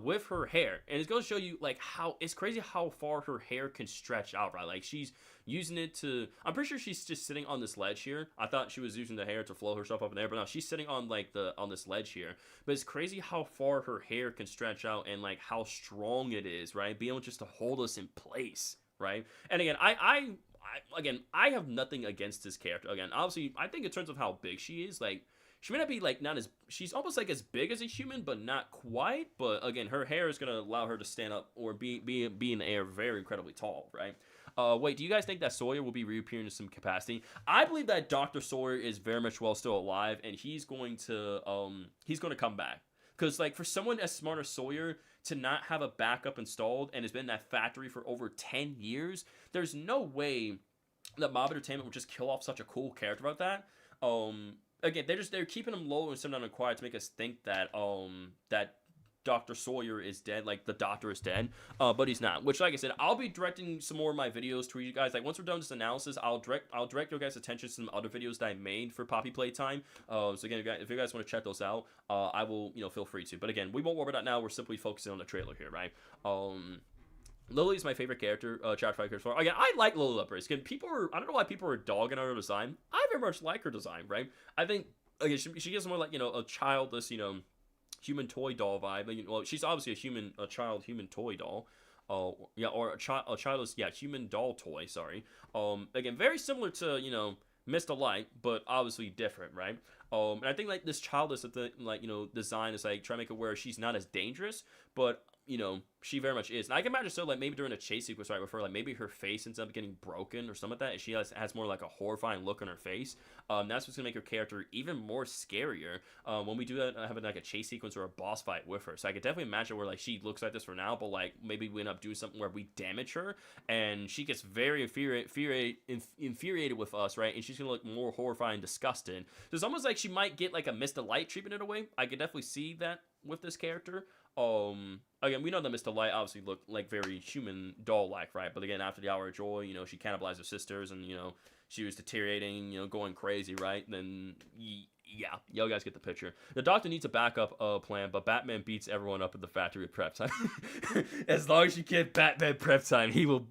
with her hair. And it's going to show you, like, how, it's crazy how far her hair can stretch out, right? Like, she's using it to, I'm pretty sure she's just sitting on this ledge here. I thought she was using the hair to float herself up in the air, but no, she's sitting on, like, on this ledge here. But it's crazy how far her hair can stretch out and, like, how strong it is, right? Being able just to hold us in place, right? And again, I have nothing against this character. Again, obviously, I think in terms of how big she is, like, she may not be, like, she's almost, like, as big as a human, but not quite. But, again, her hair is going to allow her to stand up or be in the air very incredibly tall, right? Wait, do you guys think that Sawyer will be reappearing in some capacity? I believe that Dr. Sawyer is very much still alive, and he's going to come back. Because, like, for someone as smart as Sawyer to not have a backup installed and has been in that factory for over 10 years, there's no way that Mob Entertainment would just kill off such a cool character about that. Again, they're keeping him low and sitting down quiet to make us think that that Dr. Sawyer is dead, like the doctor is dead, but he's not. Which, like I said, I'll be directing some more of my videos to you guys. Like, once we're done with this analysis, I'll direct your guys' attention to some other videos that I made for Poppy Playtime. So again, if you guys want to check those out, I will, feel free to. But again, we won't worry about that now. We're simply focusing on the trailer here, right? Lily's my favorite character, Chapter 5 character 4. Again, I like Lily Lovebrace. Again, I don't know why people are dogging on her design. I very much like her design, right? I think, again, she gives more like, a childless, human toy doll vibe. Like, well, she's obviously a child human toy doll. Yeah, or a childless, yeah, human doll toy. Sorry. Again, very similar to Mr. Light, but obviously different, right? And I think like this childless, like design is like trying to make it where she's not as dangerous, but she very much is. And I can imagine so like maybe during a chase sequence, right, with her, like maybe her face ends up getting broken or something like that, and she has more like a horrifying look on her face. That's what's gonna make her character even more scarier when we do that, having like a chase sequence or a boss fight with her. So I could definitely imagine where like she looks like this for now, but like maybe we end up doing something where we damage her and she gets very infuriated with us, right? And she's gonna look more horrifying and disgusting. So it's almost like she might get like a Mr. Light treatment in a way. I could definitely see that with this character. Again, we know that Mr. Light obviously looked like very human doll-like, right? But again, after the Hour of Joy, she cannibalized her sisters, and she was deteriorating, going crazy, right? Then yeah, y'all guys get the picture. The Doctor needs a backup plan, but Batman beats everyone up at the factory at prep time. As long as you get Batman prep time, he'll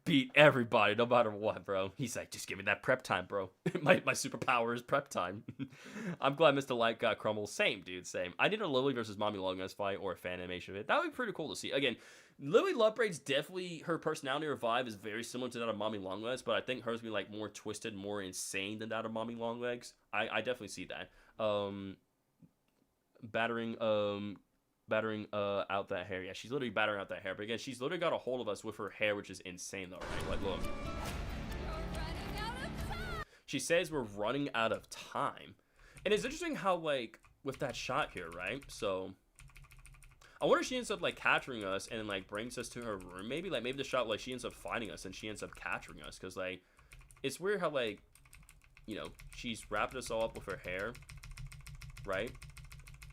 beat everybody, no matter what, bro. He's like, just give me that prep time, bro. my superpower is prep time. I'm glad Mr. Light got crumbled. Same, dude, same. I did a Lily versus Mommy Long fight or a fan animation of it. That would be pretty cool to see. Again, Lily Lovebraid's definitely, her personality or vibe is very similar to that of Mommy Longlegs, but I think hers would be like more twisted, more insane than that of Mommy Longlegs. I definitely see that. Battering out that hair. Yeah, she's literally battering out that hair. But again, she's literally got a hold of us with her hair, which is insane though, right? Like, look. She says we're running out of time. And it's interesting how, like, with that shot here, right? So I wonder if she ends up like capturing us and like brings us to her room. Maybe the shot like she ends up finding us and she ends up capturing us, because like it's weird how like she's wrapping us all up with her hair, right?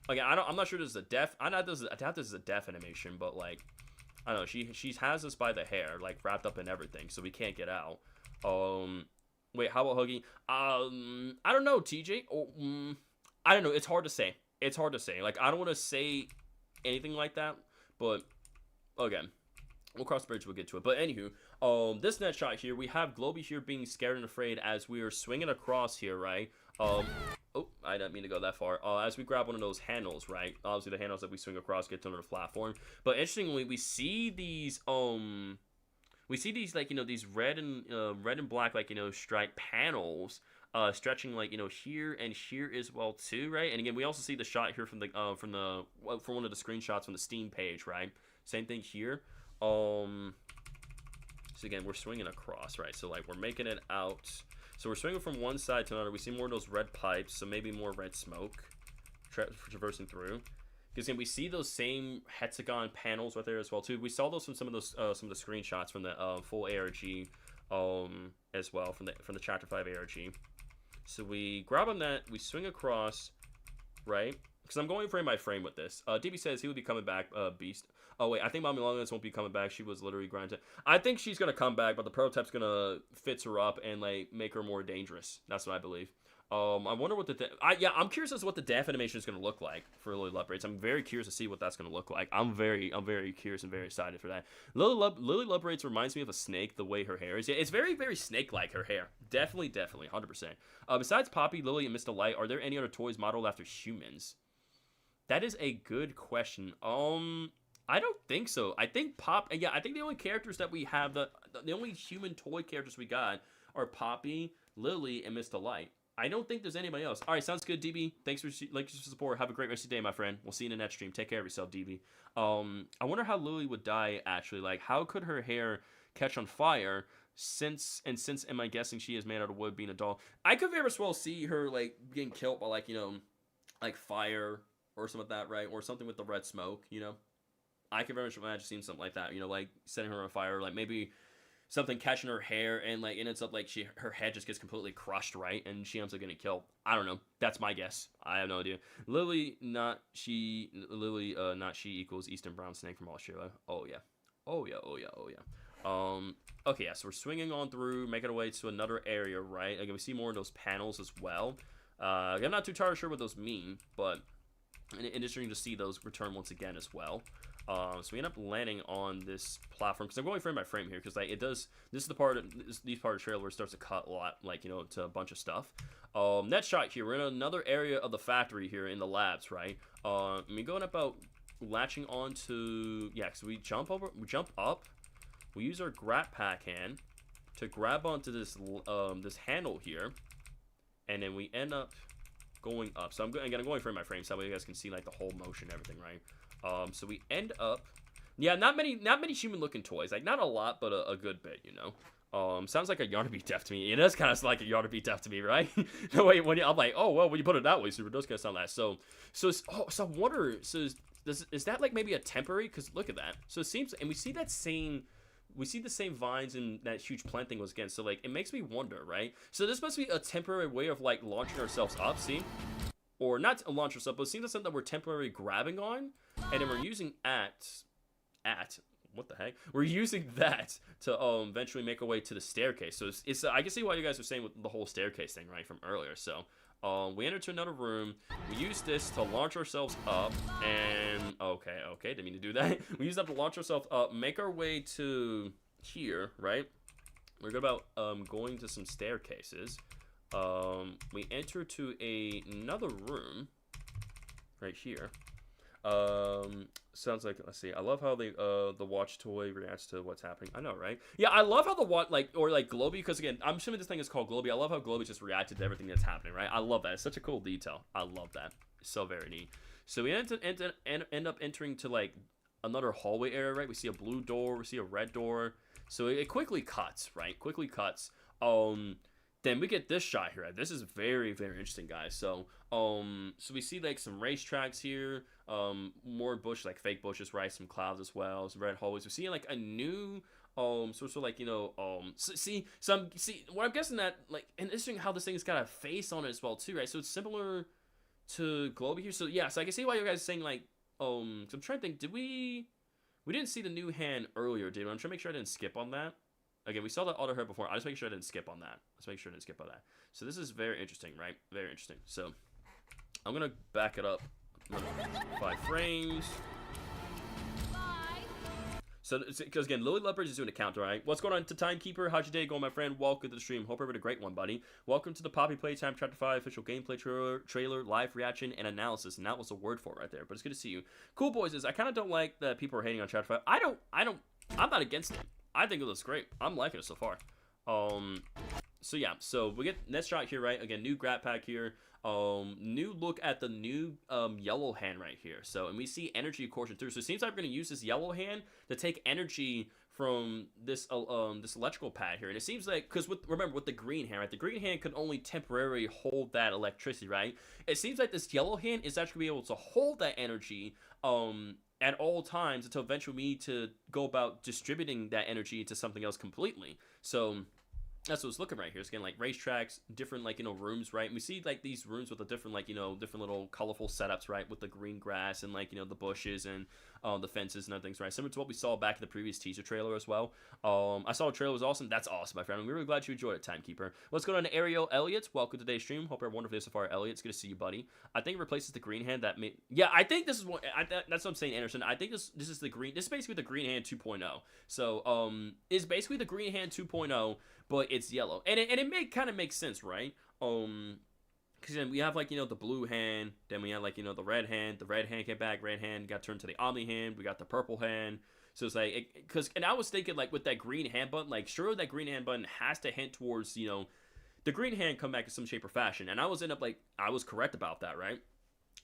Like I'm not sure this is a deaf. I doubt this is a deaf animation, but like I don't know. She has us by the hair, like wrapped up in everything, so we can't get out. Wait, how about hugging? I don't know, TJ. I don't know. It's hard to say. Like I don't want to say anything like that, but again, we'll cross the bridge, we'll get to it. But anywho, this next shot here, we have Globy here being scared and afraid as we are swinging across here, right? Oh, I didn't mean to go that far. As we grab one of those handles, right? Obviously the handles that we swing across get to another platform. But interestingly, we see these like these red and black like striped panels stretching like here and here as well too, right? And again, we also see the shot here from one of the screenshots from the Steam page, right? Same thing here. So again, we're swinging across, right? So like we're making it out. So we're swinging from one side to another. We see more of those red pipes, so maybe more red smoke traversing through. Because again, we see those same hexagon panels right there as well too. We saw those from some of the screenshots from the full ARG as well from the Chapter 5 ARG. So we grab on that, we swing across, right? Because I'm going frame by frame with this. DB says he will be coming back, Beast. Oh, wait, I think Mommy Longlegs won't be coming back. She was literally grinding. I think she's going to come back, but the prototype's going to fix her up and, like, make her more dangerous. That's what I believe. I wonder what I'm curious as to what the death animation is going to look like for Lily Lovebraids. I'm very curious to see what that's going to look like. I'm very curious and very excited for that. Lily Lovebraids reminds me of a snake, the way her hair is. Yeah, it's very, very snake-like, her hair. Definitely, 100%. Besides Poppy, Lily, and Mr. Light, are there any other toys modeled after humans? That is a good question. I don't think so. I think I think the only characters that we have, the only human toy characters we got are Poppy, Lily, and Mr. Light. I don't think there's anybody else. All right, sounds good, DB. Thanks for support. Have a great rest of your day, my friend. We'll see you in the next stream. Take care of yourself, DB. I wonder how Lily would die, actually. Like, how could her hair catch on fire since am I guessing she is made out of wood, being a doll? I could very well see her, like, getting killed by, like, like fire or something like that, right? Or something with the red smoke, I could very much imagine seeing something like that, like, setting her on fire, like, maybe something catching her hair and like it ends up like her head just gets completely crushed, right? And she ends up getting killed. I don't know. That's my guess. I have no idea. Lily not she equals Eastern Brown Snake from Australia. Oh yeah. Okay, yeah, so we're swinging on through, making our way to another area, right? Again, we see more of those panels as well. I'm not too entirely sure what those mean, but And interesting to see those return once again as well. So we end up landing on this platform because I'm going frame by frame here because like it does. This is the part of these part of the trailer where it starts to cut a lot, like to a bunch of stuff. Next shot here, we're in another area of the factory here in the labs, right? And we going about latching onto so we jump up, we use our grab pack hand to grab onto this this handle here, and then we end up going up. So I'm going frame by frame so that way you guys can see like the whole motion and everything, right? So we end up, not many human looking toys, like not a lot, but a good bit, sounds like a Yarnaby Def to me. It does kind of like a Yarnaby Def to me, right? No way, I'm like, oh well, when you put it that way, Super, it does kind of sound like that. So I wonder, is that like maybe a temporary? Because look at that. So it seems, and we see the same vines in that huge plant thing was again. So like it makes me wonder, right? So this must be a temporary way of like launching ourselves up. See, or not launch ourselves, but it seems like something that we're temporarily grabbing on, and then we're using what the heck? We're using that to eventually make our way to the staircase. So it's I can see why you guys were saying with the whole staircase thing, right, from earlier. So we enter to another room. We use this to launch ourselves up, and okay, didn't mean to do that. We use that to launch ourselves up, make our way to here, right? We're good about going to some staircases. We enter to another room right here. Sounds like, let's see, I love how the watch toy reacts to what's happening. I know, right? Yeah, I love how the watch, like Globey, because again, I'm assuming this thing is called Globey. I love how Globey just reacted to everything that's happening, right? I love that. It's such a cool detail. I love that. It's so very neat. So we end up entering to like another hallway area, right? We see a blue door, we see a red door. So it quickly cuts, right? Quickly cuts. Then we get this shot here. Right? This is very, very interesting, guys. So we see like some racetracks here, more bush, like fake bushes, right? Some clouds as well, some red hallways. We're seeing like a new, sort of like see what I'm guessing that like, and interesting how this thing's got a face on it as well too, right? So it's similar to Globey here. So yeah, so I can see why you guys are saying like, so I'm trying to think, we didn't see the new hand earlier, did we? I'm trying to make sure I didn't skip on that. Again, we saw that other hair before. I just make sure I didn't skip on that. So this is very interesting, right? Very interesting. So I'm gonna back it up 5 frames. So because again, Lily Leopard is doing a count, right? What's going on to Timekeeper? How's your day going, my friend? Welcome to the stream. Hope you're having a great one, buddy. Welcome to the Poppy Playtime Chapter 5 official gameplay trailer, live reaction, and analysis. And that was a word for it right there. But it's good to see you. Cool boys is I kind of don't like that people are hating on Chapter 5. I'm not against it. I think it looks great. I'm liking it so far. So yeah, so we get next shot here, right? Again, new grab pack here. New look at the new yellow hand right here. So, and we see energy coursing through. So it seems like we're gonna use this yellow hand to take energy from this this electrical pad here. And it seems like, because remember with the green hand, right? The green hand could only temporarily hold that electricity, right? It seems like this yellow hand is actually able to hold that energy at all times until eventually we need to go about distributing that energy to something else completely. So that's what it's looking right here. It's again like racetracks, different like rooms, right? And we see like these rooms with the different like different little colorful setups, right? With the green grass and like the bushes and the fences and other things, right? Similar to what we saw back in the previous teaser trailer as well. I saw the trailer was awesome. That's awesome, my friend. I'm really glad you enjoyed it, Timekeeper. What's going on, Ariel Elliott? Welcome to today's stream. Hope you're wonderful so far, Elliott. It's good to see you, buddy. I think it replaces the green hand that made. Yeah, I think this is what. That's what I'm saying, Anderson. I think this is the green. This is basically the green hand 2.0. So it's basically the green hand 2.0, but it's yellow, and it kind of makes sense, right? Because then we have like the blue hand, then we have like the red hand. The red hand came back, red hand got turned to the Omni hand. We got the purple hand. So it's like and I was thinking like with that green hand button, like sure that green hand button has to hint towards the green hand come back in some shape or fashion, and I was correct about that, right?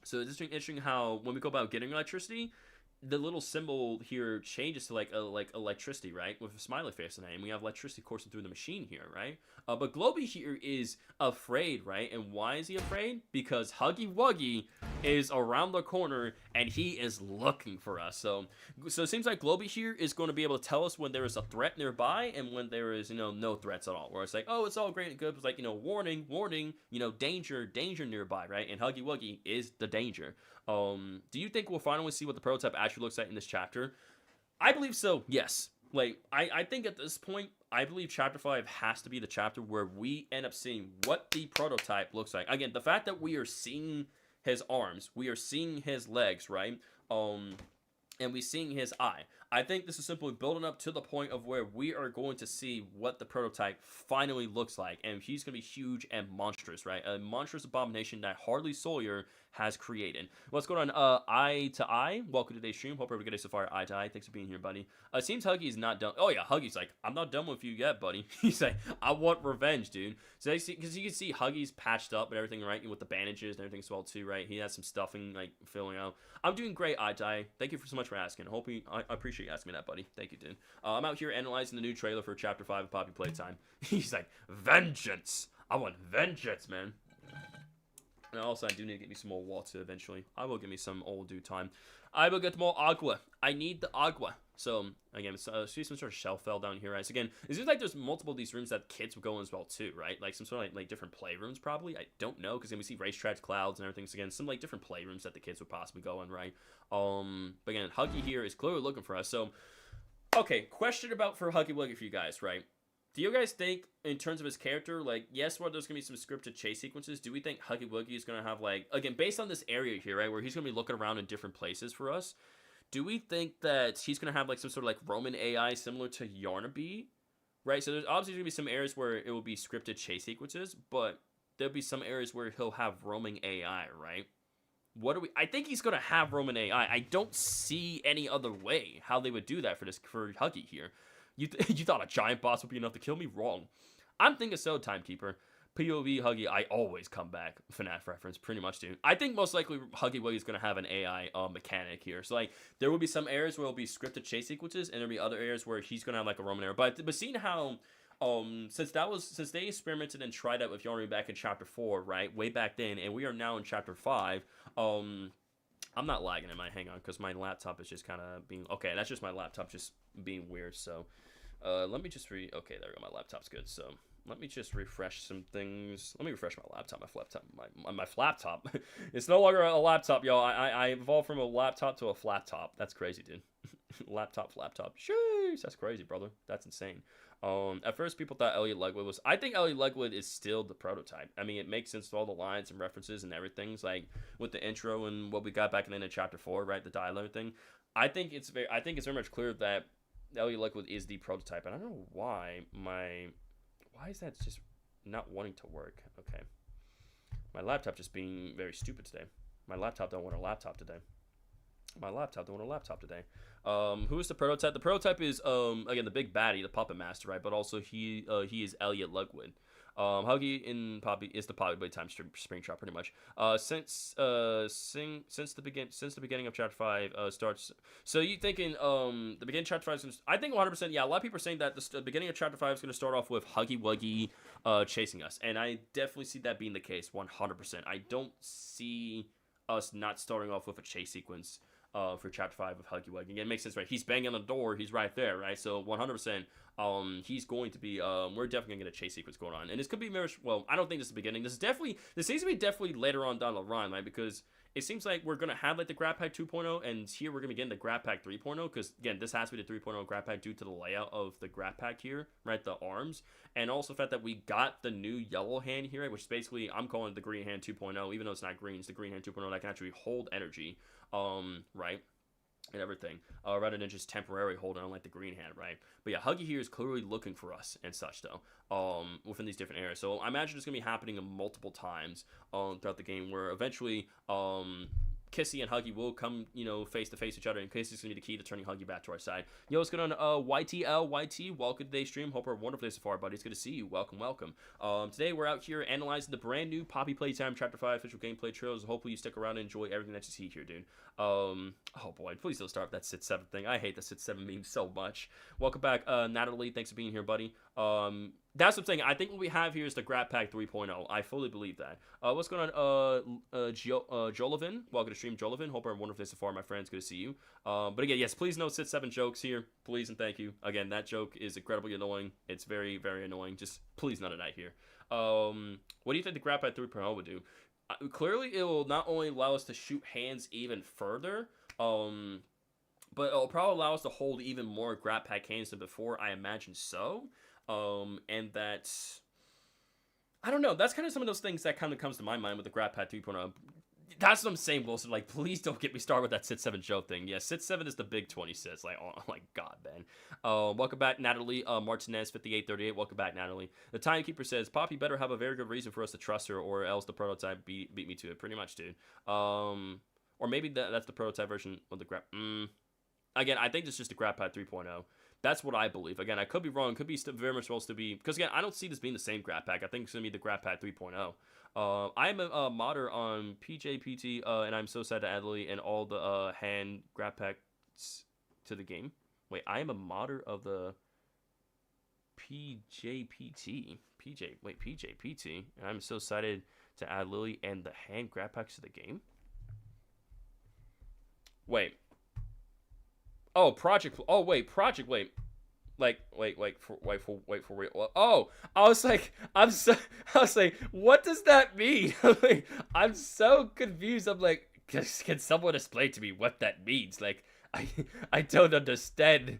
So it's interesting how when we go about getting electricity, the little symbol here changes to like electricity, right? With a smiley face on it, and we have electricity coursing through the machine here, right? But Globey here is afraid, right? And why is he afraid? Because Huggy Wuggy is around the corner and he is looking for us. So it seems like Globey here is going to be able to tell us when there is a threat nearby and when there is no threats at all. Where it's like, oh, it's all great and good. It's like warning, danger nearby, right? And Huggy Wuggy is the danger. Do you think we'll finally see what the prototype actually looks like in this chapter? I believe so, yes. Like, I think at this point, I believe Chapter 5 has to be the chapter where we end up seeing what the prototype looks like. Again, the fact that we are seeing his arms. We are seeing his legs, right? And we seeing his eye. I think this is simply building up to the point of where we are going to see what the prototype finally looks like, and he's going to be huge and monstrous, right? A monstrous abomination that Harley Sawyer has created. What's going on? Eye to Eye, welcome to today's stream. Hope everybody gets so far. Eye to Eye, thanks for being here, buddy. Seems Huggy's not done. Oh yeah, Huggy's like, I'm not done with you yet, buddy. He's like, I want revenge, dude. So because you can see Huggy's patched up and everything, right? With the bandages and everything as well too, right? He has some stuffing like filling out. I'm doing great, Eye to Eye. Thank you so much for asking. I appreciate you asking me that, buddy. Thank you, dude. I'm out here analyzing the new trailer for Chapter 5 of Poppy Playtime. He's like, vengeance. I want vengeance, man. And also, I do need to get me some more water eventually. I will get me some all due time. I will get more agua. I need the agua. So, again, see some sort of shelf fell down here, right? So, again, it seems like there's multiple of these rooms that kids would go in as well, too, right? Like, some sort of, like different playrooms, probably. I don't know, because then we see racetracks, clouds, and everything. So, again, some, like, different playrooms that the kids would possibly go in, right? But, again, Huggy here is clearly looking for us. So, okay, question for Huggy Wuggy for you guys, right? Do you guys think, in terms of his character, like, yes, well, there's going to be some scripted chase sequences, do we think Huggy Wuggy is going to have, like, again, based on this area here, right, where he's going to be looking around in different places for us, do we think that he's going to have, like, some sort of, like, Roman AI similar to Yarnaby, right? So there's obviously going to be some areas where it will be scripted chase sequences, but there'll be some areas where he'll have roaming AI, right? I think he's going to have Roman AI. I don't see any other way how they would do that for Huggy here. You thought a giant boss would be enough to kill me? Wrong. I'm thinking so, Timekeeper. POV Huggy, I always come back. FNAF reference, pretty much, dude. I think most likely Huggy Wuggy is going to have an AI mechanic here. So, like, there will be some areas where it'll be scripted chase sequences, and there'll be other areas where he's going to have, like, a Roman era. But seeing how, since they experimented and tried out with Yarny back in Chapter 4, right, way back then, and we are now in Chapter 5, I'm not lagging, am I? Hang on, because my laptop is just kind of being... Okay, that's just my laptop just being weird, so... let me just okay, there we go, my laptop's good, so... Let me just refresh some things. Let me refresh my laptop, my laptop. It's no longer a laptop, y'all. I evolved from a laptop to a flat top. That's crazy, dude. Laptop. Sheesh, that's crazy, brother. That's insane. At first, people thought Elliot Legwood was... I think Elliot Legwood is still the prototype. I mean, it makes sense to all the lines and references and everything. It's like, with the intro and what we got back in Chapter 4, right? The dialogue thing. I think it's very much clear that Elliot Legwood is the prototype. And I don't know why Why is that just not wanting to work? Okay. My laptop just being very stupid today. My laptop don't want a laptop today. Who is the prototype? The prototype is, again, the big baddie, the puppet master, right? But also he is Elliot Legwood. Huggy in Poppy is the Poppy Playtime spring trap, pretty much. Since the beginning of Chapter 5 starts. So you thinking the beginning of Chapter 5 is gonna, I think 100%. Yeah, a lot of people are saying that the beginning of Chapter 5 is going to start off with Huggy Wuggy chasing us, and I definitely see that being the case 100%. I don't see us not starting off with a chase sequence for Chapter 5 of Huggy Wuggy. It makes sense, right? He's banging on the door. He's right there, right? So 100%. He's going to be, we're definitely going to get a chase sequence going on. And this could be, well, I don't think this is the beginning. This seems to be definitely later on down the line, right? Because it seems like we're going to have, like, the Grab Pack 2.0, and here we're going to be getting the Grab Pack 3.0, because, again, this has to be the 3.0 Grab Pack due to the layout of the Grab Pack here, right? The arms. And also the fact that we got the new yellow hand here, right? Which is basically, I'm calling it the green hand 2.0, even though it's not green. It's the green hand 2.0 that can actually hold energy, right? And everything, rather than just temporarily holding on like the green hand, right? But yeah, Huggy here is clearly looking for us and such, though, within these different areas. So I imagine it's going to be happening multiple times throughout the game, where eventually Kissy and Huggy will come, face to face each other, and Kissy's going to be the key to turning Huggy back to our side. Yo, what's going on? YT, welcome to today's stream. Hope you're wonderful so far, buddy. It's good to see you. Welcome. Today we're out here analyzing the brand new Poppy Playtime Chapter 5 official gameplay trailers. Hopefully you stick around and enjoy everything that you see here, dude. Oh boy, please don't start with that Sit 7 thing. I hate the Sit 7 meme so much. Welcome back, Natalie. Thanks for being here, buddy. That's what I'm saying. I think what we have here is the Grab Pack 3.0. I fully believe that. What's going on, Jolivin? Welcome to stream, Jolivin. Hope everyone wonderful so far, my friends. Good to see you. But again, yes, please no Sit 7 jokes here. Please and thank you. Again, that joke is incredibly annoying. It's very, very annoying. Just please none of that here. What do you think the Grab Pack 3.0 would do? Clearly, it will not only allow us to shoot hands even further, but it'll probably allow us to hold even more Grab Pack hands than before. I imagine so. And that, I don't know, that's kind of some of those things that kind of comes to my mind with the Grab Pack 3.0. That's what I'm saying, Wilson. Like, please don't get me started with that Sit 7 show thing. Yeah, Sit 7 is the big 20 sits. Like, oh my god, man. Welcome back, Natalie Martinez, 5838. Welcome back, Natalie. The Timekeeper says, Poppy better have a very good reason for us to trust her, or else the prototype beat me to it. Pretty much, dude. Or maybe that's the prototype version of the grab. Again, I think it's just the grab pad 3.0. That's what I believe. Again, I could be wrong. Could be very much supposed to be, because again, I don't see this being the same grab pack. I think it's gonna be the grab pad 3.0. I'm a modder on PJPT, and I'm so sad to add Lily and all the hand grab packs to the game. Wait, I am a modder of the PJPT. PJPT, and I'm so excited to add Lily and the hand grab packs to the game. Wait. Oh, Project. Oh, wait, Project. Wait. Like, wait for real. Oh, I was like, what does that mean? I'm so confused. I'm like, can someone explain to me what that means? Like, I don't understand.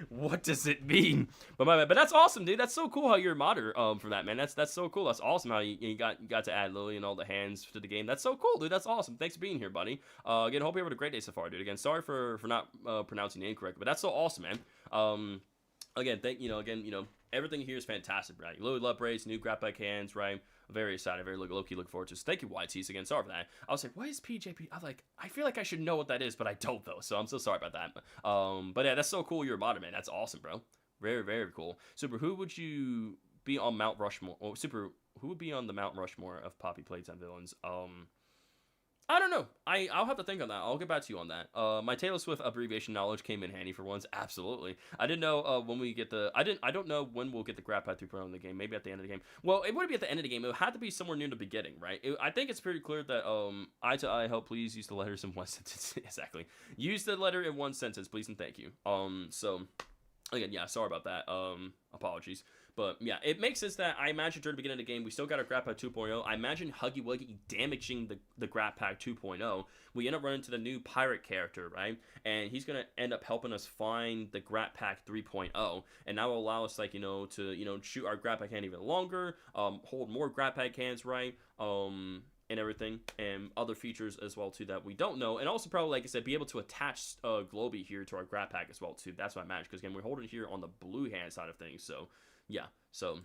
What does it mean? But that's awesome, dude. That's so cool how you're a modder for that, man. That's so cool. That's awesome how you got to add Lily and all the hands to the game. That's so cool, dude. That's awesome. Thanks for being here, buddy. Again, hope you're having a great day so far, dude. Again, sorry for not pronouncing the name correctly, but that's so awesome, man. Again, everything here is fantastic, right? Lily Love Braids, new grab back hands, right? Very excited, very low-key looking forward to this. Thank you, YTs, again. Sorry for that. I was like, what is PJP? I'm like, I feel like I should know what that is, but I don't, though. So I'm so sorry about that. But yeah, that's so cool. You're a modder, man. That's awesome, bro. Very, very cool. Super, who would you be on Mount Rushmore? Oh, Super, who would be on the Mount Rushmore of Poppy Playtime villains? I don't know. I'll have to think on that. I'll get back to you on that. My Taylor Swift abbreviation knowledge came in handy for once. Absolutely. I didn't know when we get the. I don't know when we'll get the grab pad 3.0 in the game. Maybe at the end of the game. Well, it wouldn't be at the end of the game. It would have to be somewhere near the beginning, right? I think it's pretty clear that eye to eye help. Please use the letters in one sentence. Exactly. Use the letter in one sentence, please and thank you. So again, yeah. Sorry about that. Apologies. But yeah, it makes sense that I imagine during the beginning of the game, we still got a Grab Pack 2.0. I imagine Huggy Wuggy damaging the Grab Pack 2.0. We end up running into the new pirate character, right? And he's going to end up helping us find the Grab Pack 3.0. And that will allow us, like, to shoot our Grab Pack hand even longer, hold more Grab Pack hands, right? And everything, and other features as well too that we don't know, and also probably, like I said, be able to attach Globy here to our Grab Pack as well too. That's what I imagine, because again, we're holding here on the blue hand side of things. So yeah, so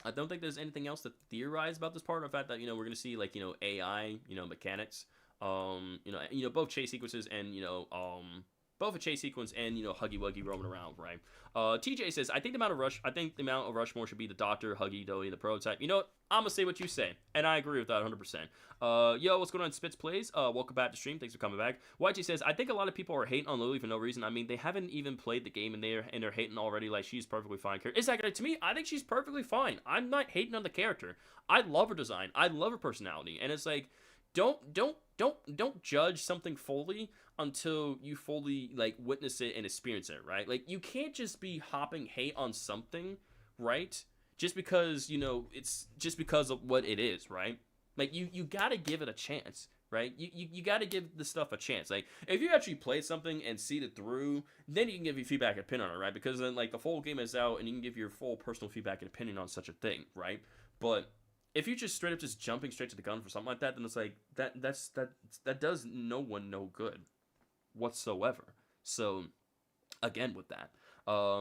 I don't think there's anything else to theorize about this part. Of the fact that we're gonna see like AI mechanics, both chase sequences and both a chase sequence and Huggy Wuggy roaming around, right? TJ says, I think the Mount of Rushmore should be the Doctor, Huggy, Doey, the prototype. You know what? I'm gonna say what you say, and I agree with that 100%. Yo, what's going on, Spitz Plays? Welcome back to stream. Thanks for coming back. YG says, I think a lot of people are hating on Lily for no reason. I mean, they haven't even played the game, and they're hating already. Like, she's perfectly fine. Exactly. To me, I think she's perfectly fine. I'm not hating on the character. I love her design. I love her personality, and it's like, don't judge something fully until you fully like witness it and experience it, right? Like, you can't just be hopping hate on something, right? Just because it's just because of what it is, right? Like, you gotta give it a chance, right? You gotta give the stuff a chance. Like, if you actually play something and see it through, then you can give your feedback and opinion on it, right? Because then like the full game is out and you can give your full personal feedback and opinion on such a thing, right? But if you just straight up just jumping straight to the gun for something like that, then it's like that does no one no good whatsoever. So again, with that,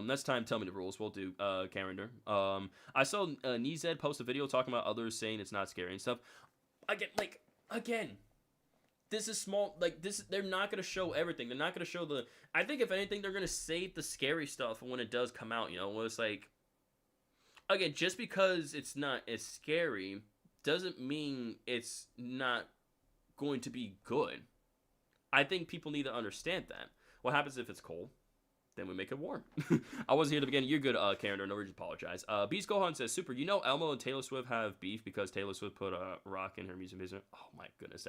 next time tell me the rules. We'll do calendar. I saw Nized post a video talking about others saying it's not scary and stuff. Again, this is small. Like, this, they're not gonna show everything. They're not gonna show the. I think if anything, they're gonna save the scary stuff when it does come out. When it's like. Again, just because it's not as scary doesn't mean it's not going to be good. I think people need to understand that. What happens if it's cold? Then we make it warm. I wasn't here at the beginning. You're good, Karen. No reason to apologize. Beast Gohan says, Super, Elmo and Taylor Swift have beef because Taylor Swift put a rock in her music video? Oh my goodness,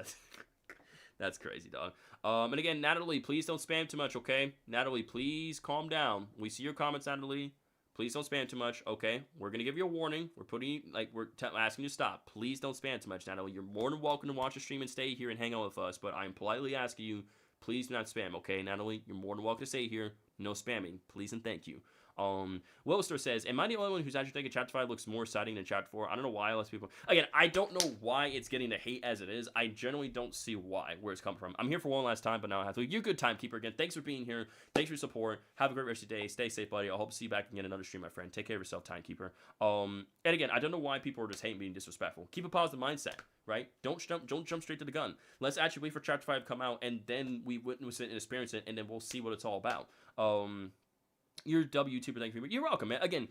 that's crazy, dog. And again, Natalie, please don't spam too much, okay? Natalie, please calm down. We see your comments, Natalie. Please don't spam too much, okay? We're going to give you a warning. We're asking you to stop. Please don't spam too much, Natalie. You're more than welcome to watch the stream and stay here and hang out with us, but I'm politely asking you, please do not spam, okay, Natalie? You're more than welcome to stay here. No spamming, please and thank you. Willister says, am I the only one who's actually thinking Chapter 5 looks more exciting than Chapter 4? I don't know why less people... Again, I don't know why it's getting the hate as it is. I generally don't see where it's come from. I'm here for one last time, but now I have to. You're a good timekeeper again. Thanks for being here. Thanks for your support. Have a great rest of your day. Stay safe, buddy. I hope to see you back again in another stream, my friend. Take care of yourself, timekeeper. And again, I don't know why people are just hating being disrespectful. Keep a positive mindset, right? Don't jump straight to the gun. Let's actually wait for Chapter 5 to come out, and then we witness it and experience it, and then we'll see what it's all about. You're a WTuber, thank you. You're welcome, man. Again,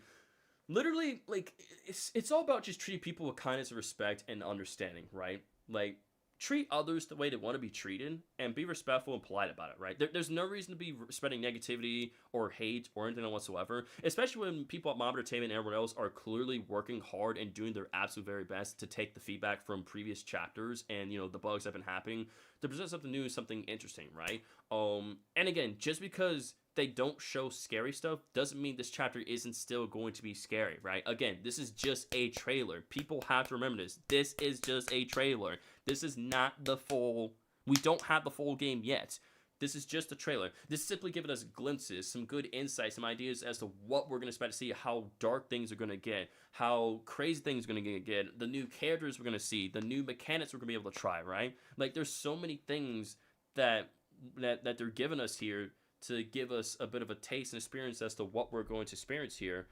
literally, like, it's all about just treating people with kindness and respect and understanding, right? Like, treat others the way they want to be treated and be respectful and polite about it, right? There's no reason to be spreading negativity or hate or anything whatsoever, especially when people at Mob Entertainment and everyone else are clearly working hard and doing their absolute very best to take the feedback from previous chapters and, you know, the bugs that have been happening to present something new, something interesting, right? And again, just because they don't show scary stuff doesn't mean this chapter isn't still going to be scary, right? Again, this is just a trailer. People have to remember this. This is just a trailer. This is not the full... We don't have the full game yet. This is just a trailer. This is simply giving us glimpses, some good insights, some ideas as to what we're going to expect to see, how dark things are going to get, how crazy things are going to get, the new characters we're going to see, the new mechanics we're going to be able to try, right? Like, there's so many things that they're giving us here to give us a bit of a taste and experience as to what we're going to experience here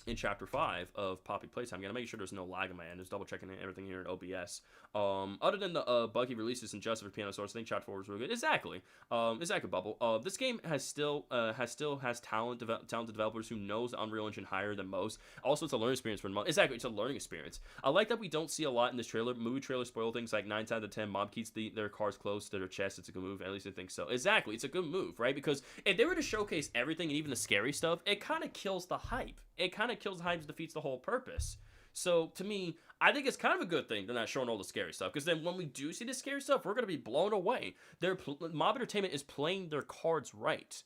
in Chapter 5 of Poppy Playtime. I'm going to make sure there's no lag in my end. Just double checking everything here in OBS. Other than the buggy releases and Justice for Piano Source, I think Chapter 4 was really good. Exactly. Exactly, Bubble. This game has talented developers who knows the Unreal Engine higher than most. Also, it's a learning experience for them. Exactly, it's a learning experience. I like that we don't see a lot in this trailer. Movie trailers spoil things like 9 times out of 10. Mob keeps their cars close to their chest. It's a good move. At least I think so. Exactly, it's a good move, right? Because if they were to showcase everything and even the scary stuff, it kind of kills the hype. It kind of kills the hype and defeats the whole purpose. So, to me, I think it's kind of a good thing they're not showing all the scary stuff, because then when we do see the scary stuff, we're going to be blown away. Mob Entertainment is playing their cards right.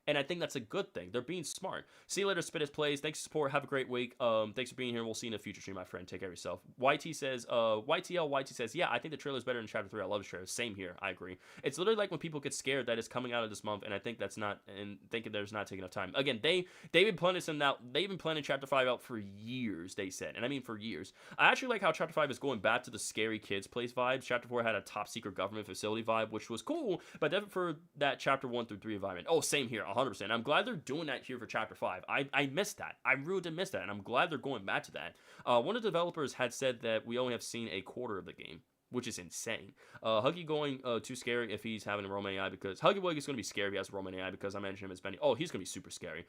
And I think that's a good thing. They're being smart. See you later, Spittis Plays. Thanks for support. Have a great week. Thanks for being here. We'll see you in a future stream, my friend. Take care of yourself. YT says, YT says, yeah, I think the trailer is better than Chapter 3. I love the trailer. Same here. I agree. It's literally like when people get scared that it's coming out of this month, and I think that's not, and thinking there's not taking enough time. Again, they've been planning this out. They've been planning Chapter 5 out for years, they said. And I mean for years. I actually like how Chapter 5 is going back to the scary kids place vibes. Chapter 4 had a top secret government facility vibe, which was cool, but definitely for that Chapter 1 through 3 environment. Oh, same here. 100%. I'm glad they're doing that here for Chapter 5. I missed that. I really did miss that, and I'm glad they're going back to that. One of the developers had said that we only have seen a quarter of the game, which is insane. Huggy going too scary if he's having a Roman AI, because Huggy Wuggy is going to be scary if he has a Roman AI, because I mentioned him as Benny. Oh, he's going to be super scary.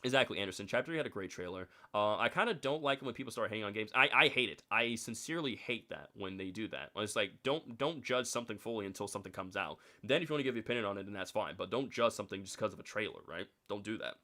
Exactly, Anderson. Chapter 3 had a great trailer. I kind of don't like it when people start hating on games. I hate it. I sincerely hate that when they do that. When it's like, don't judge something fully until something comes out. Then if you want to give your opinion on it, then that's fine. But don't judge something just because of a trailer, right? Don't do that.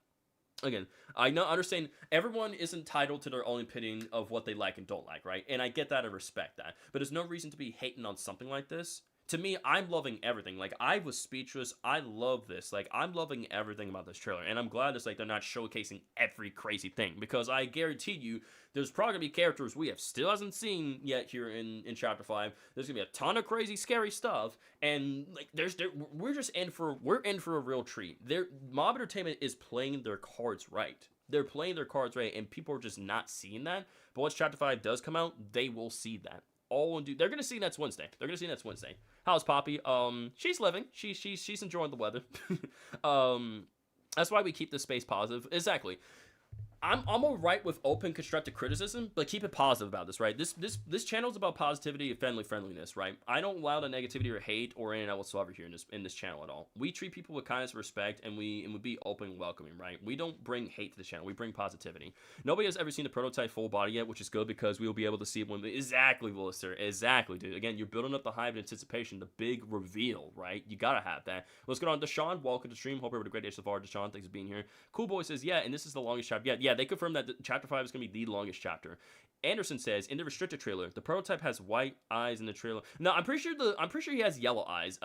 Again, I understand everyone is entitled to their own opinion of what they like and don't like, right? And I get that and respect that. But there's no reason to be hating on something like this. To me, I'm loving everything. Like, I was speechless. I love this. Like, I'm loving everything about this trailer. And I'm glad it's like they're not showcasing every crazy thing. Because I guarantee you, there's probably going to be characters we have still hasn't seen yet here in Chapter 5. There's going to be a ton of crazy, scary stuff. And, like, we're in for a real treat. Mob Entertainment is playing their cards right. They're playing their cards right, and people are just not seeing that. But once Chapter 5 does come out, they will see that. They're gonna see next Wednesday. How's Poppy? She's living. She's enjoying the weather. That's why we keep this space positive. Exactly. I'm alright with open constructive criticism, but keep it positive about this, right? This channel is about positivity and friendliness, right? I don't allow the negativity or hate or anything whatsoever here in this channel at all. We treat people with kindness and respect, and we be open and welcoming, right? We don't bring hate to the channel. We bring positivity. Nobody has ever seen the prototype full body yet, which is good because we will be able to see it when exactly, Willister. Exactly, dude. Again, you're building up the hype and anticipation, the big reveal, right? You gotta have that. Let's get on. Deshaun, welcome to stream. Hope you're having a great day so far. Deshaun, thanks for being here. Cool Boy says, yeah, and this is the longest chapter. Yeah, they confirmed that Chapter 5 is going to be the longest chapter. Anderson says, in the restricted trailer, the prototype has white eyes in the trailer. No, I'm pretty sure he has yellow eyes.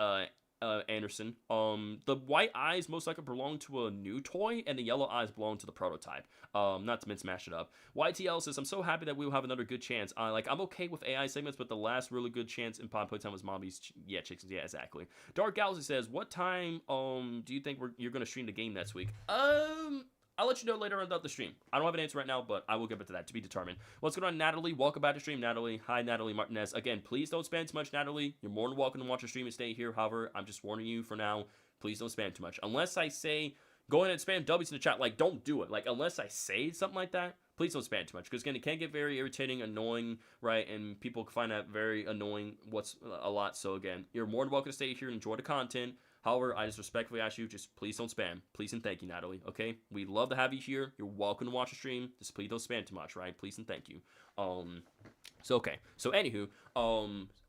Anderson. The white eyes most likely belong to a new toy, and the yellow eyes belong to the prototype. Not to mash it up. YTL says, I'm so happy that we will have another good chance. I'm okay with AI segments, but the last really good chance in Poppy Playtime was Mommy's, chickens. Yeah, exactly. Dark Galaxy says, what time, do you think you're going to stream the game next week? I'll let you know later on about the stream. I don't have an answer right now, but I will get back to that to be determined. What's going on, Natalie? Welcome back to stream, Natalie. Hi, Natalie Martinez. Again, please don't spam too much, Natalie. You're more than welcome to watch the stream and stay here. However, I'm just warning you for now. Please don't spam too much. Unless I say, go ahead and spam W's in the chat. Like, don't do it. Like, unless I say something like that, please don't spam too much. Because, again, it can get very irritating, annoying, right? And people find that very annoying a lot. So, again, you're more than welcome to stay here and enjoy the content. However, I just respectfully ask you, just please don't spam. Please and thank you, Natalie, okay? We'd love to have you here. You're welcome to watch the stream. Just please don't spam too much, right? Please and thank you. Okay. So, anywho,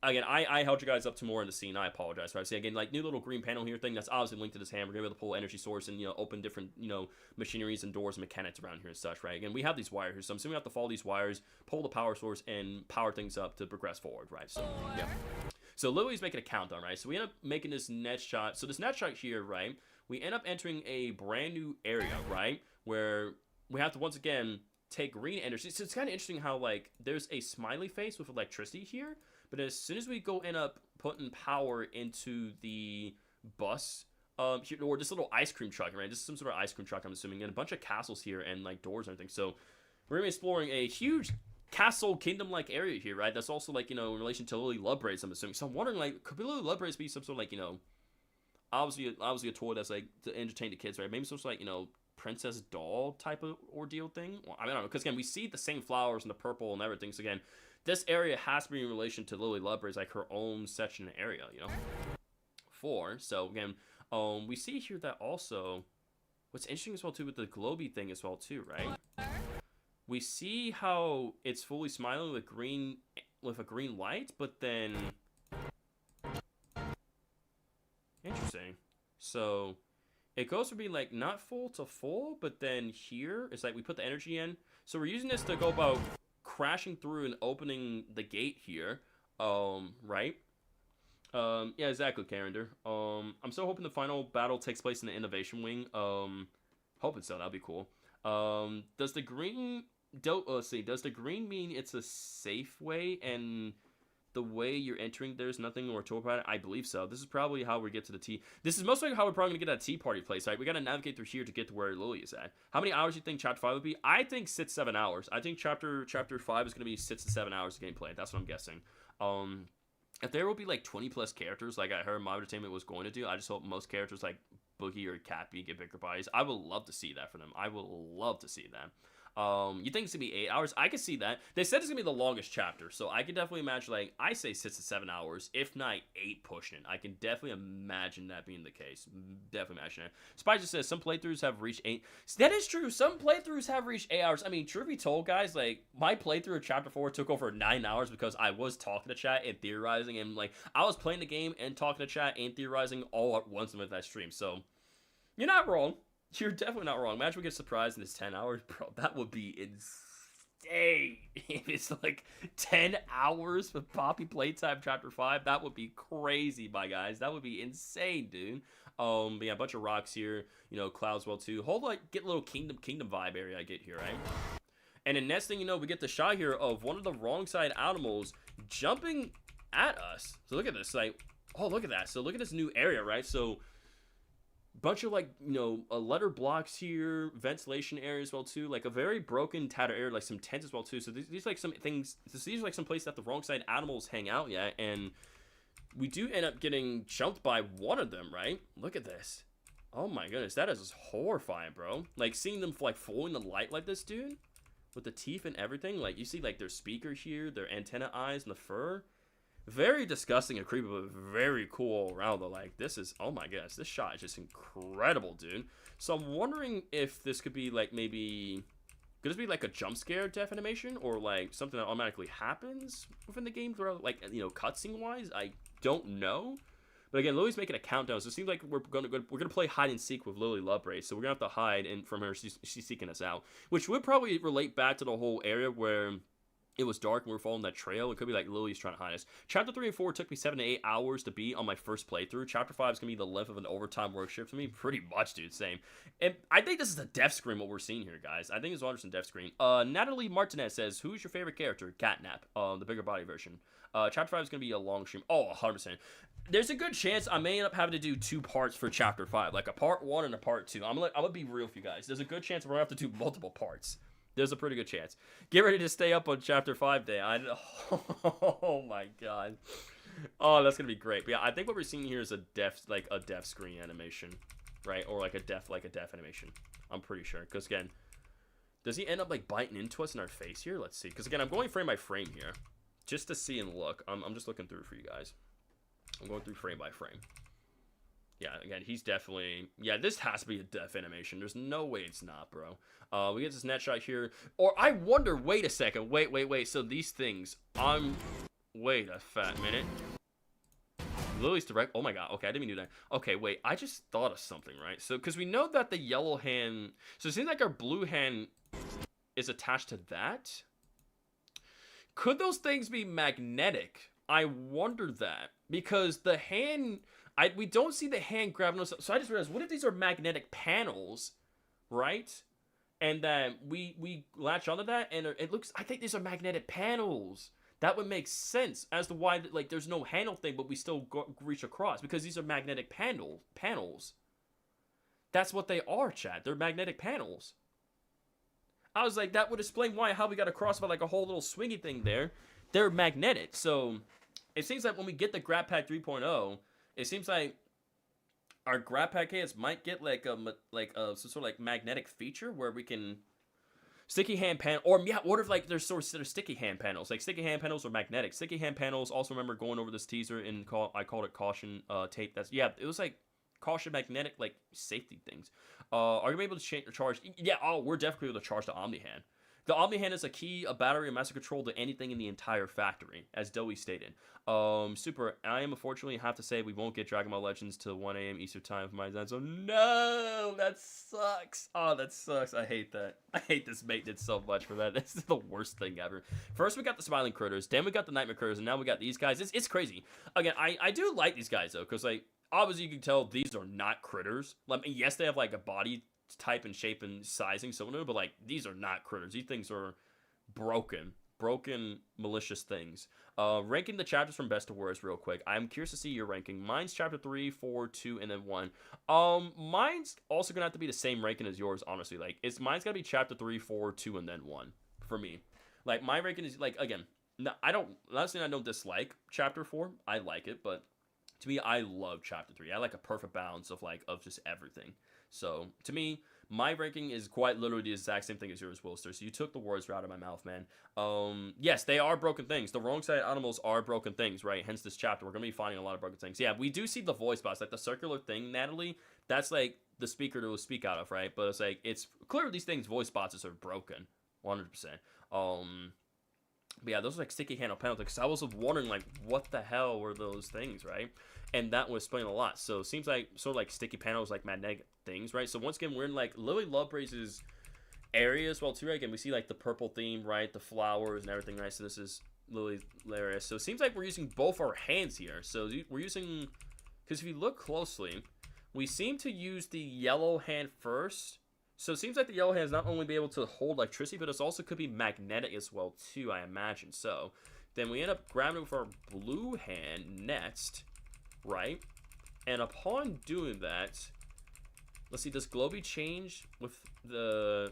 again, I held you guys up to more in the scene. I apologize, right? So, again, like, new little green panel here thing, that's obviously linked to this hand. We're going to be able to pull energy source and, open different, machineries and doors and mechanics around here and such, right? Again, we have these wires here, so I'm assuming we have to follow these wires, pull the power source, and power things up to progress forward, right? So, yeah. So Lily's making a countdown, right? So we end up making this net shot. So this net shot here, right? We end up entering a brand new area, right? Where we have to, once again, take green energy. So it's kind of interesting how, like, there's a smiley face with electricity here. But as soon as we go end up putting power into the bus, here, or this little ice cream truck, right? This is some sort of ice cream truck, I'm assuming. And a bunch of castles here and, like, doors and everything. So we're going to be exploring a huge castle kingdom-like area here, right? That's also, like, in relation to Lily Lovebraids, I'm assuming. So I'm wondering, like, could Lily Lovebraids be some sort of, like, obviously a toy that's, like, to entertain the kids, right? Maybe some sort of, like, princess doll type of ordeal thing? Well, I mean, I don't know, because, again, we see the same flowers and the purple and everything, so, again, this area has to be in relation to Lily Lovebraids, like, her own section and area, 4, so, again, we see here that also, what's interesting as well, too, with the globy thing as well, too, right? We see how it's fully smiling with a green light, but then interesting. So it goes from being like not full to full, but then here it's like we put the energy in. So we're using this to go about crashing through and opening the gate here. Right? Yeah, exactly, Carrinder. I'm so hoping the final battle takes place in the innovation wing. Hoping so, that'd be cool. Does the green does the green mean it's a safe way, and the way you're entering there's nothing or to about it? I believe so. This is probably how we get to the tea. This is most likely how we're probably gonna get that tea party place, right? We gotta navigate through here to get to where Lily is at. How many hours do you think chapter 5 would be? I think 6-7 hours. I think chapter 5 is gonna be 6 to 7 hours of gameplay. That's what I'm guessing. If there will be like 20 plus characters, like I heard Mob Entertainment was going to do, I just hope most characters like Boogie or Cappy get bigger bodies. I would love to see that for them. I would love to see that. You think it's gonna be 8 hours? I could see that. They said it's gonna be the longest chapter, so I could definitely imagine, like, I say 6 to 7 hours, if not 8 pushing it. I can definitely imagine that being the case. Definitely imagine it. Spicer says some playthroughs have reached 8. That is true. Some playthroughs have reached 8 hours. I mean, truth be told, guys, like, my playthrough of chapter 4 took over 9 hours because I was talking to chat and theorizing, and, like, I was playing the game and talking to chat and theorizing all at once with that stream. So you're not wrong. You're definitely not wrong. Imagine we get surprised and it's 10 hours. Bro, that would be insane. If it's like 10 hours with Poppy Playtime Chapter 5, that would be crazy, my guys. That would be insane, dude. But yeah, a bunch of rocks here. Clouds well, too. Get a little kingdom vibe area I get here, right? And the next thing you know, we get the shot here of one of the wrong side animals jumping at us. So look at this. Like, oh, look at that. So look at this new area, right? So bunch of letter blocks here, ventilation areas as well too, like a very broken tattered area, like some tents as well too. So these like some things, these are like some places that the wrong side animals hang out and we do end up getting jumped by one of them, right? Look at this. Oh my goodness, that is horrifying, bro. Like seeing them like following the light like this, dude, with the teeth and everything. Like you see like their speaker here, their antenna eyes and the fur. Very disgusting and creepy, but very cool all around though. Like this is, oh my gosh, this shot is just incredible, dude. So I'm wondering if this could be like maybe, could this be like a jump scare death animation or like something that automatically happens within the game throughout, like cutscene wise? I don't know. But again, Lily's making a countdown, so it seems like we're gonna play hide and seek with Lily Lovebrace. So we're gonna have to hide and from her. She's seeking us out, which would probably relate back to the whole area where it was dark and we were following that trail. It could be like Lily's trying to hide us. Chapter 3 and 4 took me 7 to 8 hours to beat on my first playthrough. Chapter 5 is going to be the length of an overtime work shift for me. Pretty much, dude. Same. And I think this is a death screen, what we're seeing here, guys. I think it's 100% death screen. Natalie Martinez says, who's your favorite character? Catnap, the bigger body version. Chapter 5 is going to be a long stream. Oh, 100%. There's a good chance I may end up having to do 2 parts for Chapter 5. Like a part 1 and a part 2. I'm gonna be real with you guys. There's a good chance we're going to have to do multiple parts. There's a pretty good chance. Get ready to stay up on Chapter 5 day. Oh my god. Oh, that's gonna be great. But yeah, I think what we're seeing here is a death screen animation, right? Or like a death animation. I'm pretty sure. Because again, does he end up like biting into us in our face here? Let's see. Because again, I'm going frame by frame here, just to see and look. I'm just looking through for you guys. I'm going through frame by frame. Yeah, again, he's definitely... Yeah, this has to be a death animation. There's no way it's not, bro. We get this net shot here. Or I wonder... Wait a second. Wait. So these things... Wait a fat minute. Lily's direct... Oh my god. Okay, I didn't even do that. Okay, wait. I just thought of something, right? So, because we know that the yellow hand... So it seems like our blue hand is attached to that. Could those things be magnetic? I wonder that. Because the hand... we don't see the hand grabbing us. So I just realized, what if these are magnetic panels, right? And that we latch onto that, and it looks... I think these are magnetic panels. That would make sense as to why, like, there's no handle thing, but we still reach across. Because these are magnetic panels. That's what they are, Chad. They're magnetic panels. I was like, that would explain how we got across by, like, a whole little swingy thing there. They're magnetic. So, it seems like when we get the Grab Pack 3.0... It seems like our grab pack hands might get like some sort of like magnetic feature where we can sticky hand panel, or yeah, what if like there's sticky hand panels? Like sticky hand panels are magnetic. Sticky hand panels. Also remember going over this teaser and I called it caution tape. It was like caution magnetic like safety things. Are you able to charge? Yeah. Oh, we're definitely able to charge the Omni hand. The Omni hand is a key, a battery, and master control to anything in the entire factory, as Doey stated. Super. I am unfortunately have to say we won't get Dragon Ball Legends till 1 a.m. Eastern time for my design. So no, that sucks. Oh, that sucks. I hate that. I hate this maintenance so much for that. This is the worst thing ever. First we got the smiling critters, then we got the nightmare critters, and now we got these guys. It's crazy. Again, I do like these guys though, because like obviously you can tell these are not critters. Like yes, they have like a body type and shape and sizing, so but like these are not critters. These things are broken malicious things. Ranking the chapters from best to worst real quick. I'm curious to see your ranking. Mine's chapter 3, 4, 2, and then 1. Mine's also gonna have to be the same ranking as yours, honestly. Like mine's gotta be chapter 3, 4, 2, and then 1 for me. Like my ranking is like, again, no, I don't dislike chapter 4. I like it, but to me I love chapter 3. I like a perfect balance of just everything. So, to me, my ranking is quite literally the exact same thing as yours, Wilster. So, you took the words right out of my mouth, man. Yes, they are broken things. The wrong side animals are broken things, right? Hence this chapter. We're going to be finding a lot of broken things. Yeah, we do see the voice box. Like, the circular thing, Natalie, that's, like, the speaker to speak out of, right? But it's, like, it's clear these things, voice boxes are broken. 100%. But yeah, those are like sticky handle penalties. Because I was wondering, like, what the hell were those things, right? And that was explaining a lot. So it seems like sort of like sticky panels, like magnetic things, right? So once again, we're in like Lily Lovebrace's area as well too, right? Again, we see like the purple theme, right? The flowers and everything, right? So this is Lily's area. So it seems like we're using both our hands here. So we're using, because if you look closely, we seem to use the yellow hand first. So it seems like the yellow hand is not only be able to hold electricity, but it also could be magnetic as well too, I imagine. So then we end up grabbing it with our blue hand next, right? And upon doing that, let's see, does Globy change with the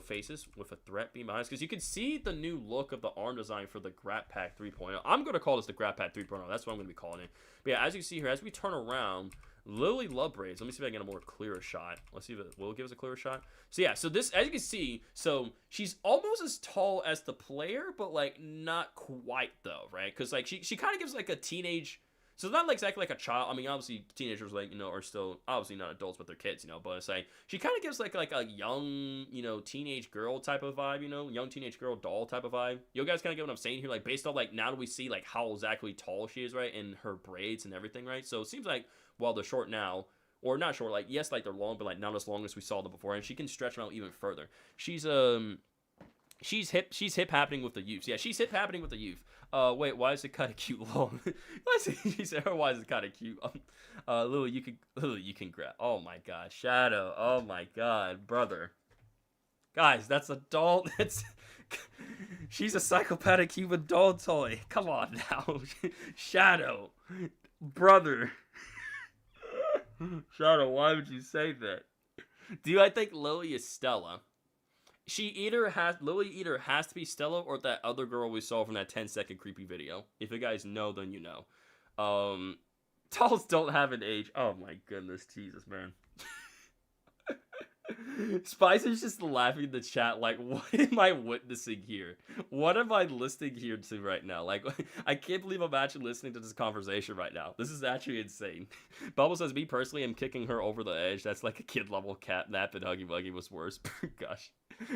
faces with a threat being behind us? Because you can see the new look of the arm design for the Grab Pack 3.0. I'm going to call this the Grab Pack 3.0. That's what I'm going to be calling it. But yeah, as you see here, as we turn around, Lily Lovebrace. Let me see if I can get a more clearer shot. Let's see if it will give us a clearer shot. So yeah, so this, as you can see, so she's almost as tall as the player, but like not quite though, right? Because like she kind of gives like a teenage. So it's not like exactly like a child. I mean, obviously teenagers are still obviously not adults, but they're kids, but it's like she kind of gives like a young, teenage girl type of vibe, young teenage girl doll type of vibe. You guys kind of get what I'm saying here, like based on like now that we see like how exactly tall she is, right, and her braids and everything, right? So it seems like while they're short now, or not short, like yes, like they're long, but like not as long as we saw them before, and she can stretch them out even further. She's She's hip happening with the youth. Yeah, she's hip happening with the youth. Wait, why is it kind of cute long? She said, why is it kind of cute? Lily, you can grab. Oh my god, Shadow. Oh my god, brother. Guys, that's adult. It's she's a psychopathic human doll toy. Come on now, Shadow, brother. Shadow, why would you say that? I think Lily is Stella? Lily either has to be Stella or that other girl we saw from that 10-second creepy video. If you guys know, then you know. Dolls don't have an age. Oh my goodness, Jesus, man. Spicer's just laughing in the chat like, what am I witnessing here? What am I listening here to right now? Like, I can't believe I'm actually listening to this conversation right now. This is actually insane. Bubble says, me personally, I'm kicking her over the edge. That's like a kid level cat nap, and Huggy Wuggy was worse. Gosh.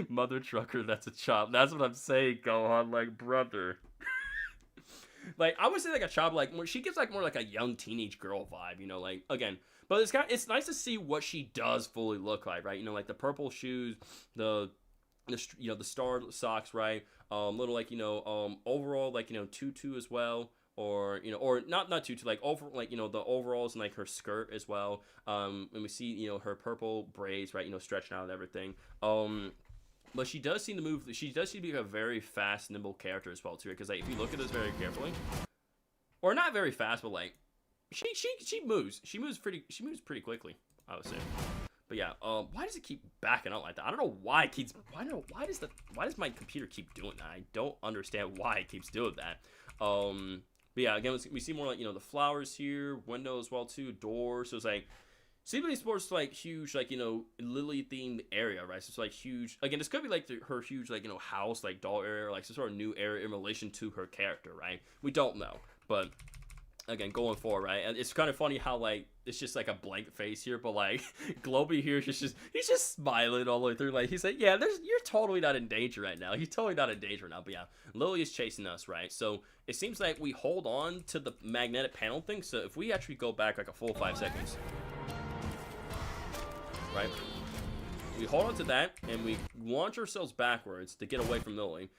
Mother trucker, that's a child. That's what I'm saying, Gohan, like, brother. Like, I would say like a child, like, she gives like more like a young teenage girl vibe, you know, like, again. But it's nice to see what she does fully look like, right? You know, like the purple shoes, the star socks, right? Little like, overall, like, tutu as well, or or not tutu, like over, like, the overalls and like her skirt as well. And we see, her purple braids, right? Stretching out and everything. But she does seem to move. She does seem to be a very fast, nimble character as well too. Because like if you look at this very carefully, or not very fast, but like. She moves. She moves pretty quickly, I would say. But yeah, why does it keep backing up like that? I don't know why it keeps. Why does my computer keep doing that? I don't understand why it keeps doing that. But yeah, again, we see more like the flowers here, window as well too, doors. So it's like CBD Sports like huge like Lily themed area, right? So it's like huge. Again, this could be like her huge like house like doll area, like some sort of new area in relation to her character, right? We don't know, but. Again, going forward, right? And it's kind of funny how like it's just like a blank face here, but like Globey here he's just smiling all the way through. Like he's like, yeah, you're totally not in danger right now. He's totally not in danger now. But yeah, Lily is chasing us, right? So it seems like we hold on to the magnetic panel thing. So if we actually go back like a full 5 seconds, right? We hold on to that and we launch ourselves backwards to get away from Lily.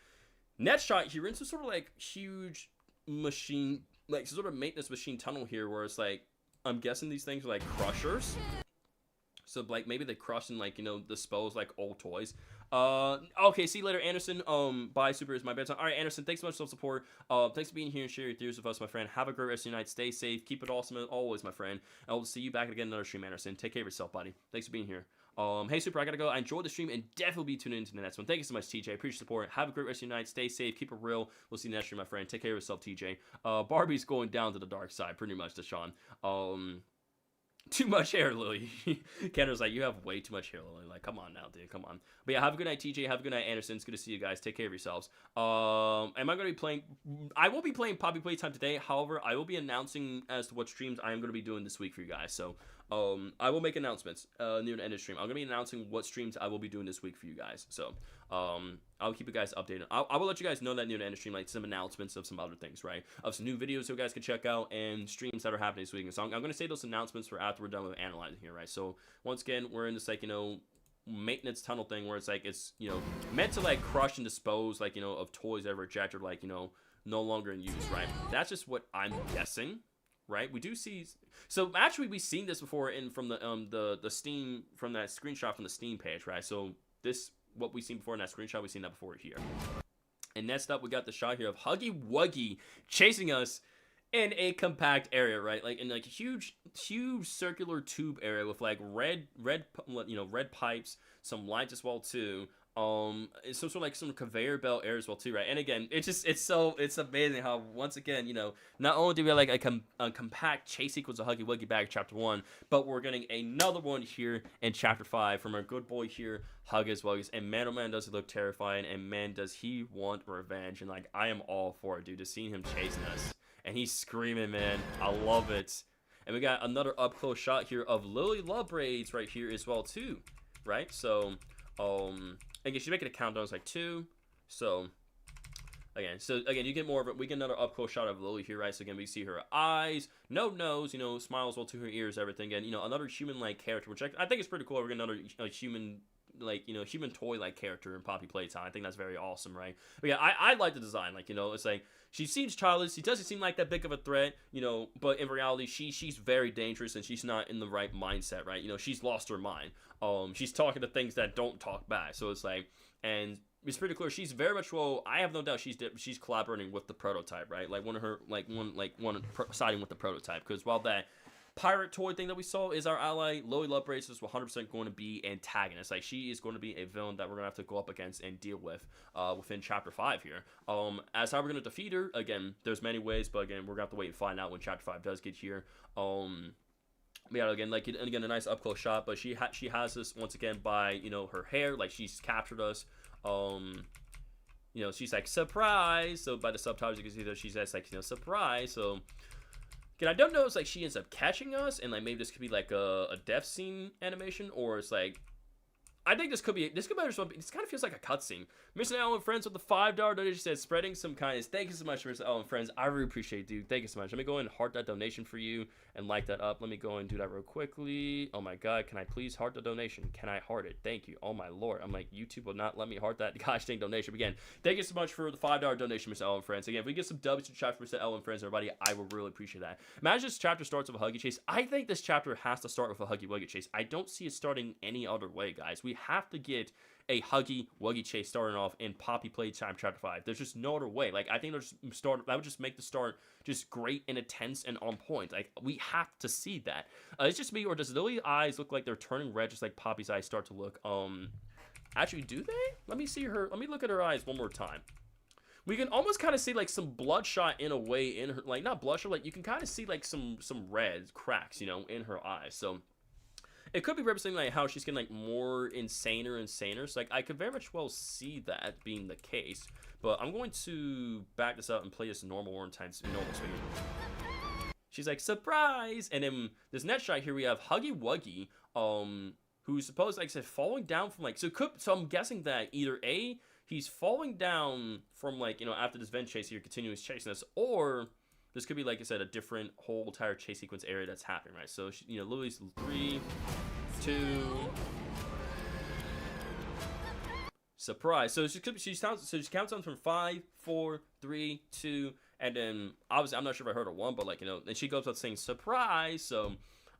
Next shot, you're into sort of like huge machine. Like some sort of maintenance machine tunnel here where it's like I'm guessing these things are like crushers, so like maybe they crush and like dispose like old toys. Okay, see you later, Anderson. Bye, Super is my bedtime. All right, Anderson, thanks so much for support. Thanks for being here and sharing your theories with us, my friend. Have a great rest of your night. Stay safe, keep it awesome as always, my friend. And we'll see you back again in another stream, Anderson. Take care of yourself, buddy. Thanks for being here. Hey, Super, I gotta go. I enjoyed the stream and definitely be tuning into the next one. Thank you so much, TJ. Appreciate your support. Have a great rest of your night. Stay safe. Keep it real. We'll see you next stream, my friend. Take care of yourself, TJ. Barbie's going down to the dark side, pretty much, Deshaun. Too much hair, Lily. Kenner's like, you have way too much hair, Lily. Like, come on now, dude. Come on. But yeah, have a good night, TJ. Have a good night, Anderson. It's good to see you guys. Take care of yourselves. Am I going to be playing? I won't be playing Poppy Playtime today. However, I will be announcing as to what streams I am going to be doing this week for you guys. So, I will make announcements near the end of the stream. I'm going to be announcing what streams I will be doing this week for you guys. So, I'll keep you guys updated. I will let you guys know that near the end of the stream, like some announcements of some other things, right? Of some new videos so you guys can check out and streams that are happening this week. And so I'm going to say those announcements for after we're done with analyzing here, right? So once again, we're in this like, maintenance tunnel thing where it's like, it's, meant to like crush and dispose like, of toys that are rejected, like, no longer in use, right? That's just what I'm guessing. Right, we do see. So actually, we've seen this before from the Steam, from that screenshot from the Steam page, right? So this, what we've seen before in that screenshot, we've seen that before here. And next up, we got the shot here of Huggy Wuggy chasing us in a compact area, right? Like in like a huge circular tube area with like red pipes, some lights as well too. It's some sort of like some conveyor belt area as well too, right? And again, it's amazing how once again, not only do we have like a compact chase sequence of Huggy Wuggy back in chapter 1, but we're getting another one here in chapter 5 from our good boy here, Huggy Wuggy. And man, oh man, does he look terrifying, and man, does he want revenge. And like, I am all for it, dude, to seeing him chasing us. And he's screaming, man. I love it. And we got another up close shot here of Lily Love Braids right here as well too, right? So, again, she's making a countdown. It's like 2. So again, you get more of it. We get another up close shot of Lily here, right? So again, we see her eyes, no nose, smiles well to her ears, everything. And another human like character, which I think is pretty cool. We're getting another human like, you know, human toy like character in Poppy Playtime. I think that's very awesome, right? But yeah, I like the design. Like, you know, it's like she seems childish. She doesn't seem like that big of a threat, you know, but in reality, she's very dangerous and she's not in the right mindset, right? You know, she's lost her mind. She's talking to things that don't talk back. So it's like, and it's pretty clear she's very much, well, I have no doubt she's collaborating with the prototype, right? Like one siding with the prototype, because while that pirate toy thing that we saw is our ally, Lily Lovebrace is 100% going to be antagonist. Like, she is going to be a villain that we're going to have to go up against and deal with within Chapter 5 here. As how we're going to defeat her, again, there's many ways, but again, we're going to have to wait and find out when Chapter 5 does get here. Yeah, again, like, and again, a nice up-close shot, but she has this, once again, by, you know, her hair, like, she's captured us. You know, she's like, surprise! So by the subtitles, you can see that she says, like, you know, surprise, so... Again, I don't know, it's like she ends up catching us, and like maybe this could be like a death scene animation, or it's like, I think this could be just one. This kind of feels like a cutscene. Mr. Allen Friends with the $5 donation says, spreading some kindness. Thank you so much, Mr. Allen Friends. I really appreciate it, dude. Thank you so much. Let me go ahead and heart that donation for you and like that up. Let me go and do that real quickly. Oh my god, can I please heart the donation? Can I heart it? Thank you. Oh my lord. I'm like, YouTube will not let me heart that gosh dang donation. But again, thank you so much for the $5 donation, Mr. Allen Friends. Again, if we get some W's to chat for Mr. Allen Friends, everybody, I will really appreciate that. Imagine this chapter starts with a Huggy Chase. I think this chapter has to start with a Huggy Wuggy Chase. I don't see it starting any other way, guys. We have to get a Huggy Wuggy Chase starting off in Poppy Playtime Chapter 5. There's just no other way. Like, I think that would just make the start just great and intense and on point. Like, we have to see that. It's just me, or does Lily's eyes look like they're turning red just like Poppy's eyes start to look? Actually, do they? Let me see her. Let me look at her eyes one more time. We can almost kind of see like some bloodshot in a way in her, like not bloodshot, like you can kind of see like some red cracks, you know, in her eyes. So it could be representing like how she's getting like more insaner. So like I could very much well see that being the case. But I'm going to back this up and play this normal or intense normal speed. She's like, surprise! And then this next shot here we have Huggy Wuggy, who's supposed, like I said, falling down from like, so I'm guessing that either A, he's falling down from like, you know, after this vent chase here, continuous chasing us, or this could be, like I said, a different whole entire chase sequence area that's happening, right? So, you know, Lily's 3, 2, surprise. So she counts on from 5, 4, 3, 2, and then obviously I'm not sure if I heard her 1, but like, you know, then she goes out saying surprise. So,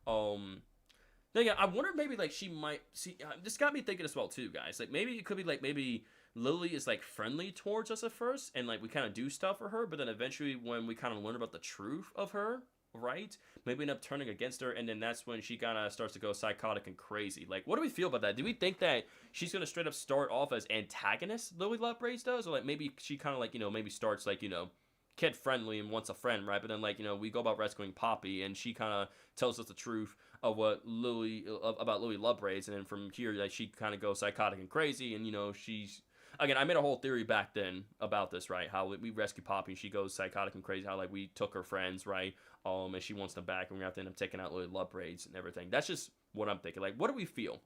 then again, I wonder if maybe like she might see. This got me thinking as well too, guys. Like maybe it could be like maybe Lily is like friendly towards us at first, and like we kind of do stuff for her, but then eventually when we kind of learn about the truth of her, right? Maybe we end up turning against her, and then that's when she kind of starts to go psychotic and crazy. Like, what do we feel about that? Do we think that she's gonna straight up start off as antagonist, Lily Lovebrace does, or like maybe she kind of like, you know, maybe starts like, you know, kid friendly and wants a friend, right? But then like, you know, we go about rescuing Poppy, and she kind of tells us the truth of what about Lily Lovebrace, and then from here, like she kind of goes psychotic and crazy, and you know, she's. Again, I made a whole theory back then about this, right? How we rescue Poppy and she goes psychotic and crazy. How, like, we took her friends, right? And she wants them back, and we have to end up taking out Lily Lovebrace and everything. That's just what I'm thinking. Like, what do we feel?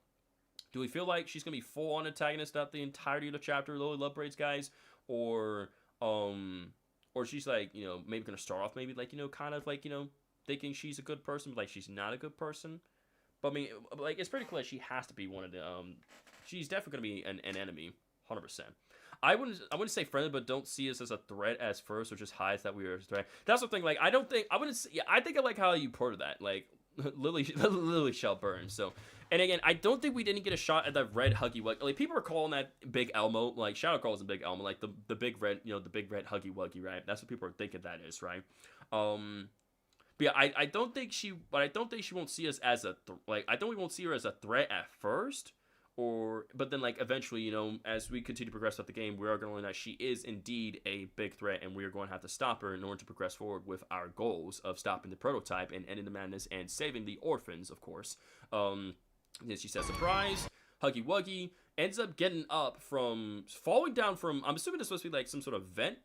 Do we feel like she's going to be full-on antagonist throughout the entirety of the chapter, Lily Lovebrace, guys? Or she's, like, you know, maybe going to start off maybe, like, you know, kind of, like, you know, thinking she's a good person, but, like, she's not a good person? But, I mean, like, it's pretty clear she has to be one of the, she's definitely going to be an enemy. 100%. I wouldn't say friendly, but don't see us as a threat as first, or just hides that we are a threat. That's the thing. Like, I wouldn't say, yeah, I think I like how you put that. Like, Lily shall burn. So, and again, I don't think we didn't get a shot at that red Huggy Wuggy. Like, people are calling that Big Elmo. Like, Shadow calls him Big Elmo. Like, the big red, you know, the big red Huggy Wuggy, right? That's what people are thinking that is, right? But yeah, I don't think she won't see us as a, I think we won't see her as a threat at first. But then, like, eventually, you know, as we continue to progress up the game, we are going to learn that she is indeed a big threat, and we are going to have to stop her in order to progress forward with our goals of stopping the prototype and ending the madness and saving the orphans, of course. Then she says, surprise, Huggy Wuggy ends up getting up from, falling down from, I'm assuming it's supposed to be, like, some sort of vent,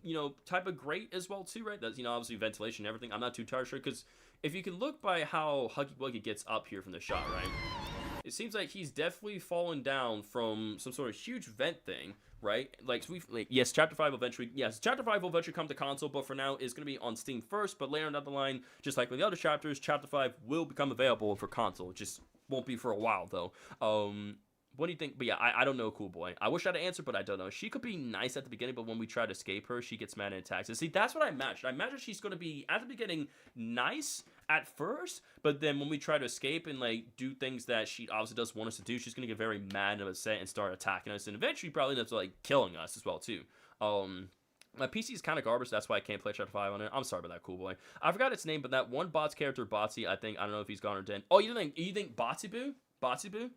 you know, type of grate as well, too, right? That's, you know, obviously ventilation and everything. I'm not too entirely sure, because if you can look by how Huggy Wuggy gets up here from the shot, right? It seems like he's definitely fallen down from some sort of huge vent thing, right? Yes, Chapter 5 will eventually come to console, but for now, it's going to be on Steam first, but later down the line, just like with the other chapters, Chapter 5 will become available for console. It just won't be for a while, though. What do you think? But yeah, I don't know, cool boy. I wish I had an answer, but I don't know. She could be nice at the beginning, but when we try to escape her, she gets mad and attacks us. See, that's what I imagined. I imagine she's going to be, at the beginning, nice at first, but then when we try to escape and, like, do things that she obviously does want us to do, she's going to get very mad and upset and start attacking us, and eventually probably ends up, like, killing us as well, too. My PC is kind of garbage, that's why I can't play Chapter 5 on it. I'm sorry about that, cool boy. I forgot its name, but that one bots character, Botsy, I don't know if he's gone or dead. Oh, you think Botsy Boo? Botsy Boo?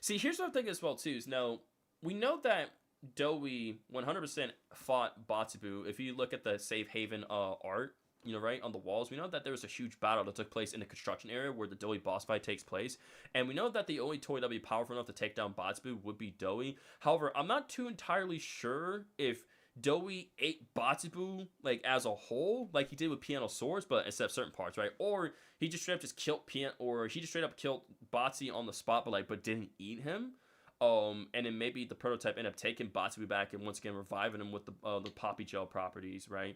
See, here's what I'm thinking as well, too, is now, we know that Dowie 100% fought Botsubu. If you look at the Safe Haven, art, you know, right, on the walls, we know that there was a huge battle that took place in the construction area where the Dowie boss fight takes place, and we know that the only toy that would be powerful enough to take down Botsubu would be Dowie. However, I'm not too entirely sure if Dowie ate Botsubu, like, as a whole, like he did with Piano Swords, but except certain parts, right? Or he just straight up just killed killed Botsy on the spot, but didn't eat him. And then maybe the prototype ended up taking Botsubu back and once again reviving him with the Poppy Gel properties, right?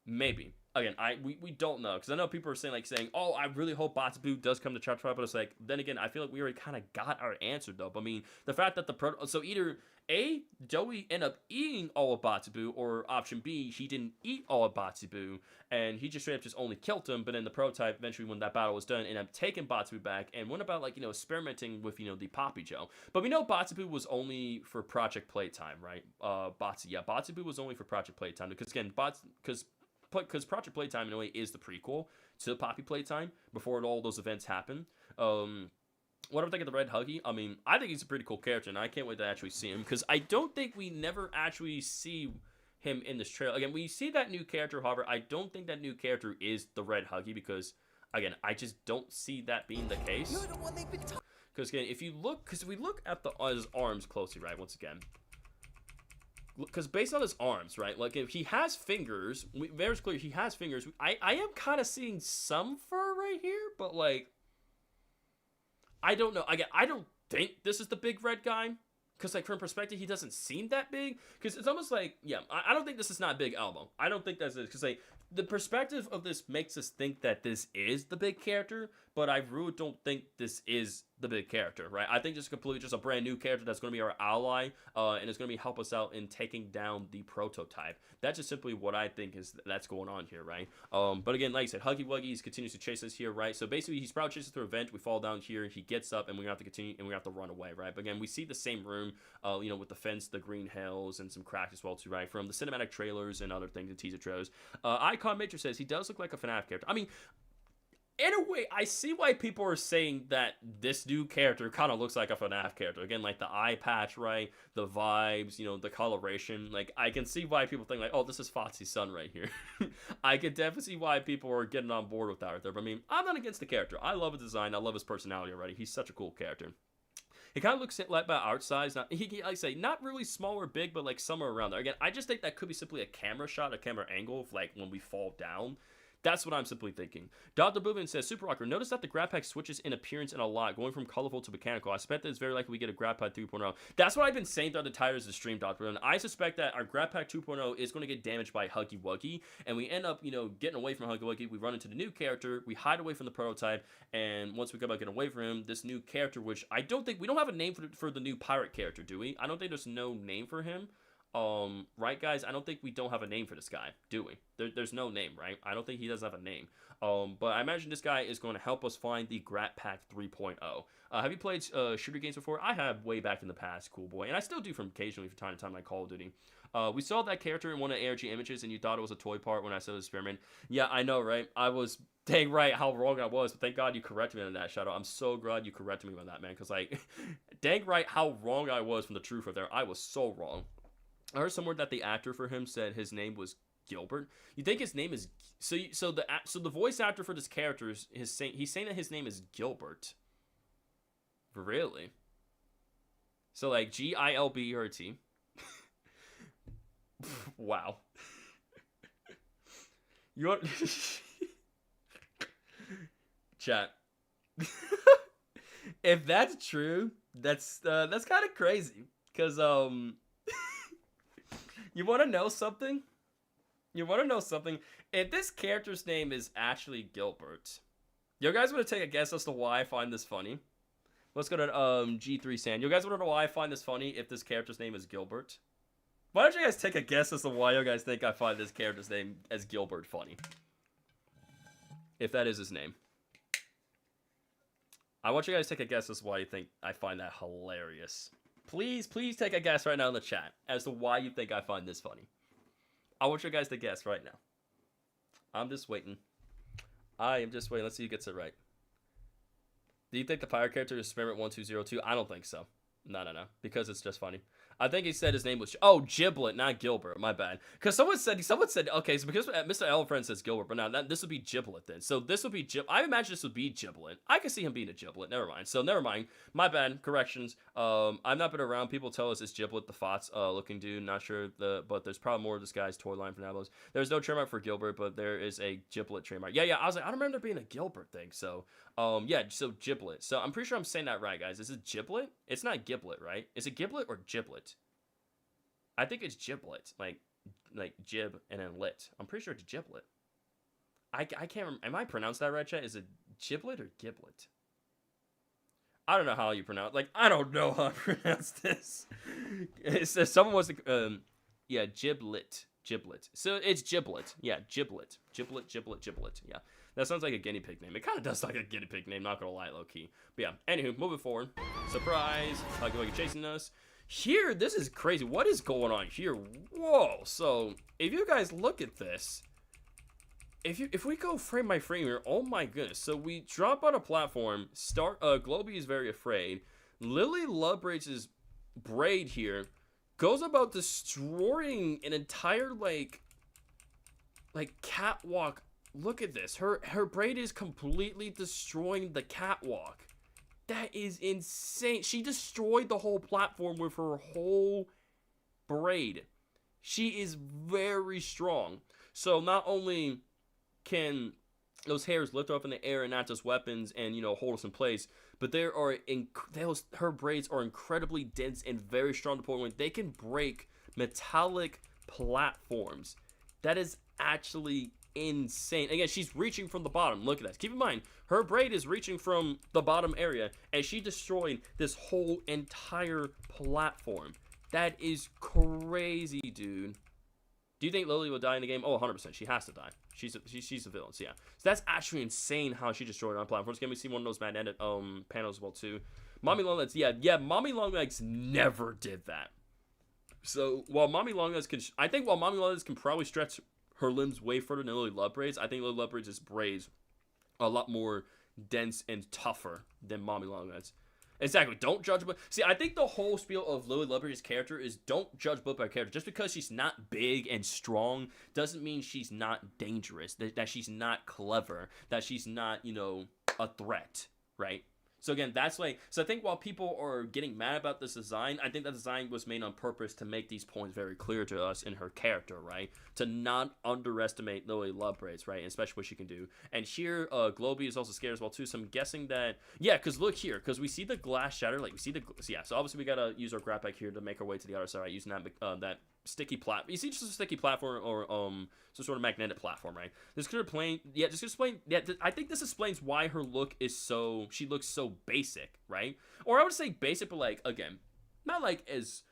Maybe. Again, we don't know, because I know people are saying, oh, I really hope Botsubu does come to Chapter 5, but it's like, then again, I feel like we already kind of got our answer, though. But I mean, the fact that so either A, Dowie ended up eating all of Botsubu, or option B, he didn't eat all of Botsubu, and he just straight up just only killed him, but then the prototype, eventually when that battle was done, ended up taking Botsubu back, and went about, like, you know, experimenting with, you know, the Poppy Gel. But we know Botsubu was only for Project Playtime, right? Botsubu was only for Project Playtime, because again, because Project Playtime in a way is the prequel to Poppy Playtime before all those events happen. What I'm thinking of the Red Huggy, I mean, I think he's a pretty cool character, and I can't wait to actually see him, because I don't think we never actually see him in this trailer. Again, we see that new character, however, I don't think that new character is the Red Huggy, because, again, I just don't see that being the case. You're the one they've been talking. Because, again, if we look at his arms closely, right, once again, because based on his arms, right, like, if he has fingers, very clear he has fingers. I am kind of seeing some fur right here, but, like, I don't know. Again, I don't think this is the big red guy, because, like, from perspective, he doesn't seem that big, because it's almost like, yeah, I don't think this is not Big Elmo. I don't think that's it, because, like, the perspective of this makes us think that this is the big character, but I really don't think this is the big character, right? I think this is completely just a brand new character that's going to be our ally, and it's going to help us out in taking down the prototype. That's just simply what I think that's going on here, right? But again, like I said, Huggy Wuggy continues to chase us here, right? So basically, he's probably chasing through a vent. We fall down here. He gets up, and we have to continue, and we have to run away, right? But again, we see the same room, you know, with the fence, the green hills, and some cracks as well too, right? From the cinematic trailers and other things and teaser trailers. Icon Matrix says he does look like a FNAF character. I mean, in a way, I see why people are saying that this new character kind of looks like a FNAF character. Again, like the eye patch, right? The vibes, you know, the coloration. Like, I can see why people think, like, oh, this is Fotsy's son right here. I can definitely see why people are getting on board with that right there. But I mean, I'm not against the character. I love his design. I love his personality already. He's such a cool character. He kind of looks like by art size. Not, like I say, not really small or big, but like somewhere around there. Again, I just think that could be simply a camera shot, a camera angle of like when we fall down. That's what I'm simply thinking. Dr. Boobin says, Super Rocker, notice that the grab pack switches in appearance and a lot, going from colorful to mechanical. I suspect that it's very likely we get a grab pack 3.0. That's what I've been saying throughout the tires of the stream, Dr. Boobin. I suspect that our grab pack 2.0 is going to get damaged by Huggy Wuggy, and we end up, you know, getting away from Huggy Wuggy. We run into the new character, we hide away from the prototype, and once we come back getting away from him, this new character, which I don't think, we don't have a name for the new pirate character, do we? I don't think there's no name for him. Right, guys? I don't think we don't have a name for this guy, do we? There's no name, right? I don't think he does have a name. But I imagine this guy is going to help us find the Grat Pack 3.0. Have you played shooter games before? I have way back in the past, cool boy. And I still do from occasionally from time to time like Call of Duty. We saw that character in one of the ARG images, and you thought it was a toy part when I said it was Spearman. Yeah, I know, right? I was dang right how wrong I was, but thank God you corrected me on that, Shadow. I'm so glad you corrected me on that, man, because, like, dang right how wrong I was from the truth of there. I was so wrong. I heard somewhere that the actor for him said his name was Gilbert. You think his name is so the voice actor for this character he's saying that his name is Gilbert. Really? So like Gilbert. Wow. You want chat? If that's true, that's kind of crazy, because you want to know something? If this character's name is actually Gilbert, you guys want to take a guess as to why I find this funny? Let's go to G3 Sand. You guys want to know why I find this funny if this character's name is Gilbert? Why don't you guys take a guess as to why you guys think I find this character's name as Gilbert funny? If that is his name. I want you guys to take a guess as to why you think I find that hilarious. Please take a guess right now in the chat as to why you think I find this funny. I want you guys to guess right now. I'm just waiting. I am just waiting. Let's see who gets it right. Do you think the fire character is Experiment 1202? I don't think so. No. Because it's just funny. I think he said his name was... Oh, Giblet, not Gilbert. My bad. Because someone said... Okay, so because Mr. Elephant says Gilbert, but now this would be Giblet then. So this would be... I imagine this would be Giblet. I can see him being a Giblet. Never mind. So never mind. My bad. Corrections. I've not been around. People tell us it's Giblet, the Fox looking dude. Not sure. But there's probably more of this guy's toy line for Nabos. There's no trademark for Gilbert, but there is a Giblet trademark. Yeah. I was like, I don't remember there being a Gilbert thing. So... yeah, so Giblet. So I'm pretty sure I'm saying that right, guys. Is it Giblet? It's not Giblet, right? Is it Giblet or Giblet? I think it's Giblet, like jib and then lit. I'm pretty sure it's Giblet. I can't remember. Am I pronounced that right, chat? Is it Giblet or Giblet? I don't know how you pronounce. Like, I don't know how I pronounce this. It says someone wants to. Yeah, Giblet. So it's Giblet. Yeah, Giblet. Giblet. Yeah. That sounds like a guinea pig name. It kind of does like a guinea pig name, not gonna lie, low key. But yeah, anywho, moving forward. Surprise. Like chasing us. Here, this is crazy. What is going on here? Whoa. So, if you guys look at this, if we go frame by frame here, oh my goodness. So, we drop on a platform. Globey is very afraid. Lily Lovebraid's braid here goes about destroying an entire, like catwalk. Look at this. Her braid is completely destroying the catwalk. That is insane. She destroyed the whole platform with her whole braid. She is very strong. So not only can those hairs lift up in the air and not just weapons and, hold us in place, but her braids are incredibly dense and very strong to the point where they can break metallic platforms. That is actually insane. Again, she's reaching from the bottom. Look at that. Keep in mind, her braid is reaching from the bottom area, and she destroyed this whole entire platform. That is crazy, dude. Do you think Lily will die in the game? Oh, 100%. She has to die. She's a villain, so yeah. So that's actually insane how she destroyed on platforms. Can we see one of those magnetic panels as well, too? Mommy Longlegs, yeah, Mommy Longlegs never did that. So, while Mommy Longlegs can probably stretch her limbs way further than Lily Lovebraid's, I think Lily Lovebraid's braids are a lot more dense and tougher than Mommy Longlegs. Exactly. Don't judge but see, I think the whole spiel of Lily Lovebraid's character is don't judge book by character. Just because she's not big and strong doesn't mean she's not dangerous, that she's not clever, that she's not, a threat, right? So again, so I think while people are getting mad about this design, I think that design was made on purpose to make these points very clear to us in her character, right? To not underestimate Lily Lovebraid's, right? And especially what she can do. And here, Globey is also scared as well, too. So I'm guessing that, yeah, because look here, because we see the glass shatter, so obviously we gotta use our grab pack here to make our way to the other side, right? Using that sticky platform. You see just a sticky platform or some sort of magnetic platform, right? This could explain. Yeah, I think this explains why her look is so. She looks so basic, right? Or I would say basic, but not as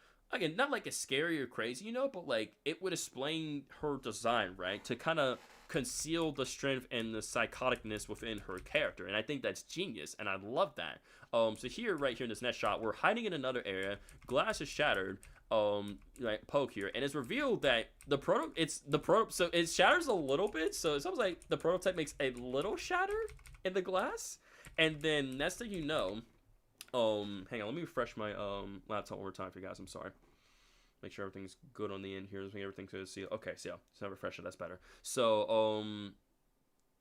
scary or crazy, but it would explain her design, right? To kind of conceal the strength and the psychoticness within her character, and I think that's genius, and I love that. So right here in this next shot, we're hiding in another area. Glass is shattered. Poke here, and it's revealed that so it shatters a little bit, so it sounds like the prototype makes a little shatter in the glass, and then next thing you know, hang on, let me refresh my laptop one more time for you guys. I'm sorry. Make sure everything's good on the end here. Make everything to see. Okay, so refresh it. That's better. So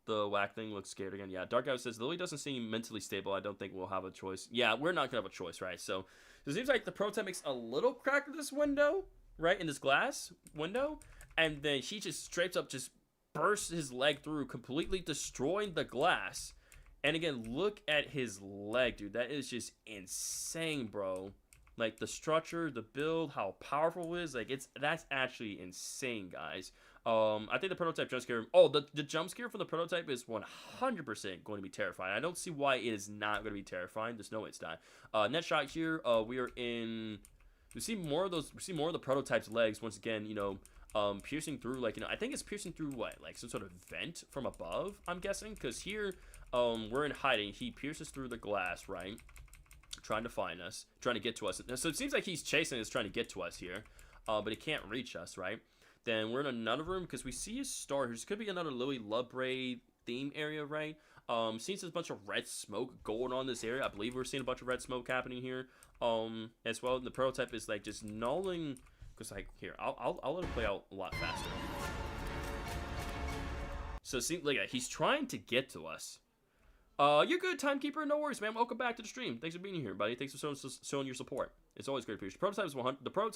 the whack thing looks scared again. Yeah, Dark Guy says Lily doesn't seem mentally stable. I don't think we'll have a choice. Yeah, we're not gonna have a choice, right? So it seems like the prototype makes a little crack in this window, right? In this glass window. And then she just straight up just bursts his leg through, completely destroying the glass. And again, look at his leg, dude. That is just insane, bro. Like the structure, the build, how powerful it is. That's actually insane, guys. I think the prototype jump scare. Oh, the jump scare for the prototype is 100% going to be terrifying. I don't see why it is not going to be terrifying. There's no way it's not. Next shot here. We are in. We see more of those. We see more of the prototype's legs once again. Piercing through, like, I think it's piercing through what, like some sort of vent from above, I'm guessing, because here, we're in hiding. He pierces through the glass, right, trying to find us, trying to get to us. So it seems like he's chasing us, trying to get to us here, but he can't reach us, right? Then we're in another room, because we see a star. This could be another Louis LeBray theme area, right? Seeing a bunch of red smoke going on in this area. I believe we're seeing a bunch of red smoke happening here, as well. And the prototype is, like, just nulling. Because, like, here, I'll let it play out a lot faster. So, see, like, he's trying to get to us. You're good, timekeeper. No worries, man. Welcome back to the stream. Thanks for being here, buddy. Thanks for showing your support. It's always great for you. The prototype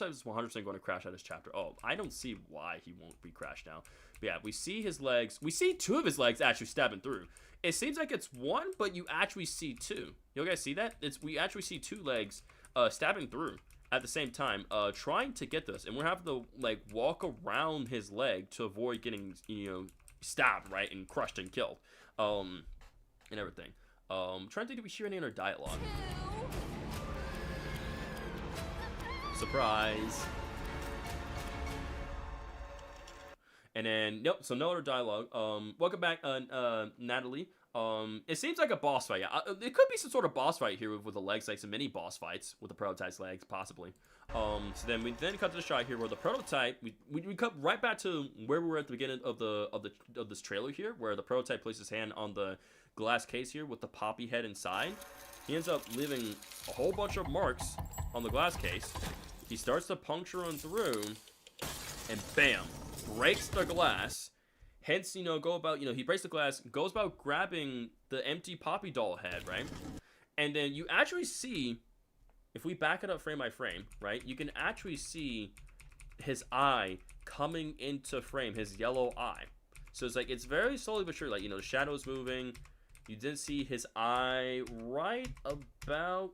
is 100% going to crash out this chapter. Oh, I don't see why he won't be crashed now. But yeah, we see his legs. We see two of his legs actually stabbing through. It seems like it's one, but you actually see two. You guys see that? We actually see two legs stabbing through at the same time, trying to get this, and we're having to, like, walk around his leg to avoid getting, stabbed, right, and crushed and killed, and everything. Trying to think, do we hear any other dialogue? Surprise. And then, nope, so no other dialogue. Welcome back, Natalie. It seems like a boss fight. Yeah, it could be some sort of boss fight here with the legs, like some mini boss fights with the prototype's legs, possibly. So then we cut to the shot here where the prototype, we cut right back to where we were at the beginning of this trailer here, where the prototype places his hand on the glass case here with the Poppy head inside. He ends up leaving a whole bunch of marks on the glass case. He starts to puncture on through, and bam, breaks the glass. Hence, he breaks the glass, goes about grabbing the empty Poppy doll head, right? And then you actually see, if we back it up frame by frame, right, you can actually see his eye coming into frame, his yellow eye. So it's like, it's very slowly but sure, like, the shadow's moving. You did see his eye right about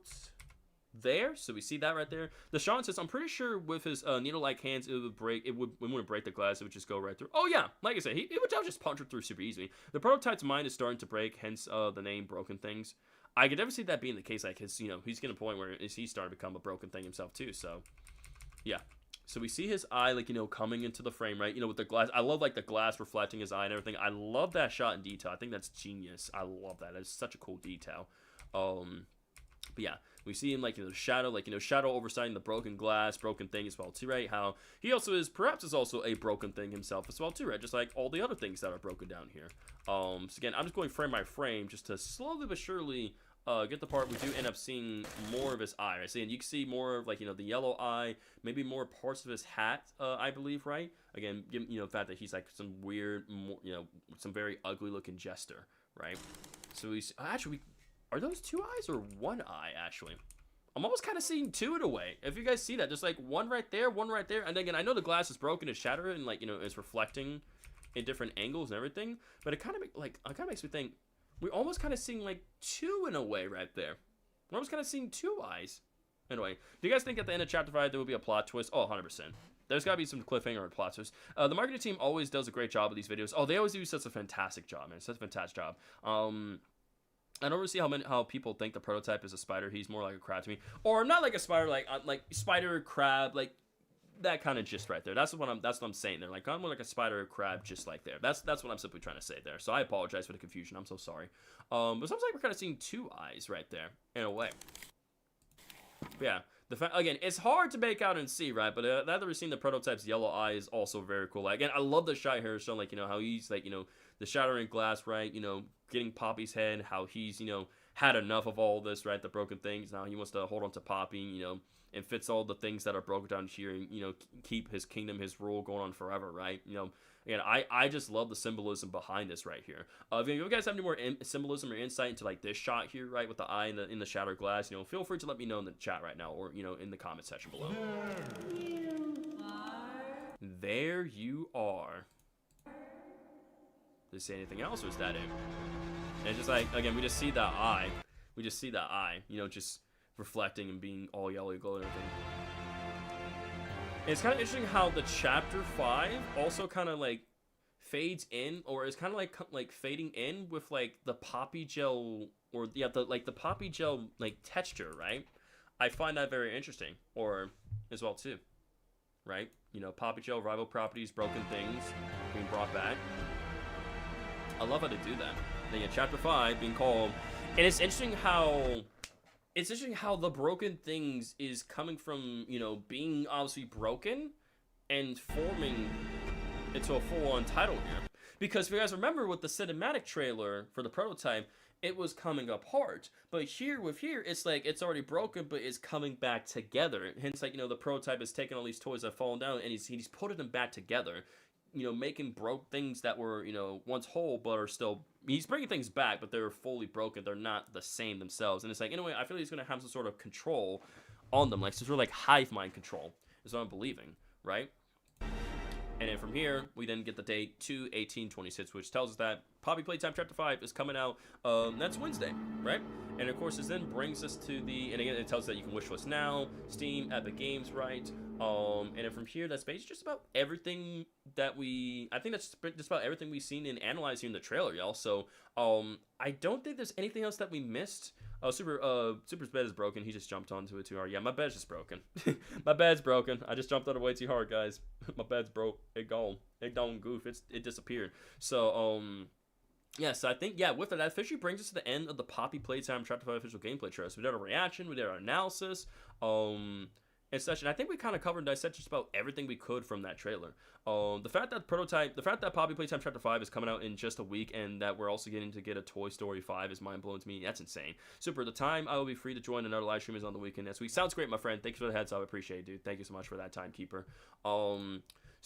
there, so we see that right there. The Sean says, I'm pretty sure with his needle-like hands, it wouldn't break the glass, it would just go right through. Oh yeah, like I said, it would just punch it through super easily. The prototype's mind is starting to break, hence the name Broken Things. I could never see that being the case, like he's getting a point where he's starting to become a broken thing himself too. So yeah, so we see his eye, like, coming into the frame, right, with the glass. I love, like, the glass reflecting his eye and everything. I love that shot in detail. I think that's genius. I love that. That's such a cool detail. But yeah, we see him, like, the shadow, like, shadow oversighting the broken glass, broken thing as well too, right? How he also is also a broken thing himself as well too, right? Just like all the other things that are broken down here. So again, I'm just going frame by frame just to slowly but surely get the part we do end up seeing more of his eye, right? So, and you can see more of, like, the yellow eye, maybe more parts of his hat, I believe, right? Again, the fact that he's like some weird, some very ugly looking jester, right? So are those two eyes or one eye, actually? I'm almost kind of seeing two in a way. If you guys see that, just like one right there. And again, I know the glass is broken, it's shattered, and, like, it's reflecting in different angles and everything. But it kind of makes me think, we're almost kind of seeing, like, two in a way right there. We're almost kind of seeing two eyes. Anyway, do you guys think at the end of Chapter 5 there will be a plot twist? Oh, 100%. There's got to be some cliffhanger or plot twist. The marketing team always does a great job with these videos. Oh, they always do such a fantastic job, man. Such a fantastic job. I don't really see how people think the prototype is a spider. He's more like a crab to me, or not like a spider, like spider crab, like that kind of gist right there. That's what I'm saying there. Like, I'm more like a spider or crab, just like there. That's what I'm simply trying to say there. So I apologize for the confusion. I'm so sorry. But it sounds like we're kind of seeing two eyes right there in a way. But yeah. Again, it's hard to make out and see, right? But now that we're seeing the prototype's yellow eye is also very cool. Like, again, I love the shot here showing, like, how he's, like, the shattering glass, right? Getting Poppy's head, how he's, had enough of all this, right? The broken things. Now he wants to hold on to Poppy, and fits all the things that are broken down here and, keep his kingdom, his rule going on forever, right? Again, I just love the symbolism behind this right here. If you guys have any more symbolism or insight into, like, this shot here, right, with the eye in the shattered glass, feel free to let me know in the chat right now, or, in the comment section below. There you are. Did it say anything else, or is that it? And it's just like, again, we just see that eye. We just see that eye, just reflecting and being all yellow glow and everything. And it's kind of interesting how the chapter 5 also kind of like fades in, or is kind of like fading in with like the poppy gel, or yeah, the poppy gel like texture, right? I find that very interesting, or as well too, right? You know, poppy gel, rival properties, broken things being brought back. I love how they do that. Then yeah, chapter 5 being called, and it's interesting how the broken things is coming from, you know, being obviously broken and forming into a full-on title here. Because if you guys remember with the cinematic trailer for the prototype, it was coming apart. But here, it's like it's already broken, but it's coming back together. Hence, like, you know, the prototype is taking all these toys that have fallen down, and he's putting them back together. You know, making broke things that were, you know, once whole, but are still, he's bringing things back, but they're fully broken. They're not the same themselves. And it's like, in a way, I feel like he's going to have some sort of control on them, like some sort of like hive mind control is what I'm believing, right? And then from here, we then get the date 2/18/26, which tells us that Poppy Playtime Chapter 5 is coming out next Wednesday, right? And of course, this then brings us to the, and again, it tells us that you can wish list now, Steam, Epic Games, right? And then from here, that's basically just about everything that I think that's just about everything we've seen and analyzed here in the trailer, y'all. So, I don't think there's anything else that we missed. Super's bed is broken. He just jumped onto it too hard. Yeah, my bed's just broken. My bed's broken. I just jumped on it way too hard, guys. My bed's broke. It gone. It gone goof. It disappeared. So, yeah, so I think, yeah, with that officially brings us to the end of the Poppy Playtime Chapter 5 official gameplay trailer. So we did a reaction, we did our analysis, and such, and I think we kind of covered and dissected just about everything we could from that trailer. The fact that Poppy Playtime Chapter 5 is coming out in just a week, and that we're also getting to get a Toy Story 5 is mind-blowing to me. That's insane. Super, the time I will be free to join another live stream is on the weekend next week. Sounds great, my friend. Thanks for the heads up. I appreciate it, dude. Thank you so much for that, timekeeper.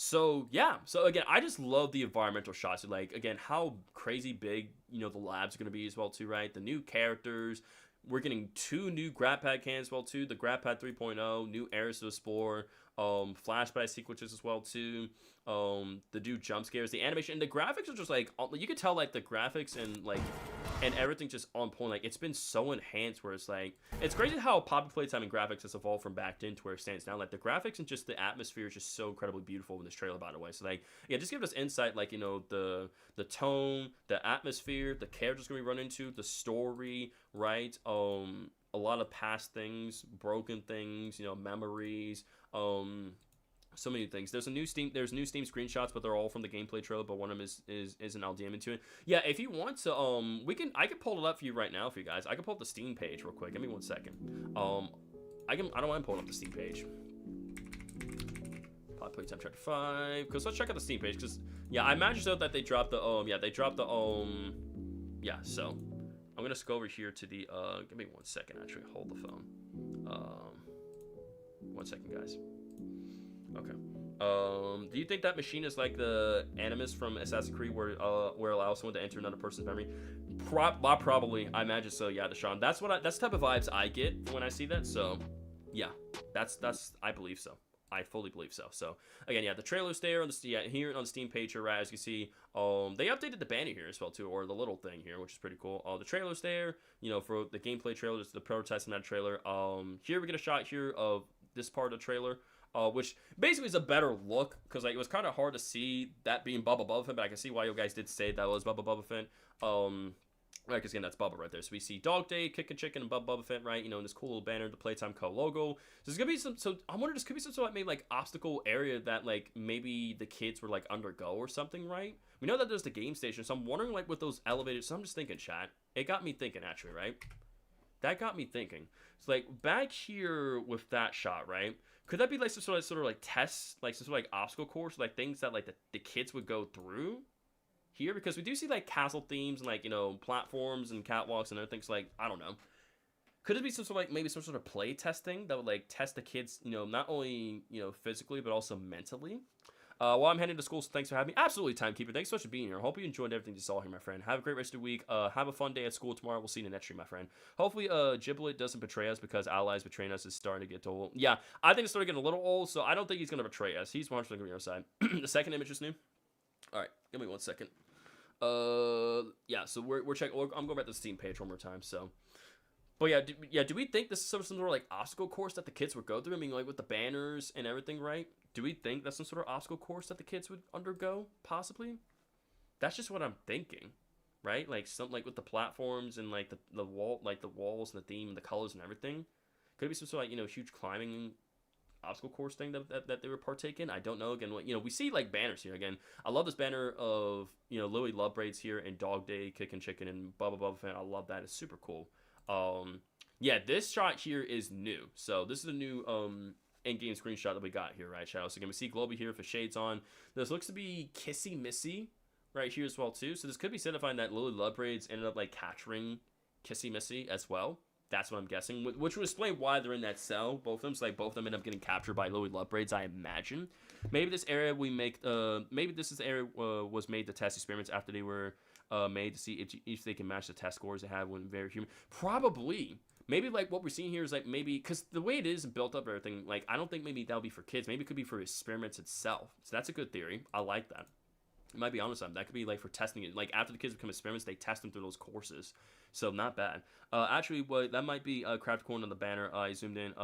So yeah, so again, I just love the environmental shots. Like, again, how crazy big, you know, the lab's going to be as well too, right? The new characters. We're getting 2 new grab pad cans as well too. The grab pad 3.0, new areas to explore, flashback sequences as well too. The new jump scares, the animation, and the graphics are just like, you could tell like the graphics and everything just on point. Like, it's been so enhanced where it's like, it's crazy how Poppy Playtime and graphics has evolved from back then to where it stands now. Like, the graphics and just the atmosphere is just so incredibly beautiful in this trailer, by the way. So like, yeah, just give us insight, like, you know, the tone, the atmosphere, the characters gonna be run into, the story, right? A lot of past things, broken things, you know, memories, so many things. There's new Steam screenshots, but they're all from the gameplay trailer, but one of them is an LDM into it. Yeah, if you want to, I can pull it up for you right now for you guys. I can pull up the Steam page real quick. Give me 1 second. I don't mind pulling up the Steam page. Poppy Playtime Chapter 5, because let's check out the Steam page, because, yeah, I imagine so that they dropped the, yeah, so, I'm gonna go over here to the, give me 1 second, actually, hold the phone. 1 second, guys. Okay. Do you think that machine is like the Animus from Assassin's Creed, where it allows someone to enter another person's memory? Probably. I imagine so. Yeah, Deshaun. That's the type of vibes I get when I see that. So, yeah, that's I believe so. I fully believe so. So again, yeah, the trailer's there on here on the Steam page here, right? As you see, they updated the banner here as well too, or the little thing here, which is pretty cool. The trailer's there, you know, for the gameplay trailer, the prototypes in that trailer. Here we get a shot here of this part of the trailer. Which basically is a better look, because like, it was kind of hard to see that being Bubba Fett, but I can see why you guys did say that was Bubba Fett. Right, because again, that's Bubba right there. So we see Dog Day, Kickin' Chicken, and Bubba Fett, right? You know, in this cool little banner, the Playtime Co. logo. So there's gonna be some. So I wonder, this could be some sort of maybe like obstacle area that like maybe the kids would like undergo or something, right? We know that there's the game station, so I'm wondering like with those elevators. So I'm just thinking, chat. It got me thinking, actually, right? That got me thinking. So like back here with that shot, right? Could that be like some sort of like tests, like some sort of like obstacle course, like things that like the kids would go through here? Because we do see like castle themes and like, you know, platforms and catwalks and other things. Like, I don't know. Could it be some sort of like maybe some sort of play testing that would like test the kids, you know, not only, you know, physically but also mentally? While I'm heading to school, so thanks for having me. Absolutely, Timekeeper. Thanks so much for being here. I hope you enjoyed everything you saw here, my friend. Have a great rest of the week. Have a fun day at school tomorrow. We'll see you in the next stream, my friend. Hopefully, Giblet doesn't betray us, because Allies betraying us is starting to get old. Yeah, I think it's starting to get a little old, so I don't think he's going to betray us. He's 100% going to be on our side. The second image is new. All right, give me 1 second. Yeah, so we're checking. I'm going back to the Steam page one more time, so. But yeah, do we think this is some sort of like obstacle course that the kids would go through? I mean, like with the banners and everything, right? do we think that's some sort of obstacle course that the kids would undergo? Possibly. That's just what I'm thinking, right? Like something like with the platforms and like the wall, like the walls and the theme and the colors and everything. Could it be some sort of like, huge climbing obstacle course thing that they would partake in? I don't know. Again, we see like banners here. Again, I love this banner of Lily Love Braids here and Dog Day, Kickin' Chicken, and Bubba fan. I love that. It's super cool. Yeah, this shot here is new. So this is a new in-game screenshot that we got here, right, Shadow? So again, we see Globey here with the shades on. This looks to be Kissy Missy right here as well too. So this could be signifying that Lily Love Braids ended up like capturing Kissy Missy as well. That's what I'm guessing, which would explain why they're in that cell. Both of them, so like both of them end up getting captured by Lily Love Braids, I imagine. Maybe this area maybe this is the area was made to test experiments after they were made to see if they can match the test scores they had when very human. Probably. Maybe like what we're seeing here is like maybe because the way it is built up everything, like I don't think maybe that'll be for kids. Maybe it could be for experiments itself. So that's a good theory. I like that. It might be honest on that. Could be like for testing it. Like after the kids become experiments, they test them through those courses. So not bad. Actually, that might be Craft Corn on the banner. I zoomed in.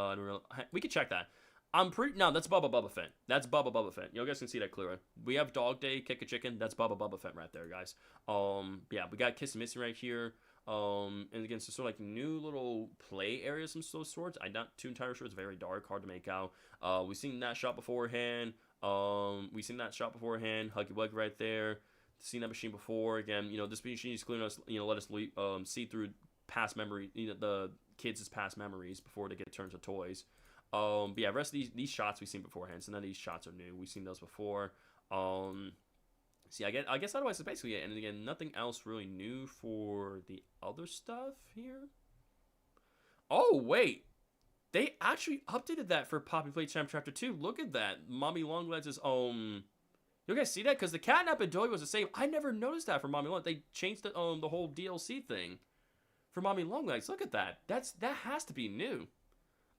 We could check that. No, that's Bubba Fett. That's Bubba Fett. You guys can see that clearly. We have Dog Day, Kick a Chicken. That's Bubba Fett right there, guys. Yeah, we got Kiss and Missy right here. And again, so sort of like new little play areas of those sorts. I'm not too entirely sure. It's very dark, hard to make out. We've seen that shot beforehand. Huggy Wuggy right there. Seen that machine before. Again, this machine is clearing us. Let us see through past memory. The kids' past memories before they get turned to toys. But yeah, the rest of these shots we've seen beforehand. So none of these shots are new. We've seen those before. See, I guess otherwise it's basically it. And again, nothing else really new for the other stuff here. Oh wait. They actually updated that for Poppy Playtime Chapter 2. Look at that. Mommy Longlegs is, you guys see that? Because the catnap and Dory was the same. I never noticed that for Mommy Longlegs. They changed the whole DLC thing for Mommy Longlegs. Look at that. That has to be new.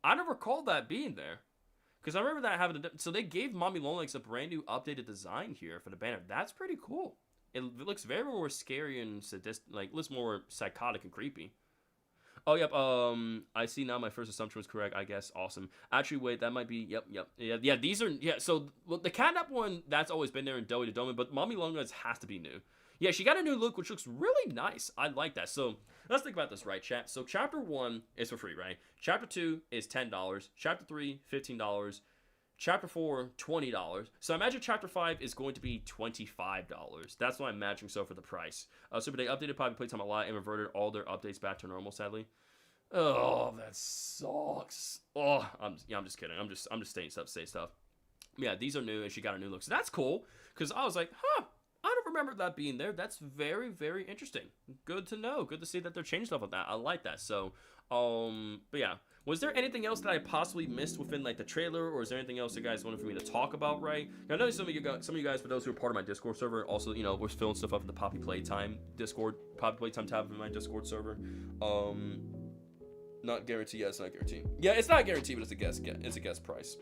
I never recalled that being there. Because I remember that having so they gave Mommy Longlegs a brand new updated design here for the banner. That's pretty cool. It looks very more scary and sadistic, like looks more psychotic and creepy. Oh, yep. I see now. My first assumption was correct. I guess. Awesome. Actually, wait. That might be. Yep. Yeah. These are. Yeah. So the catnap one, that's always been there in Doughy to Doman, but Mommy Longlegs has to be new. Yeah, she got a new look, which looks really nice. I like that. So let's think about this, right, chat? So Chapter 1 is for free, right? Chapter 2 is $10. Chapter 3, $15. Chapter 4, $20. So I imagine Chapter 5 is going to be $25. That's what I'm imagining so for the price. Super, they updated Poppy Playtime a lot and reverted all their updates back to normal, sadly. Oh, that sucks. Oh, I'm just kidding. I'm just staying stuff. Yeah, these are new and she got a new look. So that's cool because I was like, I don't remember that being there. That's very, very interesting. Good to know. Good to see that they're changing stuff with that. I like that. So, but yeah. Was there anything else that I possibly missed within like the trailer, or is there anything else you guys wanted for me to talk about? Right? I know some of you guys, for those who are part of my Discord server, also we're filling stuff up in the Poppy Playtime Discord, Poppy Playtime tab in my Discord server. Not guaranteed. Yeah, it's not guaranteed. Yeah, it's not guaranteed, but it's a guess. It's a guess price.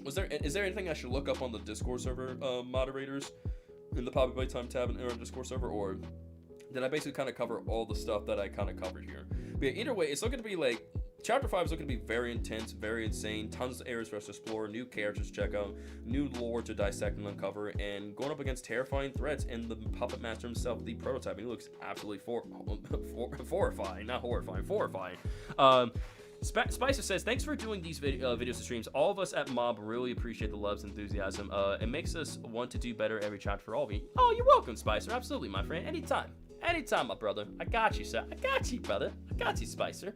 Is there anything I should look up on the Discord server moderators in the Poppy Playtime tab in our Discord server, or did I basically kind of cover all the stuff that I kind of covered here? But yeah, either way, it's looking to be like Chapter 5 is looking to be very intense, very insane, tons of areas for us to explore, new characters to check out, new lore to dissect and uncover, and going up against terrifying threats and the puppet master himself, the prototype. He looks absolutely horrifying, not horrifying, horrifying. Spicer says, thanks for doing these videos and streams. All of us at Mob really appreciate the loves and enthusiasm. It makes us want to do better every chapter for all of you. Oh, you're welcome, Spicer. Absolutely, my friend. Anytime. Anytime, my brother. I got you, sir. I got you, brother. I got you, Spicer.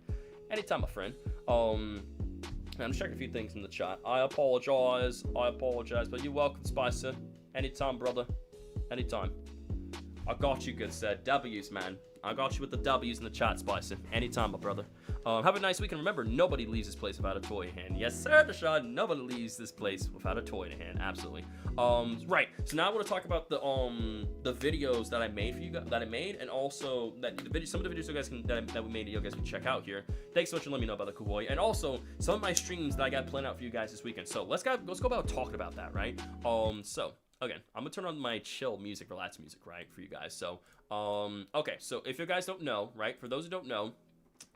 Anytime, my friend. I'm just checking a few things in the chat. I apologize, but you're welcome, Spicer. Anytime, brother. Anytime. I got you, good sir. W's, man. I got you with the W's in the chat, Spicer. Anytime, my brother. Have a nice week, and remember, nobody leaves this place without a toy in hand. Yes, sir, Deshaun. Nobody leaves this place without a toy in hand. Absolutely. Right. So now I want to talk about the videos that I made for you guys, and also some of the videos you guys that we made that you guys can check out here. Thanks so much for letting me know about the cool boy, and also some of my streams that I got planned out for you guys this weekend. So let's go about talking about that, right? So. Again, I'm gonna turn on my chill music, relax music, right, for you guys. So, okay, so if you guys don't know, right, for those who don't know,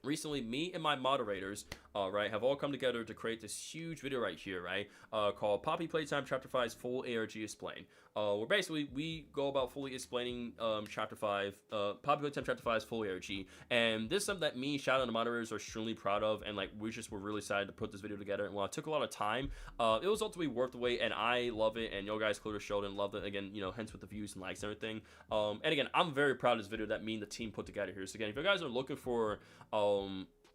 recently, me and my moderators, right, have all come together to create this huge video right here, right, called Poppy Playtime Chapter 5's Full ARG Explain. Where basically we go about fully explaining Chapter 5, Poppy Playtime Chapter 5's Full ARG, and this is something that me, Shadow, and the moderators are extremely proud of, and like we just were really excited to put this video together. And while it took a lot of time, it was ultimately worth the wait, and I love it, and you guys clearly showed and loved it. Again, you know, hence with the views and likes and everything. And again, I'm very proud of this video that me and the team put together here. So again, if you guys are looking for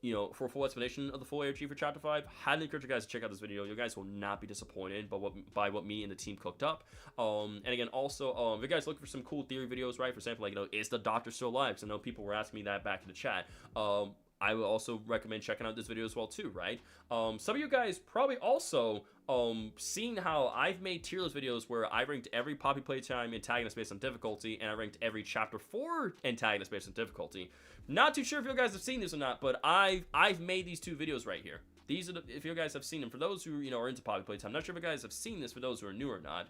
you know, for a full explanation of the full ARG for Chapter 5, highly encourage you guys to check out this video. You guys will not be disappointed by what me and the team cooked up. And again, also, if you guys looking for some cool theory videos, right, for example, like, you know, is the Doctor still alive? So I know people were asking me that back in the chat. I would also recommend checking out this video as well too, right? Some of you guys probably also seen how I've made tier list videos where I ranked every Poppy Playtime antagonist based on difficulty, and I ranked every Chapter 4 antagonist based on difficulty. Not too sure if you guys have seen this or not, but I've made these 2 videos right here. These are if you guys have seen them. For those who, you know, are into Poppy Playtime, not sure if you guys have seen this. For those who are new or not,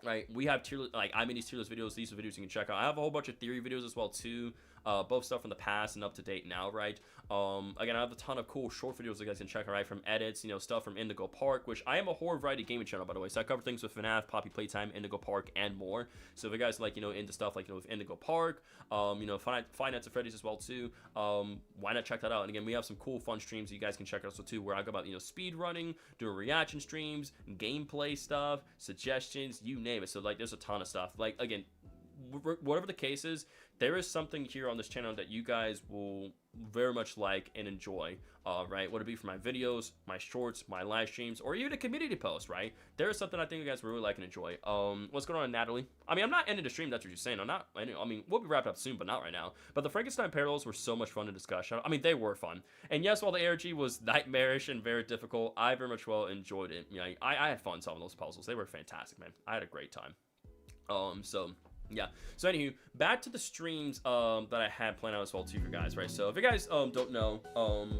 right, we have tier list, like I made these tier list videos. These are videos you can check out. I have a whole bunch of theory videos as well too. Both stuff from the past and up to date now, right? Again, I have a ton of cool short videos you guys can check out, right? From edits, you know, stuff from Indigo Park, which I am a horror variety gaming channel, by the way. So I cover things with FNAF, Poppy Playtime, Indigo Park, and more. So if you guys like, you know, into stuff like, you know, with Indigo Park, you know, Five Nights at Freddy's as well too, why not check that out? And again, we have some cool fun streams you guys can check out so too, where I go about, you know, speed running, doing reaction streams, gameplay stuff, suggestions, you name it. So like, there's a ton of stuff. Like, again, whatever the case is, there is something here on this channel that you guys will very much like and enjoy, right? Whether it be for my videos, my shorts, my live streams, or even a community post, right? There is something I think you guys will really like and enjoy. What's going on, Natalie? I mean, I'm not ending the stream, that's what you're saying. I mean, we'll be wrapped up soon, but not right now. But the Frankenstein parallels were so much fun to discuss. I mean, they were fun. And yes, while the ARG was nightmarish and very difficult, I very much well enjoyed it. You know, I had fun solving those puzzles. They were fantastic, man. I had a great time. Yeah, so anywho, back to the streams that I had planned out as well too for guys, right? So if you guys don't know,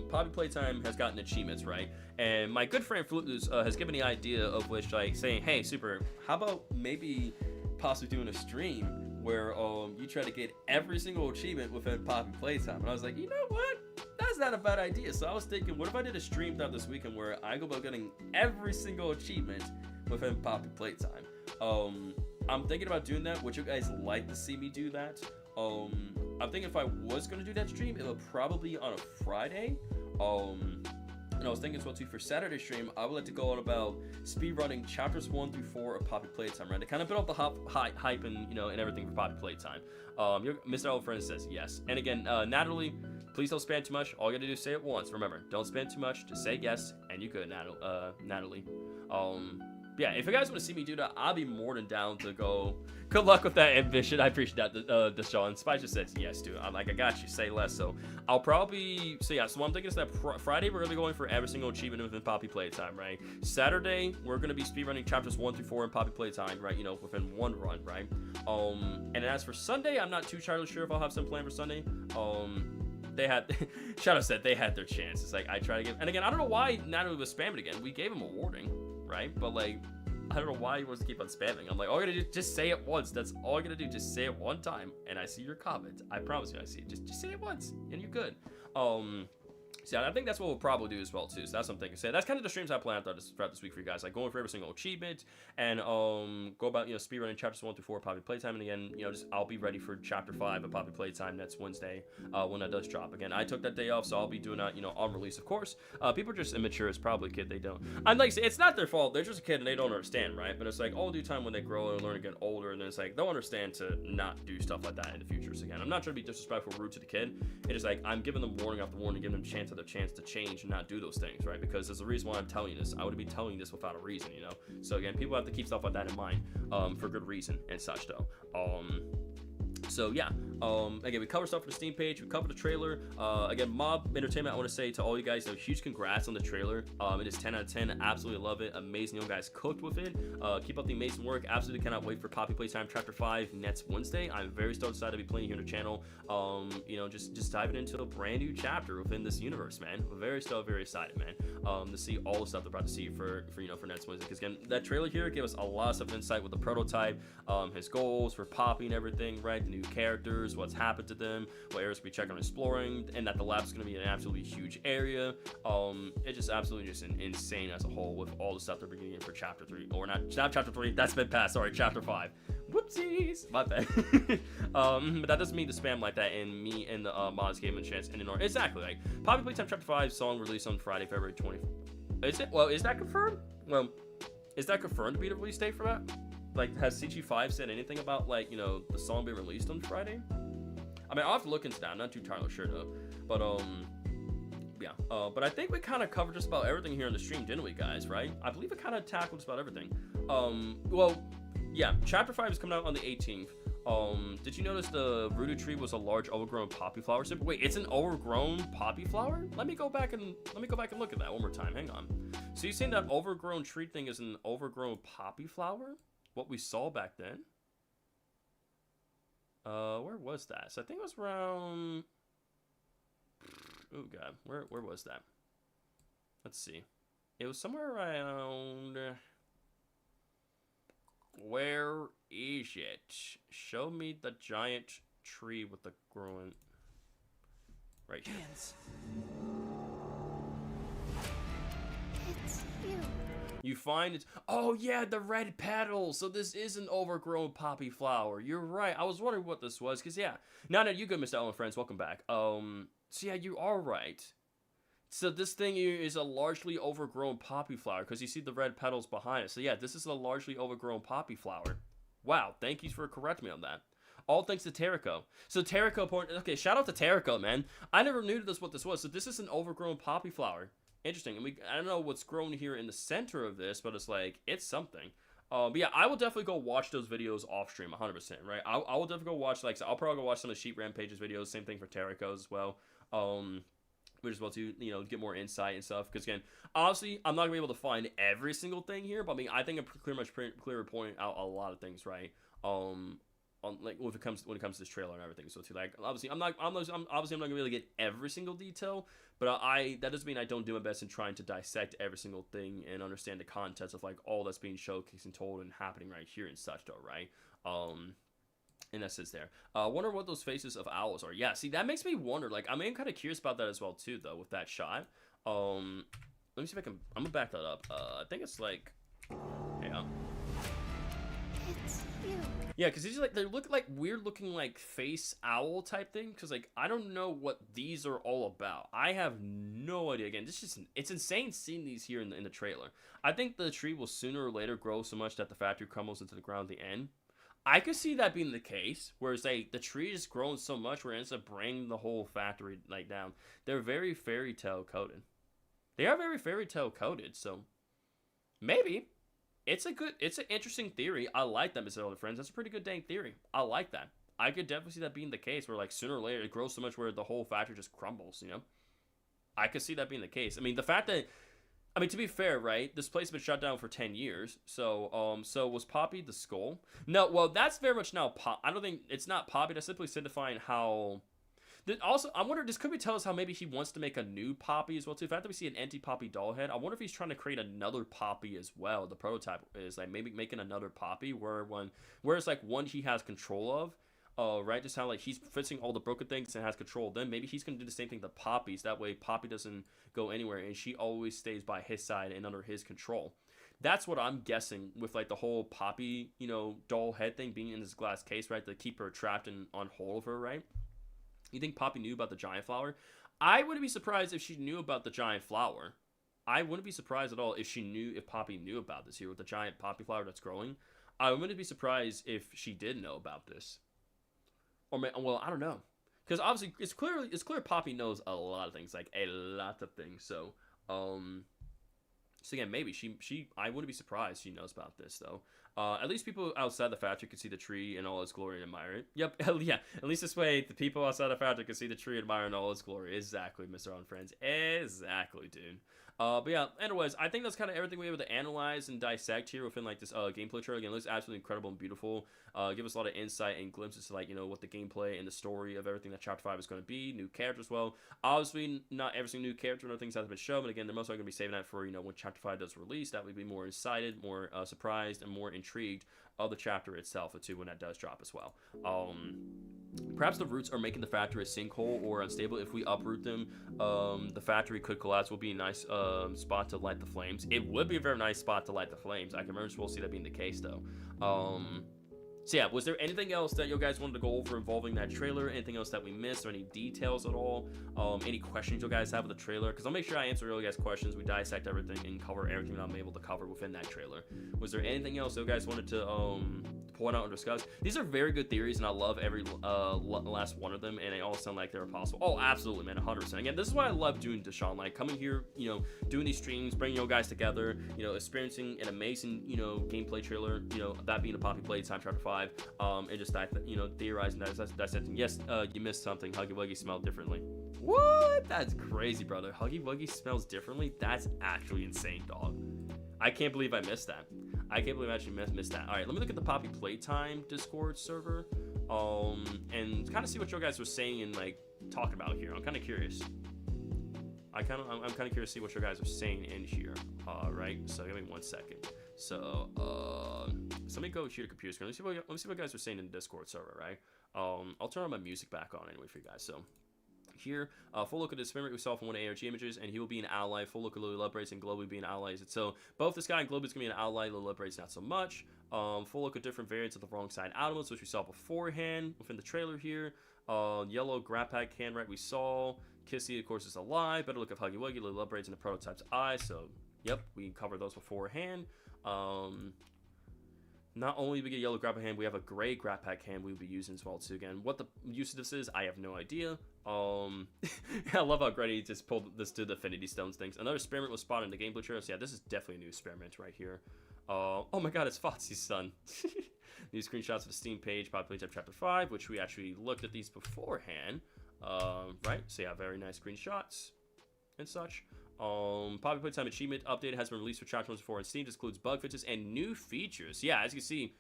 Poppy Playtime has gotten achievements, right? And my good friend Fruitless has given the idea of which, like, saying, hey, Super, how about maybe possibly doing a stream where you try to get every single achievement within Poppy Playtime? And I was like, you know what? That's not a bad idea. So I was thinking, what if I did a stream throughout this weekend where I go about getting every single achievement within Poppy Playtime? I'm thinking about doing that. Would you guys like to see me do that? I'm thinking if I was going to do that stream, it would probably be on a Friday. And I was thinking as well too, for Saturday stream, I would like to go on about speedrunning chapters 1 through 4 of Poppy Playtime, right? To kind of build up the hype and, you know, and everything for Poppy Playtime. Mr. Old Friend says yes. And again, Natalie, please don't spam too much. All you gotta do is say it once. Remember, don't spam too much. Just say yes, and you good, Natalie. Yeah, if you guys want to see me do that, I'll be more than down to go. Good luck with that ambition. I appreciate that, Deshaun. Spice just says yes, dude. I'm like, I got you. Say less. So I'll probably. So yeah. So what I'm thinking is that Friday we're gonna be going for every single achievement within Poppy Playtime, right? Saturday we're gonna be speedrunning chapters 1 through 4 in Poppy Playtime, right? You know, within one run, right? And as for Sunday, I'm not too entirely sure if I'll have some plan for Sunday. They had Shadow said they had their chance. It's like I try to get, and again, I don't know why Natalie was spamming again. We gave him a warning, right? But like, I don't know why he wants to keep on spamming. I'm like, all you gotta do, just say it once. That's all you gotta do. Just say it one time, and I see your comment. I promise you, I see it. Just say it once, and you're good. So I think that's what we'll probably do as well too. So that's what I'm thinking. So that's kind of the streams I planned throughout this week for you guys, like going for every single achievement and go about, you know, speedrunning chapters 1 through 4 of Poppy Playtime. And again, you know, just I'll be ready for chapter 5 of Poppy Playtime next Wednesday when that does drop. Again, I took that day off, so I'll be doing that, you know, on release, of course. People are just immature. It's probably a kid. They don't. I'm like, it's not their fault. They're just a kid and they don't understand, right? But it's like all due time when they grow and learn to get older, and then it's like they'll understand to not do stuff like that in the future. So again, I'm not trying to be disrespectful, rude to the kid. It is like I'm giving them warning after warning, giving them chance after chance to change and not do those things, right? Because there's a reason why I'm telling you this. I wouldn't be telling you this without a reason, you know? So again, people have to keep stuff like that in mind for good reason and such though. So yeah, again, we cover stuff for the Steam page, we cover the trailer. Again, Mob Entertainment, I want to say to all you guys, huge congrats on the trailer. It is 10 out of 10, absolutely love it, amazing. You guys cooked with it. Keep up the amazing work. Absolutely cannot wait for Poppy Playtime Chapter 5 next Wednesday. I'm very stoked to be playing here on the channel. You know, just diving into a brand new chapter within this universe, man. We're very stoked, very excited, man, to see all the stuff they're about to see for next Wednesday. Because again, that trailer here gave us a lot of stuff insight with the prototype, his goals for Poppy and everything, right? The new characters, characters, what's happened to them, what areas we check on exploring, and that the lab's going to be an absolutely huge area. It's just absolutely just insane as a whole with all the stuff they're beginning for chapter 3, or not chapter 3, that's been passed, sorry, chapter 5. Whoopsies, my bad. But that doesn't mean to spam like that, and me and the mods gave him a chance, and in order, exactly, like, Poppy Playtime Chapter 5 song released on Friday, February 20th. Is it? Well, is that confirmed? Well, is that confirmed to be the release date for that? Like, has CG5 said anything about, like, you know, the song being released on Friday? I mean, I'll have to look into that. I'm not too entirely sure, though. But, yeah. But I think we kind of covered just about everything here on the stream, didn't we, guys, right? I believe we kind of tackled just about everything. Well, yeah, Chapter 5 is coming out on the 18th. Did you notice the voodoo tree was a large overgrown poppy flower symbol? Wait, it's an overgrown poppy flower? Let me go back and look at that one more time. Hang on. So you're saying that overgrown tree thing is an overgrown poppy flower? What we saw back then? Where was that? So I think it was around... Oh god, where was that? Let's see. It was somewhere around... Where is it? Show me the giant tree with the growing... Right here. Hands. It's you. You find it. Oh yeah, the red petals. So this is an overgrown poppy flower. You're right. I was wondering what this was, cause yeah. No, you good, Mr. Ellen friends. Welcome back. So yeah, you are right. So this thing here is a largely overgrown poppy flower, because you see the red petals behind it. So yeah, this is a largely overgrown poppy flower. Wow, thank you for correcting me on that. All thanks to Terrico. So Terrico, okay, shout out to Terrico, man. I never knew what this was. So this is an overgrown poppy flower. Interesting. And I don't know what's grown here in the center of this, but it's like, it's something. But yeah, I will definitely go watch those videos off stream, 100%, right? I will definitely go watch, like, so I'll probably go watch some of the Sheep Rampage's videos. Same thing for Terrico's as well. Which is well to, you know, get more insight and stuff. Because again, obviously, I'm not gonna be able to find every single thing here, but I mean, I think I'm clearly pointing out a lot of things, right? On like when it comes to this trailer and everything. So too, like, obviously, I'm not gonna be able to get every single detail, but that doesn't mean I don't do my best in trying to dissect every single thing and understand the context of like all that's being showcased and told and happening right here and such, though, right? And that sits there. Wonder what those faces of owls are. Yeah, see, that makes me wonder. Like, I'm kind of curious about that as well, too, though, with that shot. Let me see if I can... I'm gonna back that up. I think it's like... Yeah. It's you. Yeah, because these are like... They look like weird-looking, like, face owl type thing. Because, like, I don't know what these are all about. I have no idea. Again, it's insane seeing these here in the trailer. I think the tree will sooner or later grow so much that the factory crumbles into the ground at the end. I could see that being the case, whereas like the tree is growing so much where it ends up bringing the whole factory like down. They're very fairy tale coded. They are very fairy tale coded, so maybe it's an interesting theory. I like that, Mr. Elder Friends. That's a pretty good dang theory. I like that. I could definitely see that being the case where like sooner or later it grows so much where the whole factory just crumbles. You know, I could see that being the case. I mean, the fact that. I mean, to be fair, right? This place has been shut down for 10 years. So, so was Poppy the skull? No, well, that's very much now I don't think it's not Poppy. That's simply signifying how. Also, I wonder, this could be tell us how maybe he wants to make a new Poppy as well too. The fact that we see an empty Poppy doll head, I wonder if he's trying to create another Poppy as well. The prototype is like maybe making another Poppy where it's like one he has control of. Right, just how like he's fixing all the broken things and has control of them. Maybe he's gonna do the same thing to Poppy's. That way, Poppy doesn't go anywhere and she always stays by his side and under his control. That's what I'm guessing with like the whole Poppy, you know, doll head thing being in this glass case, right, to keep her trapped and on hold of her, right? You think Poppy knew about the giant flower? I wouldn't be surprised if she knew about the giant flower. I wouldn't be surprised at all if Poppy knew about this here with the giant poppy flower that's growing. I wouldn't be surprised if she did know about this. Or, well, I don't know. Because obviously, it's clear Poppy knows a lot of things. Like, a lot of things. So again, maybe I wouldn't be surprised she knows about this, though. At least people outside the factory could see the tree in all its glory and admire it. Yep, yeah. At least this way, the people outside the factory could see the tree and admire in all its glory. Exactly, Mr. On Friends. Exactly, dude. But yeah, anyways, I think that's kind of everything we were able to analyze and dissect here within like this gameplay trailer. Again, it looks absolutely incredible and beautiful. Give us a lot of insight and glimpses to like, you know, what the gameplay and the story of everything that Chapter 5 is going to be. New characters as well. Obviously, not every single new character and other things has been shown, but again, they're most likely going to be saving that for, you know, when Chapter 5 does release. That would be more excited, more surprised, and more intrigued of the chapter itself, too, when that does drop as well. Perhaps the roots are making the factory a sinkhole or unstable. If we uproot them, the factory could collapse. Will be a nice spot to light the flames. It would be a very nice spot to light the flames. I can very well see that being the case, though. So yeah, was there anything else that you guys wanted to go over involving that trailer? Anything else that we missed, or any details at all? Any questions you guys have with the trailer? Because I'll make sure I answer all you guys' questions. We dissect everything and cover everything that I'm able to cover within that trailer. Was there anything else you guys wanted to point out and discuss? These are very good theories, and I love every last one of them, and they all sound like they're possible. Oh, absolutely, man, 100%. Again, this is why I love doing Deshaun. Like, coming here, you know, doing these streams, bringing you guys together, you know, experiencing an amazing, you know, gameplay trailer, you know, that being a Poppy Playtime Chapter 5. And just you know, theorizing that. Yes, you missed something. Huggy Wuggy smelled differently. What? That's crazy, brother. Huggy Wuggy smells differently? That's actually insane, dog. I can't believe I missed that. I can't believe I actually missed that. All right, let me look at the Poppy Playtime Discord server, and kind of see what you guys were saying and like talking about here. I'm kind of curious. I'm kind of curious to see what you guys are saying in here. Right. So give me 1 second. So let me go here to computer screen. Let me see what you guys are saying in the Discord server, right? I'll turn on my music back on anyway for you guys. So here, full look at the experiment we saw from one of ARG images, and he will be an ally. Full look at Lily Love Braids and Globe will be an ally. So both this guy and Globe is gonna be an ally. Lily Love Braids not so much. Full look at different variants of the wrong side animals, which we saw beforehand within the trailer here. Yellow grab pack can right we saw. Kissy, of course, is alive. Better look at Huggy Wuggy, Lily Love Braids, and the prototype's eye. So yep, we covered those beforehand. Not only do we get a yellow grab pack hand, we have a gray grab pack hand we'll be using as well too. Again, what the use of this is, I have no idea. I love how Grady just pulled this to the Affinity Stones things. Another experiment was spotted in the gameplay trailer. So yeah, this is definitely a new experiment right here. Oh my god, it's Fotsy's son. New screenshots of the Steam page, Poppy Playtime Chapter 5, which we actually looked at these beforehand. Right, so yeah, very nice screenshots and such. Poppy Playtime Achievement Update has been released for Chapter 1 in Steam. This includes bug fixes and new features. Yeah, as you can see,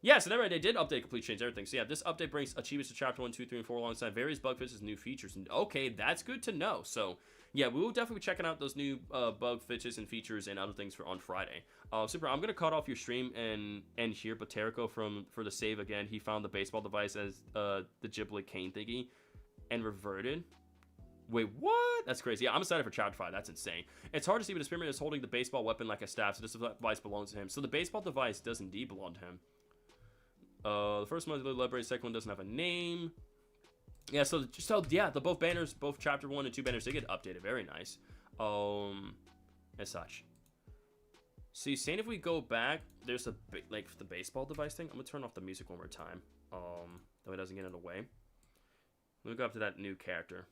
yeah, so they did update, complete, change everything. So yeah, this update brings achievements to Chapter 1, 2, 3, and 4 alongside various bug fixes and new features. And okay, that's good to know. So yeah, we will definitely be checking out those new bug fixes and features and other things on Friday. Super, I'm gonna cut off your stream and end here. But Terrico for the save again, he found the baseball device as the giblet cane thingy and reverted. Wait, what? That's crazy. Yeah, I'm excited for Chapter 5. That's insane. It's hard to see, but the experiment is holding the baseball weapon like a staff, so this device belongs to him. So the baseball device does indeed belong to him. The first one is Lily Love Braids, the second one doesn't have a name. Yeah, so yeah, the both banners, both Chapter 1 and 2 banners, they get updated. Very nice. As such. See, saying if we go back, there's a like the baseball device thing. I'm gonna turn off the music one more time. That way it doesn't get in the way. Let me go up to that new character.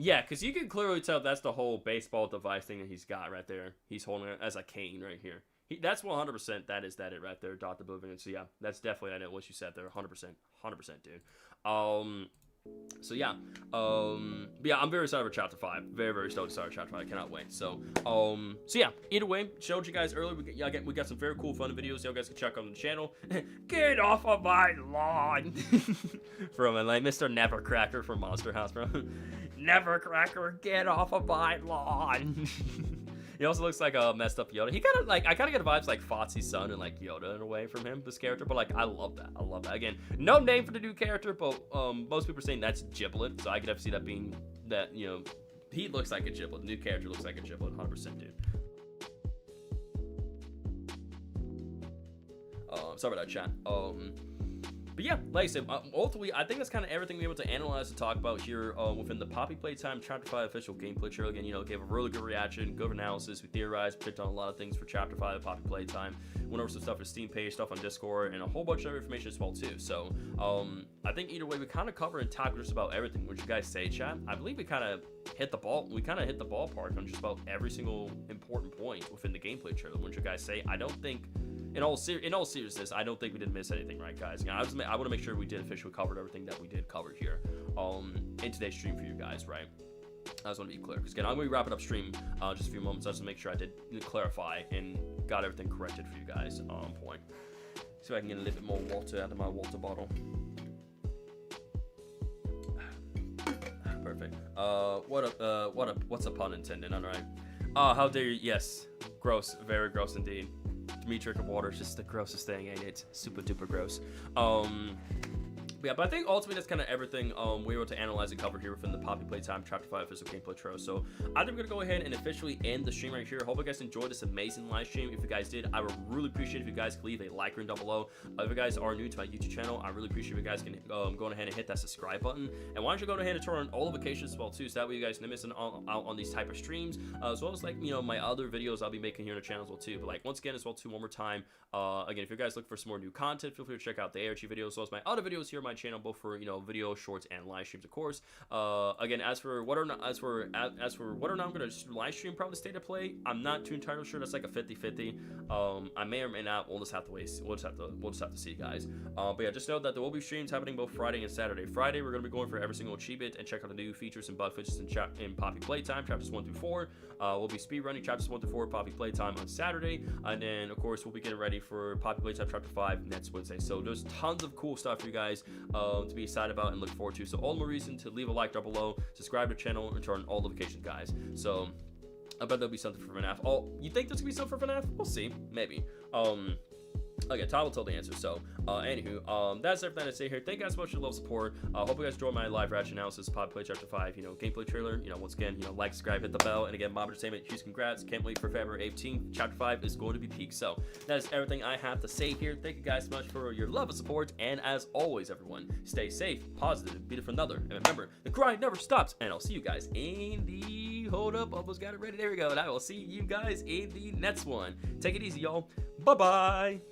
Yeah, because you can clearly tell that's the whole baseball device thing that he's got right there. He's holding it as a cane right here. That's 100%. That it right there. Dr. Oblivion. So yeah, that's definitely what you said there. 100%. 100%, dude. So yeah. But yeah, I'm very excited for Chapter 5. Very, very stoked to start Chapter 5. I cannot wait. So yeah. Either way, showed you guys earlier. We got some very cool, fun videos. You guys can check on the channel. Get off of my lawn. From like Mr. Nevercracker from Monster House, bro. Nevercracker, get off of my lawn. He also looks like a messed up Yoda. He kind of like, I kind of get vibes like Fotsy's son and like Yoda in a way from him, this character. But like, I love that. I love that. Again, no name for the new character, but most people are saying that's Giblet. So I could have to see that being that, you know, he looks like a Giblet. The new character looks like a Giblet, 100%, dude. Sorry about that, chat. But yeah, like I said, ultimately, I think that's kind of everything we're able to analyze and talk about here within the Poppy Playtime Chapter 5 official gameplay trailer. Again, you know, gave a really good reaction, good analysis. We theorized, picked on a lot of things for Chapter 5 of Poppy Playtime. Went over some stuff for Steam page, stuff on Discord, and a whole bunch of other information as well, too. So, I think either way, we kind of cover and talk just about everything. What you guys say, chat? I believe we kind of hit the ballpark on just about every single important point within the gameplay trailer. What you guys say? I don't think... In all seriousness, I don't think we did miss anything, right, guys? You know, I want to make sure we did officially cover everything that we did cover here in today's stream for you guys, right? I just want to be clear, because again, I'm going to be wrapping up stream just a few moments just to make sure I did clarify and got everything corrected for you guys on point. See if I can get a little bit more water out of my water bottle. Perfect. What's a pun intended? All right. How dare you? Yes, gross, very gross indeed. me drinking water is just the grossest thing, ain't it? Super duper gross. Yeah, but I think ultimately that's kind of everything we were able to analyze and cover here within the Poppy Playtime Chapter 5 physical gameplay trailer. So I think we're gonna go ahead and officially end the stream right here. Hope you guys enjoyed this amazing live stream. If you guys did, I would really appreciate if you guys could leave a like down below. If you guys are new to my YouTube channel, I really appreciate if you guys can go ahead and hit that subscribe button. And why don't you go ahead and turn on all notifications as well too, so that way you guys can miss out on these type of streams, as well as like my other videos I'll be making here on the channel as well too. But like once again as well too, one more time, again, if you guys look for some more new content, feel free to check out the ARG videos as well as my other videos here on my channel, both for video, shorts, and live streams, of course. Again, as for what or not I'm gonna live stream probably State of Play, I'm not too entirely sure. That's like a 50-50. I may or may not. We'll just have to wait. We'll just have to see, guys. But yeah, just know that there will be streams happening both Friday and Saturday. Friday, we're gonna be going for every single achievement and check out the new features and bug fixes in Poppy Playtime chapters 1 through 4. We'll be speedrunning chapters 1 through 4 Poppy Playtime on Saturday, and then of course we'll be getting ready for Poppy Playtime chapter 5 next Wednesday. So there's tons of cool stuff for you guys to be excited about and look forward to. So all the more reason to leave a like down below, subscribe to the channel, and turn on all notifications, guys. So I bet there'll be something for FNAF. Oh, you think there's gonna be something for FNAF? We'll see, maybe. Okay, Todd will tell the answer. So, anywho, that's everything I say here. Thank you guys so much for the love support. Hope you guys enjoyed my live reaction analysis of Poppy Play Chapter 5, gameplay trailer. Once again, like, subscribe, hit the bell, and again, Mob Entertainment, huge congrats. Can't wait for February 18th. Chapter 5 is going to be peak. So, that is everything I have to say here. Thank you guys so much for your love and support. And as always, everyone, stay safe, positive, be it for another. And remember, the grind never stops. And I'll see you guys in the... Hold up, almost got it ready. There we go. And I will see you guys in the next one. Take it easy, y'all. Bye-bye.